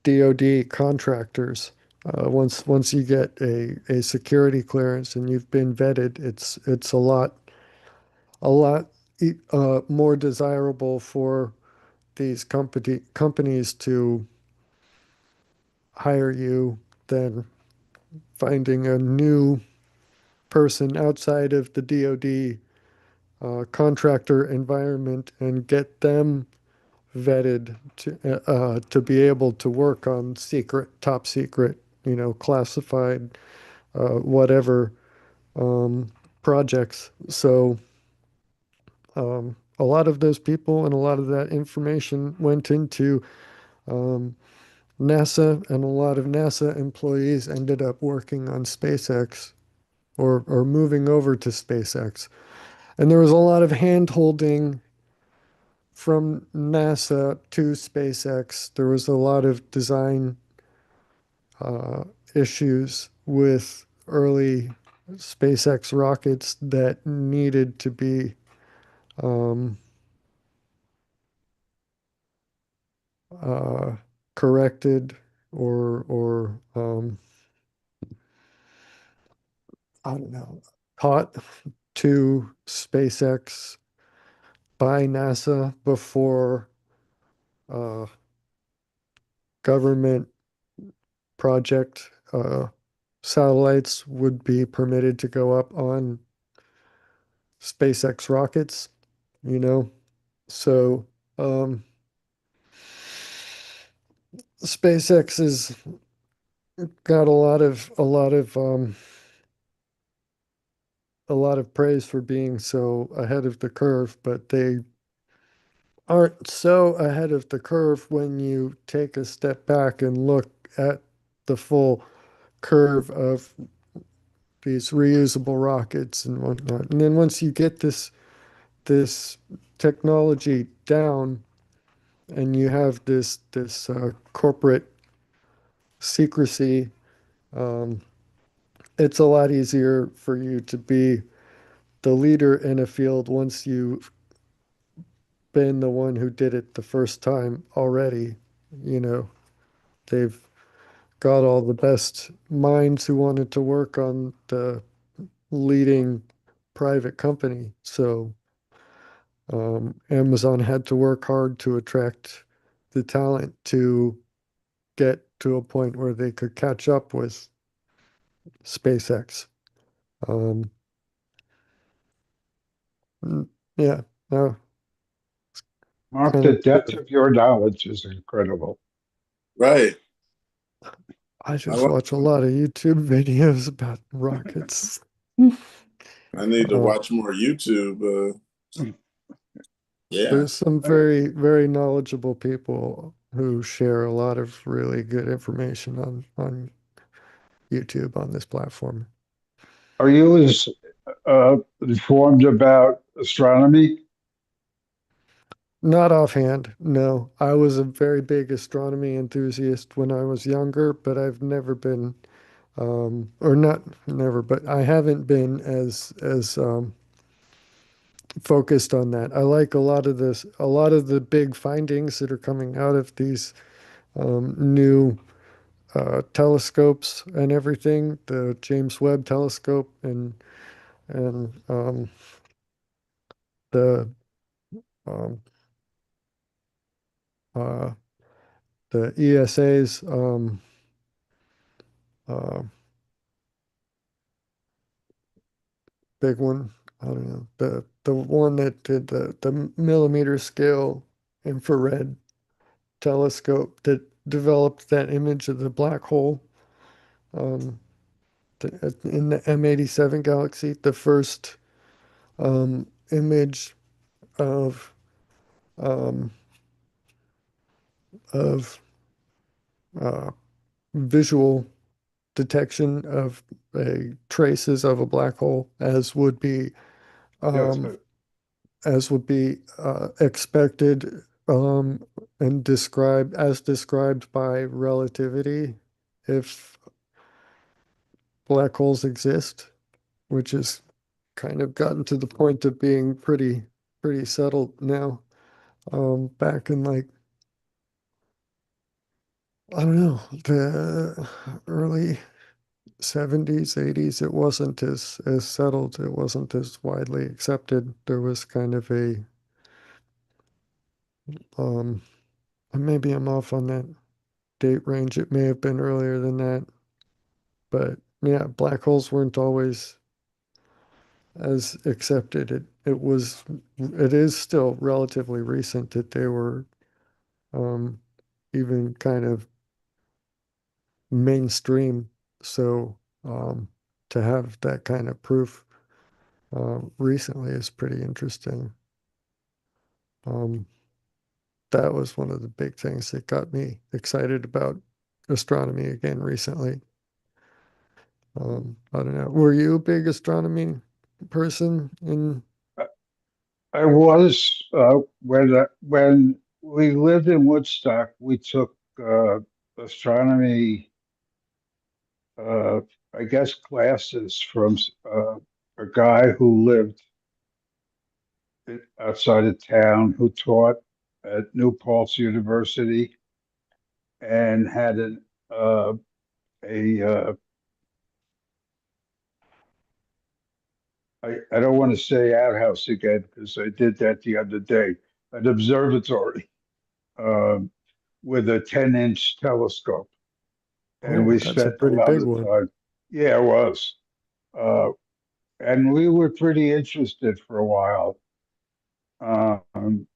A: DoD contractors. Once you get a security clearance and you've been vetted, it's a lot more desirable for these companies to hire you than finding a new person outside of the DoD contractor environment and get them vetted to be able to work on secret, top secret, classified, whatever projects. So a lot of those people and a lot of that information went into um, NASA, and a lot of NASA employees ended up working on SpaceX or moving over to SpaceX. And there was a lot of hand holding from NASA to SpaceX. There was a lot of design uh, issues with early SpaceX rockets that needed to be um, uh, corrected or I don't know, taught to SpaceX by NASA before uh, government project satellites would be permitted to go up on SpaceX rockets, you know? So, um, SpaceX has got a lot of praise for being so ahead of the curve, but they aren't so ahead of the curve when you take a step back and look at the full curve of these reusable rockets and whatnot. And then once you get this technology down and you have this corporate secrecy, um, it's a lot easier for you to be the leader in a field once you've been the one who did it the first time already. You know, they've got all the best minds who wanted to work on the leading private company. So Amazon had to work hard to attract the talent to get to a point where they could catch up with SpaceX. Um, yeah, no,
C: Mark,
A: kind
C: the
A: of
C: depth of your knowledge is incredible.
B: Right.
A: I
B: I
A: just
B: like,
A: watch a lot of YouTube videos about rockets.
B: I need to
A: Um,
B: watch more YouTube. Yeah.
A: there's some very, very knowledgeable people who share a lot of really good information on YouTube on this platform.
C: Are you as informed about astronomy?
A: Not offhand, no. I was a very big astronomy enthusiast when I was younger, but I've never been, or not never, but I haven't been as focused on that. I like a lot of the big findings that are coming out of these new telescopes and everything, the James Webb telescope and the um, uh, the ESA's uh, big one. I don't know the one that did the millimeter scale infrared telescope that developed that image of the black hole um, in the M87 galaxy, the first image of um, of uh, visual detection of traces of a black hole
C: Yes.
A: um, as would be expected and described by relativity if black holes exist, which has kind of gotten to the point of being pretty settled now. Back in like I don't know the early 70s, 80s, it wasn't as settled. It wasn't as widely accepted. There was kind of a um, maybe I'm off on that date range. It may have been earlier than that, but yeah, black holes weren't always as accepted. It is still relatively recent that they were um, even kind of mainstream. So to have that kind of proof recently is pretty interesting. Um, that was one of the big things that got me excited about astronomy again recently. I don't know. Were you a big astronomy person in
C: I was when we lived in Woodstock. We took astronomy, uh, I guess, classes from a guy who lived outside of town who taught at New Paltz University and had a I don't want to say outhouse again because I did that the other day, an observatory um, with a 10-inch telescope. And
A: oh,
C: we
A: that's a
C: spent a
A: pretty
C: lot
A: big
C: of
A: one.
C: time. Yeah, it was. Uh, and we were pretty interested for a while. Um,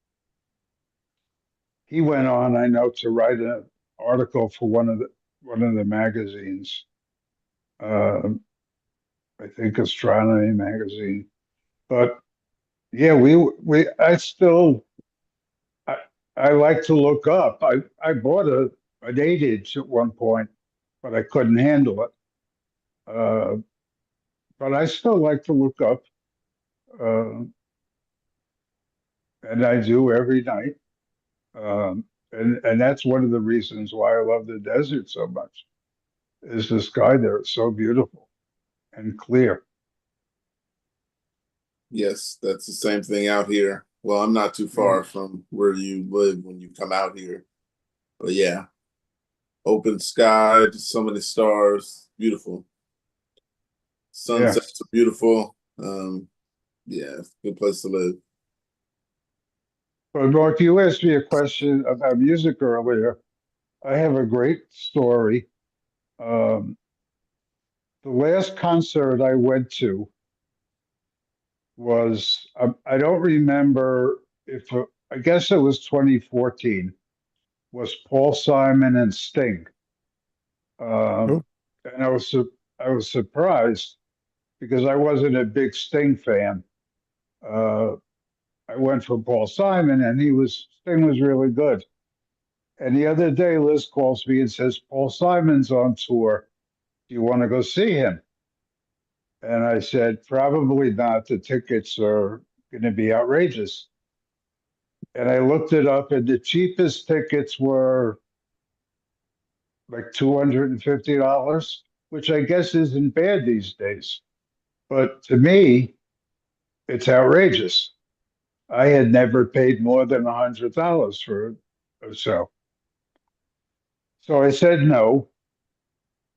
C: he went on, I know, to write article for one of the magazines. Um, I think astronomy magazine. But yeah, we I still I, I like to look up. I bought an 8 inch at one point, but I couldn't handle it. Uh, but I still like to look up, uh, and I do every night. And that's one of the reasons why I love the desert so much. Is the sky there? It's so beautiful and clear.
B: Yes, that's the same thing out here. Well, I'm not too
C: Yeah,
B: far from where you live when you come out here. But yeah, open sky, just so many stars, beautiful.
C: yeah.
B: Sunsets are beautiful. Yeah, it's a good place to live.
C: But Mark, you asked me a question about music earlier. I have a great story. Um, the last concert I went to was, I don't remember if, I guess it was 2014, was Paul Simon and Sting.
A: Oh,
C: Um, and I was surprised because I wasn't a big Sting fan. Uh, I went for Paul Simon and Sting was really good. And the other day, Liz calls me and says, Paul Simon's on tour. Do you want to go see him? And I said, probably not. The tickets are going to be outrageous. And I looked it up, and the cheapest tickets were like $250, which I guess isn't bad these days. But to me, it's outrageous. I had never paid more than $100 for a show. So I said no.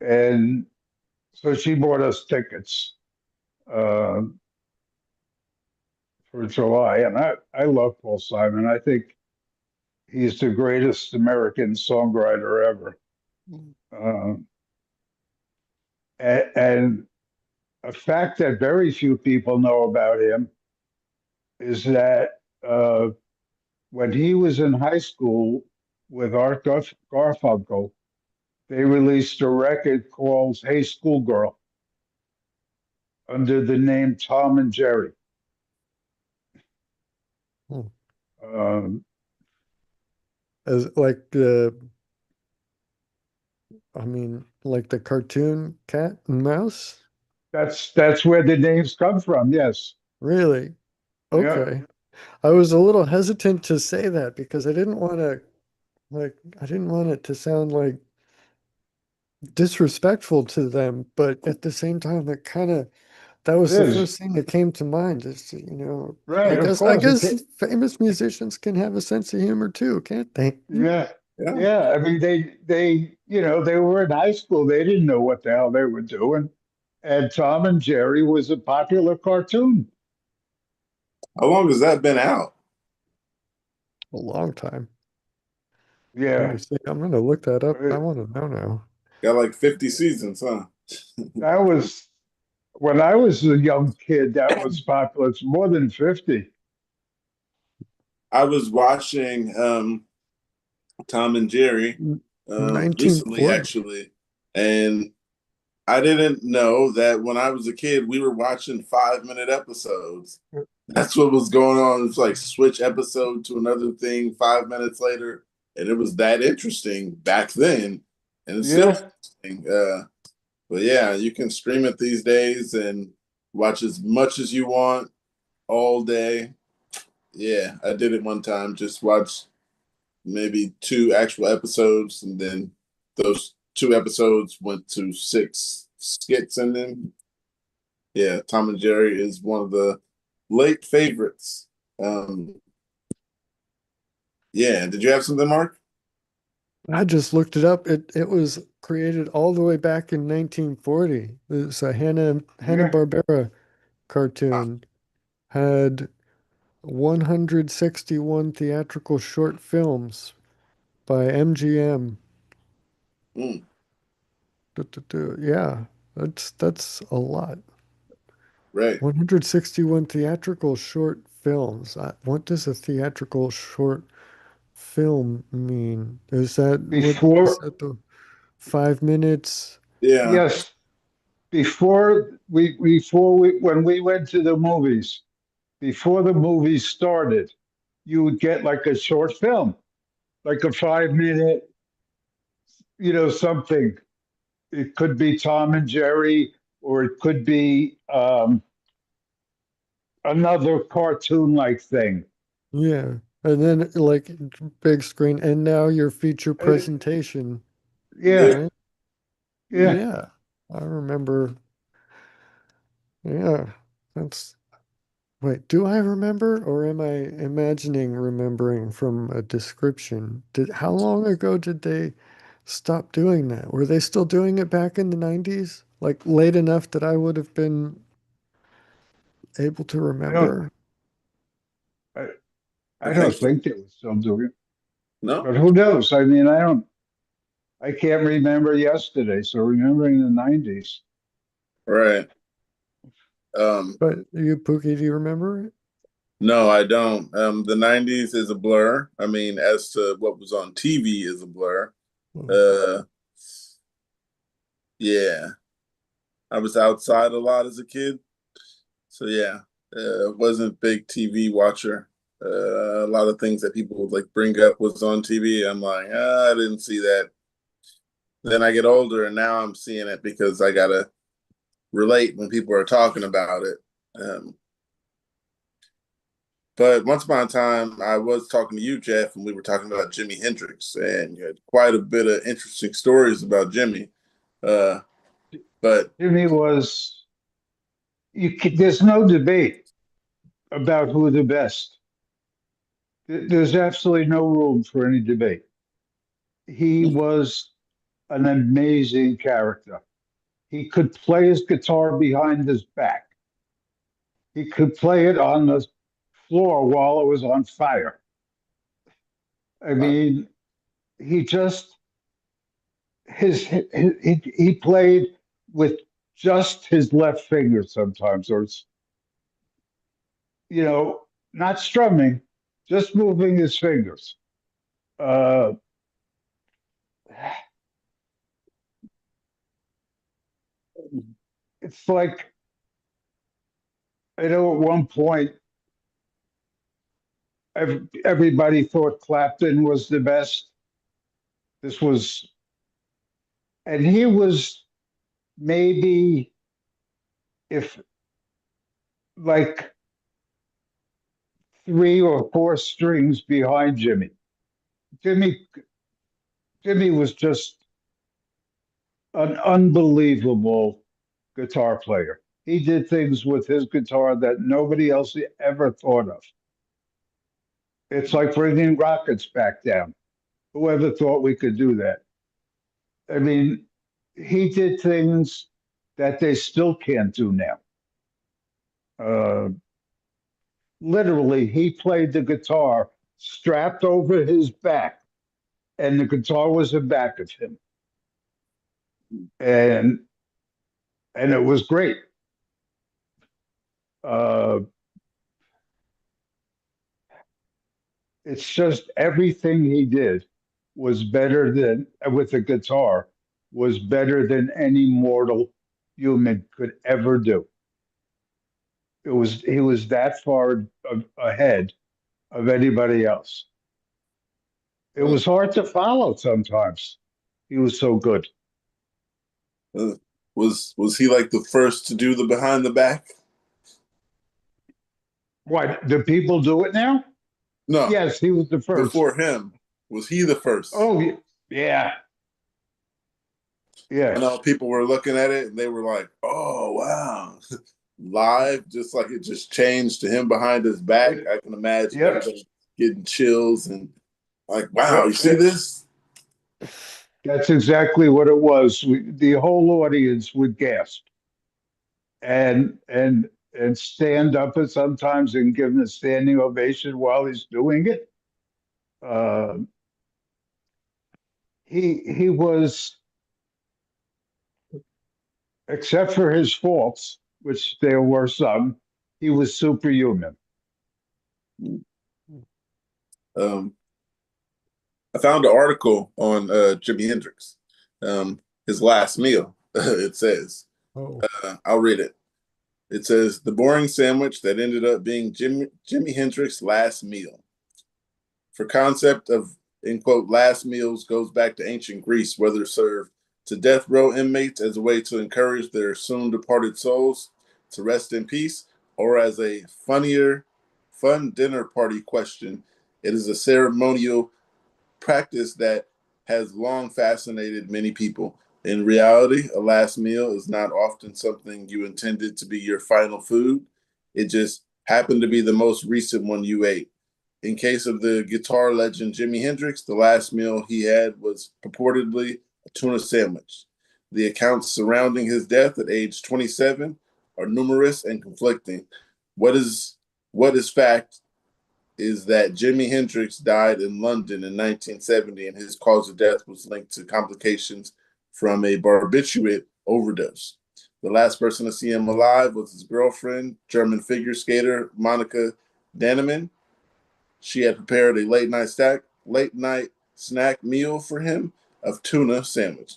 C: And so she bought us tickets uh, for July. And I love Paul Simon. I think he's the greatest American songwriter ever. Um, and a fact that very few people know about him is that when he was in high school with Art Garfunkel, they released a record called Hey Schoolgirl under the name Tom and Jerry.
A: hmm.
C: Um,
A: As like the, I mean, like the cartoon cat and mouse?
C: that's where the names come from. Yes.
A: Really?
C: Yeah.
A: Okay. I was a little hesitant to say that because I didn't want to, like, I didn't want it to sound like disrespectful to them, but at the same time, it kind of, that
C: It
A: was the
C: is.
A: first thing that came to mind is,
C: Right. Of
A: I
C: course.
A: guess famous musicians can have a sense of humor too, can't they?
C: Yeah.
B: Yeah.
C: Yeah. I mean, they were in high school. They didn't know what the hell they were doing. And Tom and Jerry was a popular cartoon.
B: How long has that been out?
A: A long time. Let me
C: Yeah.
A: see. I'm gonna look that up. I
C: Uh,
A: want to know now.
B: Got like 50 seasons, huh?
C: That was when I was a young kid, that was popular. It's more than 50.
B: I was watching Tom and Jerry recently,
A: 1940.
B: actually, and I didn't know that when I was a kid, we were watching 5 minute episodes. That's what was going on. It's like switch episode to another thing 5 minutes later, and it was that interesting back then, and it's still
C: Yeah.
B: interesting. But yeah, you can stream it these days and watch as much as you want all day. Yeah, I did it one time. Just watch maybe two actual episodes, and then those two episodes went to six skits in them. Yeah, Tom and Jerry is one of the late favorites. Um, yeah, did you have something, Mark?
A: I just looked it up. It was created all the way back in 1940. It's a
C: Yeah.
A: Hanna-Barbera
B: Ah,
A: cartoon. Had 161 theatrical short films by MGM.
B: mm,
A: Yeah, that's a lot.
B: right.
A: 161 theatrical short films. What does a theatrical short film mean? Is that what is
C: Before,
A: that the 5 minutes?
B: Yeah.
C: yes, when we went to the movies, before the movies started, you would get like a short film, like a 5 minute, something. It could be Tom and Jerry, or it could be another cartoon like thing.
A: Yeah. And then like big screen and now your feature
C: Uh,
A: presentation,
C: yeah,
B: Yeah.
A: right?
C: yeah.
A: Yeah. I remember. Yeah. That's Wait, do I remember or am I imagining remembering from a description? How long ago did they stop doing that? Were they still doing it back in the 90s? Like late enough that I would have been able to
C: I don't,
A: remember?
C: I,
B: I
C: I don't
B: think so.
C: think they were still doing it,
B: No.
C: but who knows? I mean, I can't remember yesterday, so remembering the '90s.
B: Right. Um,
A: But you, Pookie, do you remember it?
B: no, I don't. The 90s is a blur. I mean, as to what was on TV is a blur.
A: Oh,
B: Uh, yeah. I was outside a lot as a kid. So yeah, wasn't a big TV watcher. A lot of things that people would like bring up was on TV. I'm like, I didn't see that. Then I get older and now I'm seeing it because I gotta relate when people are talking about it. Um, but once upon a time, I was talking to you, Jeff, and we were talking about Jimi Hendrix, and you had quite a bit of interesting stories about Jimmy. Uh, but
C: Jimmy was. There's no debate about who the best. There's absolutely no room for any debate. He was an amazing character. He could play his guitar behind his back. He could play it on the floor while it was on fire. I mean, he just he played with just his left finger sometimes, or you know, not strumming, just moving his fingers. Uh, it's like I know at one point everybody thought Clapton was the best. This was, and he was maybe if like three or four strings behind Jimmy. Jimmy Jimmy was just an unbelievable guitar player. He did things with his guitar that nobody else ever thought of. It's like bringing rockets back down. Whoever thought we could do that? I mean, he did things that they still can't do now. Uh, Literally, he played the guitar strapped over his back, and the guitar was the back of him, and it was great. Uh, it's just everything he did was better than with the guitar was better than any mortal human could ever do. He was that far ahead of anybody else. It
B: uh,
C: was hard to follow sometimes. He was so good.
B: uh, was he like the first to do the behind the back?
C: What, do people do it now?
B: No,
C: Yes, he was the first.
B: before him. Was he the first?
C: Oh, yeah,
B: I
C: yeah,
B: know people were looking at it and they were like, "Oh wow!" Live, just like it just changed to him behind his back.
C: it,
B: I can imagine
C: yep,
B: everybody getting chills and like, "Wow, you
C: yep.
B: see this?"
C: That's exactly what it was. The whole audience would gasp and stand up and sometimes and give him a standing ovation while he's doing it. Uh, he was, except for his faults, which there were some, he was superhuman.
B: Um, I found an article on Jimi Hendrix, his last meal. It says,
A: Oh,
B: I'll read it. It says, the boring sandwich that ended up being Jimi Hendrix's last meal. For concept of, in quote, last meals goes back to ancient Greece, whether served to death row inmates as a way to encourage their soon departed souls to rest in peace, or as a fun dinner party question. It is a ceremonial practice that has long fascinated many people. In reality, a last meal is not often something you intended to be your final food. It just happened to be the most recent one you ate. In case of the guitar legend Jimi Hendrix, the last meal he had was purportedly a tuna sandwich. The accounts surrounding his death at age 27 are numerous and conflicting. What is what is fact is that Jimi Hendrix died in London in 1970, and his cause of death was linked to complications from a barbiturate overdose. The last person to see him alive was his girlfriend, German figure skater Monika Dannemann. She had prepared a late night snack meal for him of tuna sandwich,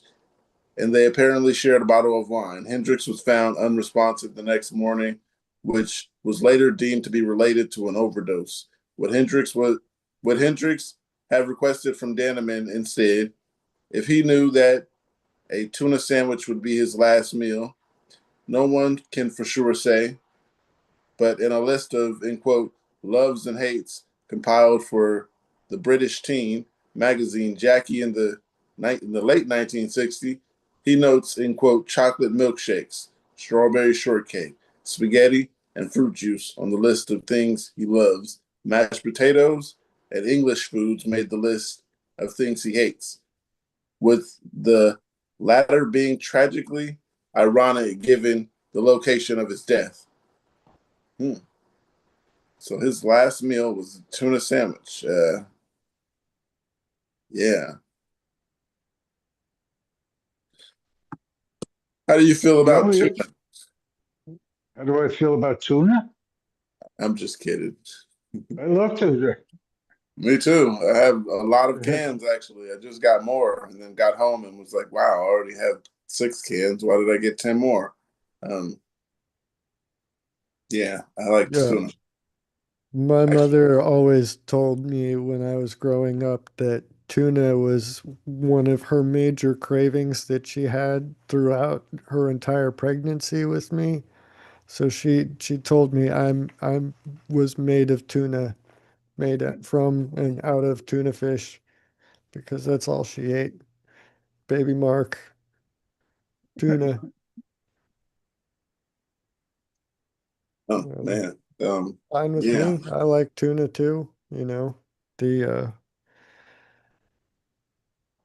B: and they apparently shared a bottle of wine. Hendrix was found unresponsive the next morning, which was later deemed to be related to an overdose. What Hendrix was, what Hendrix had requested from Danneman instead, if he knew that a tuna sandwich would be his last meal, no one can for sure say. But in a list of, in quote, loves and hates compiled for the British teen magazine Jackie in the late 1960s, he notes, in quote, chocolate milkshakes, strawberry shortcake, spaghetti, and fruit juice on the list of things he loves. Mashed potatoes and English foods made the list of things he hates, with the latter being tragically ironic given the location of his death. Hmm. So his last meal was a tuna sandwich. Yeah. How do you feel
C: No,
B: about tuna?
C: how do I feel about tuna?
B: I'm just kidding.
C: I love tuna.
B: Me too. I have a lot of cans actually. I just got more and then got home and was like, wow, I already have 6 cans. Why did I get 10 more? Um, yeah, I like
A: yeah.
B: tuna.
A: My
B: I,
A: mother always told me when I was growing up that tuna was one of her major cravings that she had throughout her entire pregnancy with me. So she told me I'm was made of tuna, from and out of tuna fish because that's all she ate. Baby Mark, tuna.
B: oh
A: Um,
B: man.
A: Fine with
B: Yeah.
A: me. I like tuna too, you know. The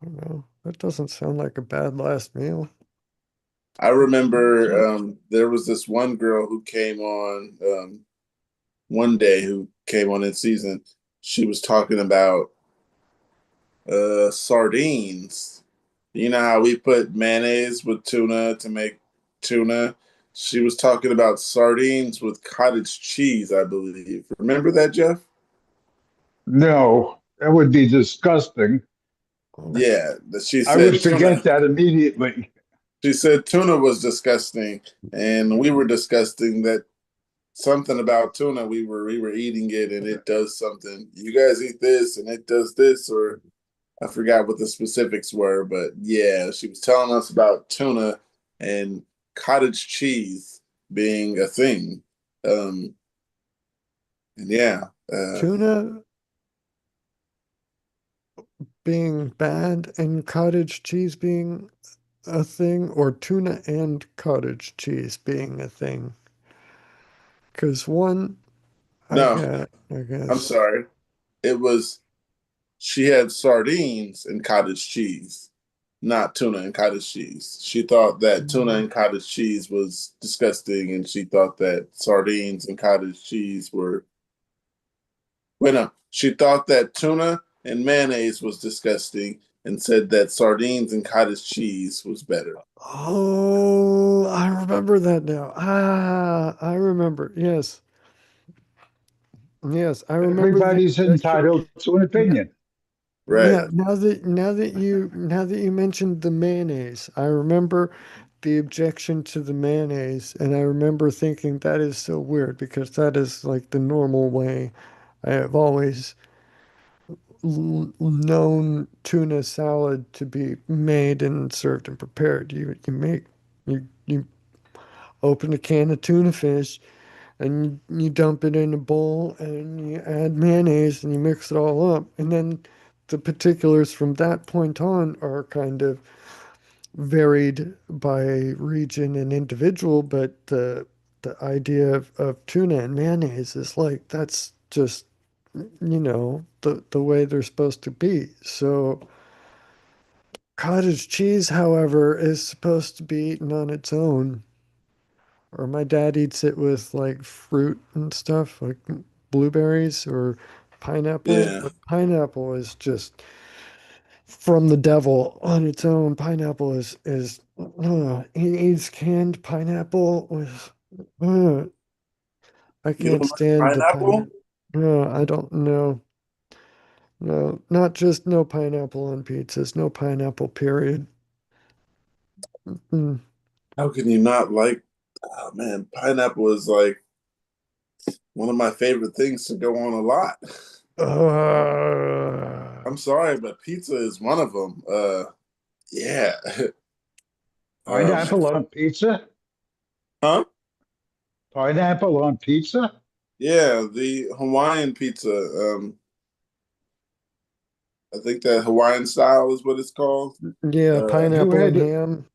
A: I don't know. That doesn't sound like a bad last meal.
B: I remember there was this one girl who came on one day who came on in season. She was talking about sardines. You know how we put mayonnaise with tuna to make tuna? She was talking about sardines with cottage cheese, I believe. Remember that, Jeff?
C: No, that would be disgusting.
A: Oh,
B: Yeah, that she
C: I would
B: said
C: forget
B: tuna.
C: that immediately.
B: She said tuna was disgusting, and we were disgusting. That something about tuna. We were eating it, and it does something. You guys eat this, and it does this, or I forgot what the specifics were, but yeah, she was telling us about tuna and cottage cheese being a thing. Um, and yeah,
A: tuna being bad and cottage cheese being a thing, or tuna and cottage cheese being a thing. Because one I
B: no,
A: had, I
B: I'm
A: guess.
B: sorry. It was she had sardines and cottage cheese, not tuna and cottage cheese. She thought that tuna
A: Mm,
B: and cottage cheese was disgusting, and she thought that sardines and cottage cheese were. Wait, no. She thought that tuna and mayonnaise was disgusting and said that sardines and cottage cheese was better.
A: Oh, I remember that now. Ah, I remember. Yes. Yes, I remember
C: Everybody's
A: that
C: entitled to an
A: yeah,
C: opinion.
B: Right.
A: Now that you mentioned the mayonnaise, I remember the objection to the mayonnaise, and I remember thinking that is so weird because that is like the normal way I have always known tuna salad to be made and served and prepared. You open a can of tuna fish and you dump it in a bowl and you add mayonnaise and you mix it all up. And then the particulars from that point on are kind of varied by region and individual, but the idea of tuna and mayonnaise is like that's just the way they're supposed to be. So cottage cheese, however, is supposed to be eaten on its own. Or my dad eats it with like fruit and stuff, like blueberries or pineapple.
B: Yeah.
A: But pineapple is just from the devil on its own. Pineapple is he eats canned pineapple with uh, I
B: You
A: can't
B: don't like
A: stand the
B: pineapple?
A: pineapple. No, I don't know. No, not just no pineapple on pizzas, no pineapple, period. Mm.
B: How can you not like? Oh man, pineapple is like one of my favorite things to go on a lot.
A: Uh,
B: I'm sorry, but pizza is one of them. Yeah. Um,
C: Pineapple on pizza?
B: huh?
C: Pineapple on pizza?
B: Yeah, the Hawaiian pizza. I think that Hawaiian style is what it's called.
A: yeah,
B: Uh,
C: Have you
A: pineapple and
C: had
A: ham.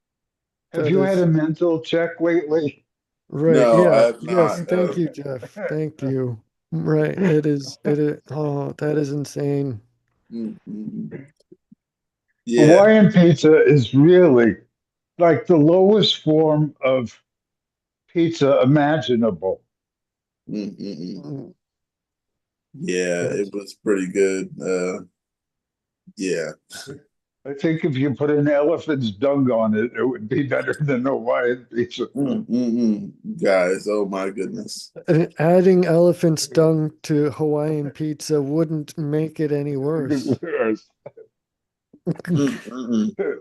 C: have
A: That
C: you had a
A: is
C: mental check lately?
A: right.
B: no, I
A: Yeah.
B: have
A: Yes.
B: not.
A: Thank you, Jeff. Thank you. Right. It is. It is. Oh, that is insane.
B: Mm, mm, mm. Yeah.
C: Hawaiian pizza is really like the lowest form of pizza imaginable.
B: Mm, mm, mm.
A: Mm,
B: Yeah,
A: yes.
B: it was pretty good. Yeah.
C: I think if you put an elephant's dung on it, it would be better than Hawaiian pizza.
B: Mm, mm, mm. Guys, oh my goodness.
A: Adding elephant's dung to Hawaiian pizza wouldn't make it any worse.
B: Mm, mm, mm.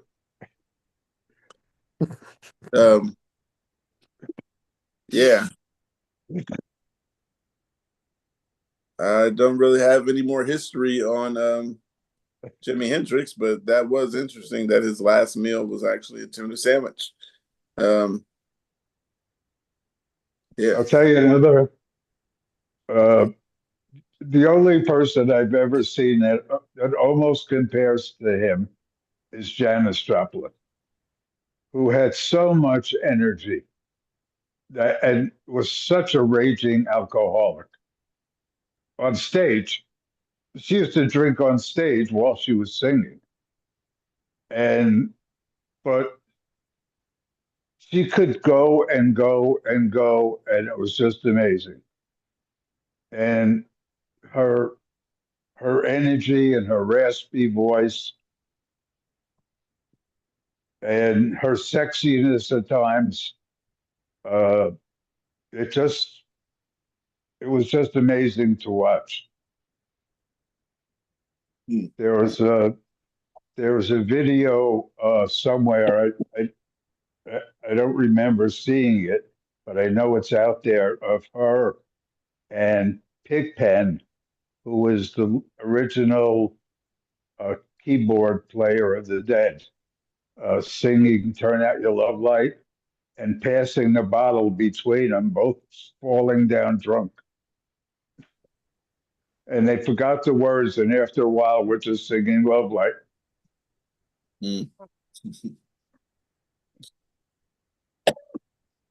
B: Um, yeah, I don't really have any more history on Jimi Hendrix, but that was interesting that his last meal was actually a tuna sandwich. Um, yeah.
C: I'll tell you another. Uh, the only person I've ever seen that almost compares to him is Janis Joplin, who had so much energy and was such a raging alcoholic on stage. She used to drink on stage while she was singing, and but she could go and go and go, and it was just amazing. And her her energy and her raspy voice and her sexiness at times, uh, it just it was just amazing to watch.
B: Mm,
C: There was a there was a video somewhere. I don't remember seeing it, but I know it's out there of her and Pigpen, who was the original keyboard player of the Dead, singing "Turn Out Your Love Light" and passing the bottle between them, both falling down drunk. And they forgot the words, and after a while, we're just singing "Love Light."
B: mm.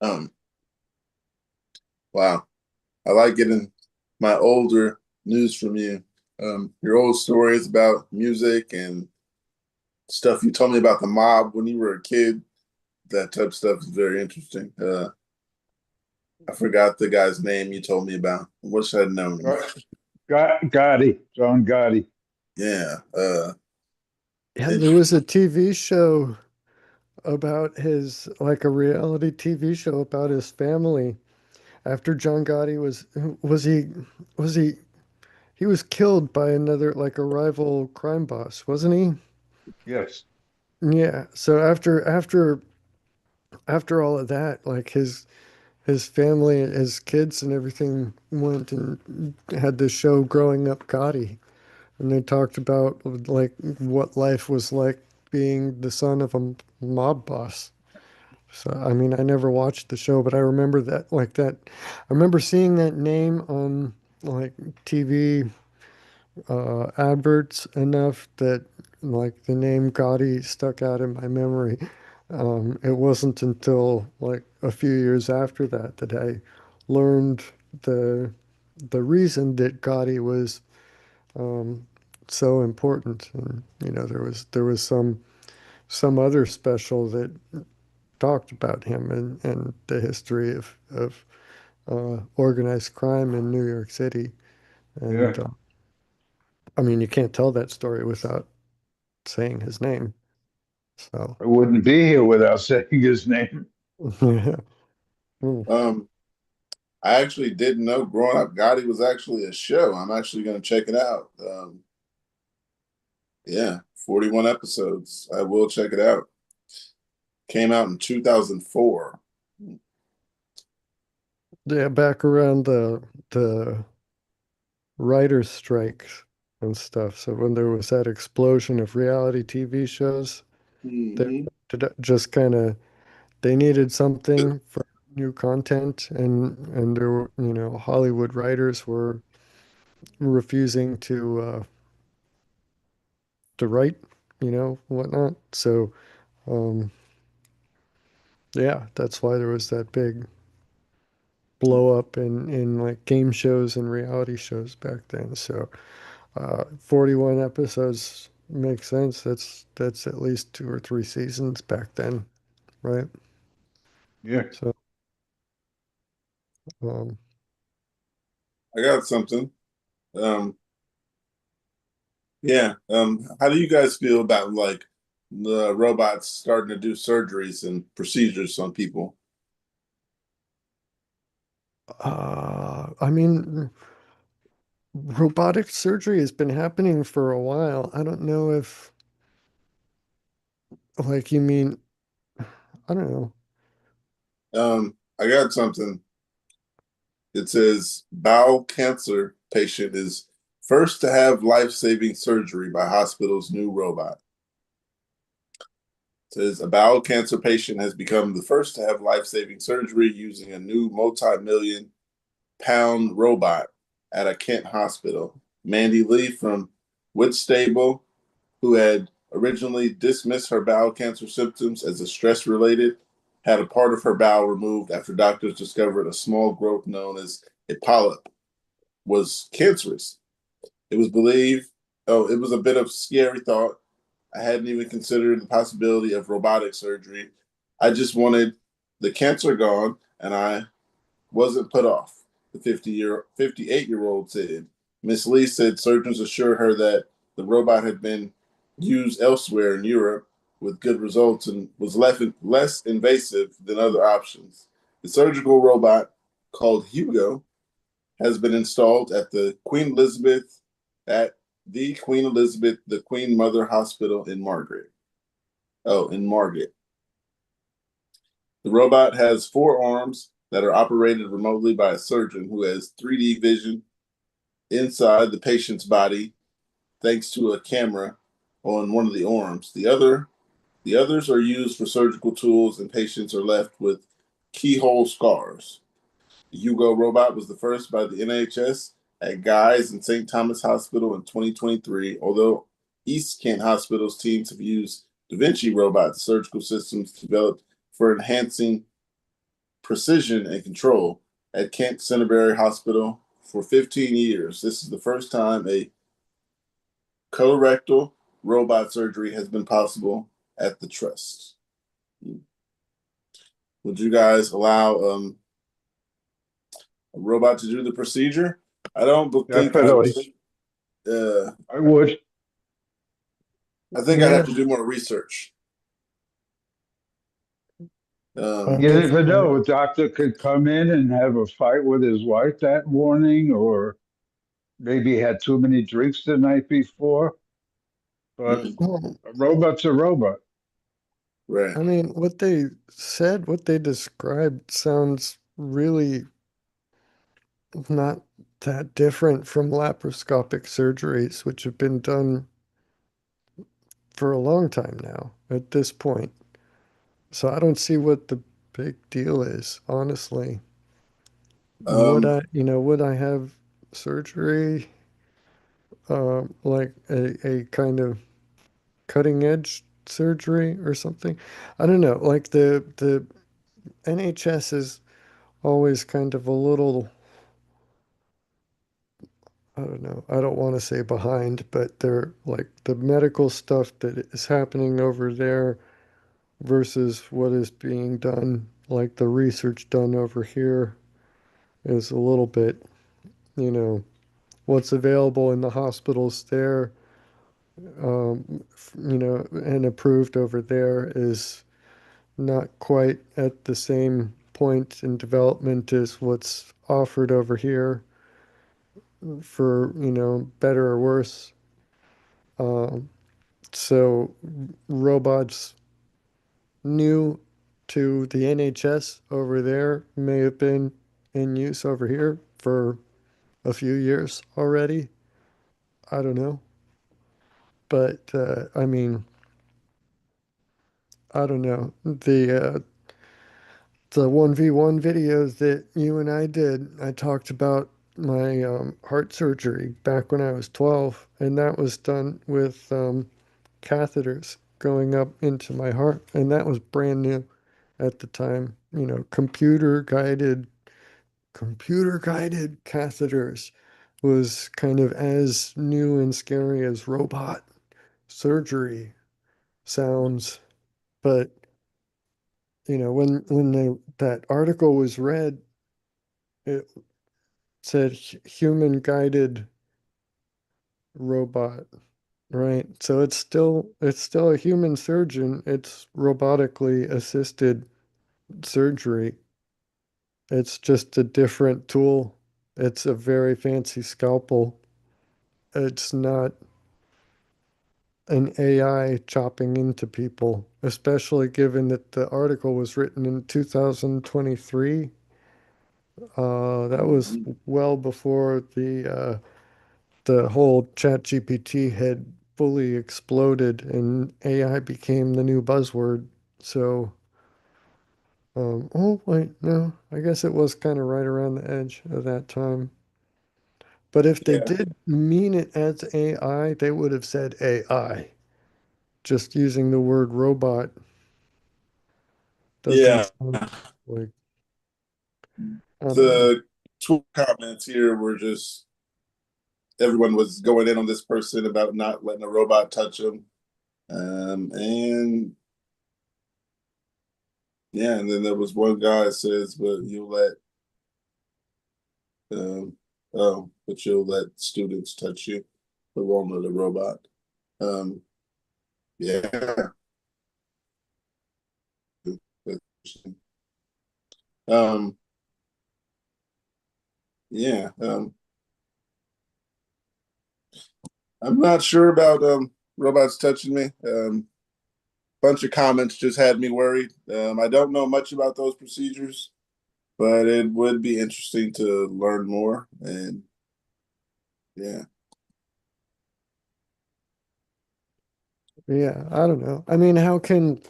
B: Um, wow. I like getting my older news from you. Your old stories about music and stuff you told me about the mob when you were a kid. That type of stuff is very interesting. I forgot the guy's name you told me about. I wish I'd known him.
C: Gotti, John Gotti.
B: Yeah.
A: Yeah, there was
B: Interesting.
A: a TV show about his, like a reality TV show about his family. After John Gotti was he he was killed by another, like a rival crime boss, wasn't he?
C: Yes.
A: Yeah. So after all of that, like his family, his kids and everything went and had this show Growing Up Gotti. And they talked about like what life was like being the son of a mob boss. So I mean, I never watched the show, but I remember that like that. I remember seeing that name on like TV adverts enough that like the name Gotti stuck out in my memory. It wasn't until like a few years after that that I learned the the reason that Gotti was um, so important. And you know, there was some other special that talked about him and the history of organized crime in New York City.
C: Yeah.
A: And I mean, you can't tell that story without saying his name. So,
C: I wouldn't be here without saying his name.
A: yeah. Mm.
B: Um, I actually didn't know Growing Up Gotti was actually a show. I'm actually going to check it out. Yeah, 41 episodes. I will check it out. Came out in 2004.
A: Yeah, back around the writers' strikes and stuff. So when there was that explosion of reality TV shows, they
B: Mm-hmm.
A: just kind of they needed something for new content, and there were, you know, Hollywood writers were refusing to write, you know, whatnot. So um, yeah, that's why there was that big blow up in like game shows and reality shows back then. So 41 episodes makes sense. That's at least 2 or 3 seasons back then, right?
C: Yeah.
A: So um,
B: I got something. Um, yeah. How do you guys feel about like the robots starting to do surgeries and procedures on people?
A: I mean, robotic surgery has been happening for a while. I don't know if, like, you mean, I don't know.
B: I got something. It says bowel cancer patient is first to have life-saving surgery by hospital's new robot. It says a bowel cancer patient has become the first to have life-saving surgery using a new multi-million pound robot at a Kent hospital. Mandy Lee from Whitstable, who had originally dismissed her bowel cancer symptoms as a stress related, had a part of her bowel removed after doctors discovered a small growth known as a polyp was cancerous. It was believed, oh, it was a bit of scary thought. I hadn't even considered the possibility of robotic surgery. I just wanted the cancer gone, and I wasn't put off, the 58-year-old said. Miss Lee said surgeons assured her that the robot had been used elsewhere in Europe with good results and was less invasive than other options. The surgical robot, called Hugo, has been installed at the Queen Elizabeth, the Queen Mother Hospital in Margaret. Oh, in Margate. The robot has 4 arms that are operated remotely by a surgeon who has 3D vision inside the patient's body thanks to a camera on one of the arms. The others are used for surgical tools, and patients are left with keyhole scars. The Hugo robot was the first by the NHS at Guy's and St. Thomas Hospital in 2023, although East Kent Hospital's teams have used Da Vinci robot surgical systems developed for enhancing precision and control at Kent Centenary Hospital for 15 years. This is the first time a colorectal robot surgery has been possible at the trust. Would you guys allow a robot to do the procedure? I don't think I would.
C: Definitely.
B: Uh,
C: I would.
B: I think I'd have
A: Yeah,
B: to do more research.
A: I
B: Um,
C: You
A: guess.
C: never know. A doctor could come in and have a fight with his wife that morning, or maybe had too many drinks the night before, but
B: Mm,
A: Well,
C: a robot's a robot.
B: right.
A: I mean, what they said, what they described sounds really not that different from laparoscopic surgeries, which have been done for a long time now at this point. So I don't see what the big deal is, honestly.
B: Um,
A: Would I have surgery, like a kind of cutting edge surgery or something? I don't know. Like the NHS is always kind of a little, I don't know. I don't want to say behind, but they're like the medical stuff that is happening over there versus what is being done, like the research done over here is a little bit, you know, what's available in the hospitals there, and approved over there is not quite at the same point in development as what's offered over here for, better or worse. Um, so robots new to the NHS over there may have been in use over here for a few years already. I don't know. But I mean, I don't know. The 1v1 videos that you and I did, I talked about my heart surgery back when I was 12, and that was done with catheters going up into my heart, and that was brand new at the time. Computer guided catheters was kind of as new and scary as robot surgery sounds. But when that article was read, it said human guided robot, right? So it's still a human surgeon. It's robotically assisted surgery. It's just a different tool. It's a very fancy scalpel. It's not an AI chopping into people, especially given that the article was written in 2023. That was
B: mhm.
A: well before the whole ChatGPT had fully exploded and AI became the new buzzword. So, oh wait, no, I guess it was kind of right around the edge of that time. But if they
B: Yeah,
A: did mean it as AI, they would have said AI. Just using the word robot doesn't
B: yeah.
A: sound like, I don't know.
B: The two comments here were just everyone was going in on this person about not letting a robot touch them. And yeah, and then there was one guy that says, but um, you'll let students touch you, but won't let a robot. Um, yeah. Um, yeah. I'm not sure about robots touching me. Bunch of comments just had me worried. I don't know much about those procedures, but it would be interesting to learn more. And yeah,
A: Yeah, I don't know. I mean, how can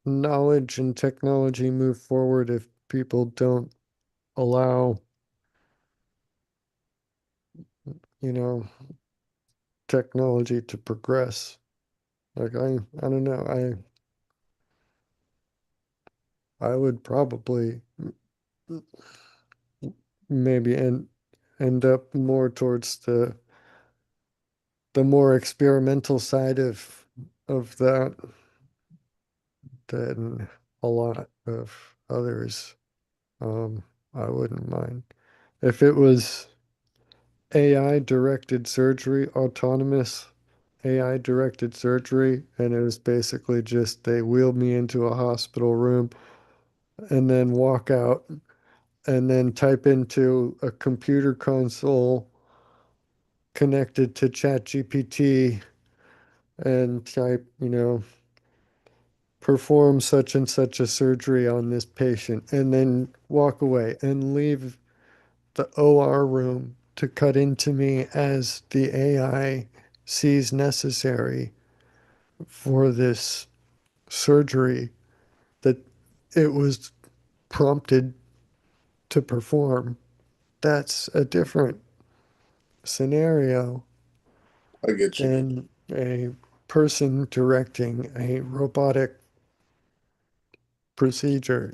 A: knowledge and technology move forward if people don't allow, you know, technology to progress? Like I don't know. I would probably maybe end up more towards the more experimental side of that than a lot of others. Um, I wouldn't mind if it was AI directed surgery, autonomous AI directed surgery, and it was basically just they wheeled me into a hospital room and then walk out and then type into a computer console connected to ChatGPT and type, perform such and such a surgery on this patient, and then walk away and leave the OR room to cut into me as the AI sees necessary for this surgery that it was prompted to perform. That's a different scenario
B: I get you.
A: than a person directing a robotic procedure.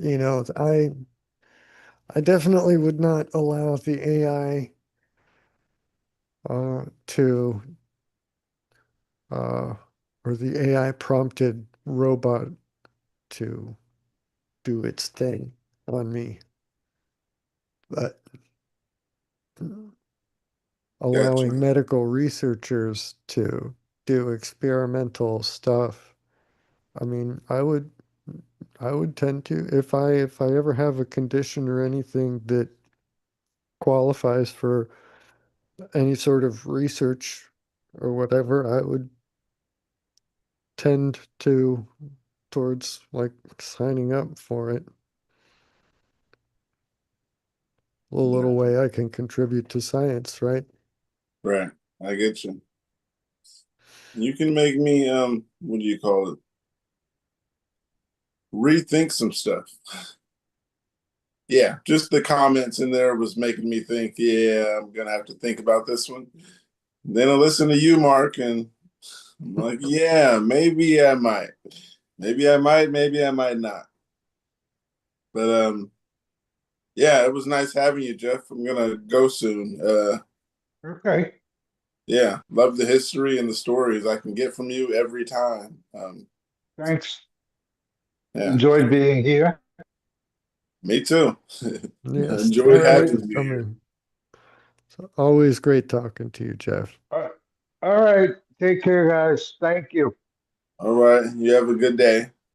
A: I definitely would not allow the AI to uh, or the AI prompted robot to do its thing on me. But
B: Gotcha.
A: allowing medical researchers to do experimental stuff, I mean, I would tend to if I ever have a condition or anything that qualifies for any sort of research or whatever, I would tend to towards like signing up for it. A little
B: Gotcha.
A: way I can contribute to science, right?
B: Right. I get you. You can make me what do you call it? Rethink some stuff. Yeah, just the comments in there was making me think, yeah, I'm gonna have to think about this one. Then I listen to you, Mark, and I'm like, yeah, maybe I might. Maybe I might, maybe I might not. But yeah, it was nice having you, Jeff. I'm gonna go soon.
C: Okay.
B: Yeah, love the history and the stories I can get from you every time.
C: Thanks.
B: Yeah,
C: Enjoyed being here.
B: me too.
A: Yes,
C: All
B: Enjoyed
A: thank you
C: right.
A: for
B: having you here.
A: coming. It's always great talking to you, Jeff.
C: All right. Take care, guys. Thank you.
B: All right, you have a good day.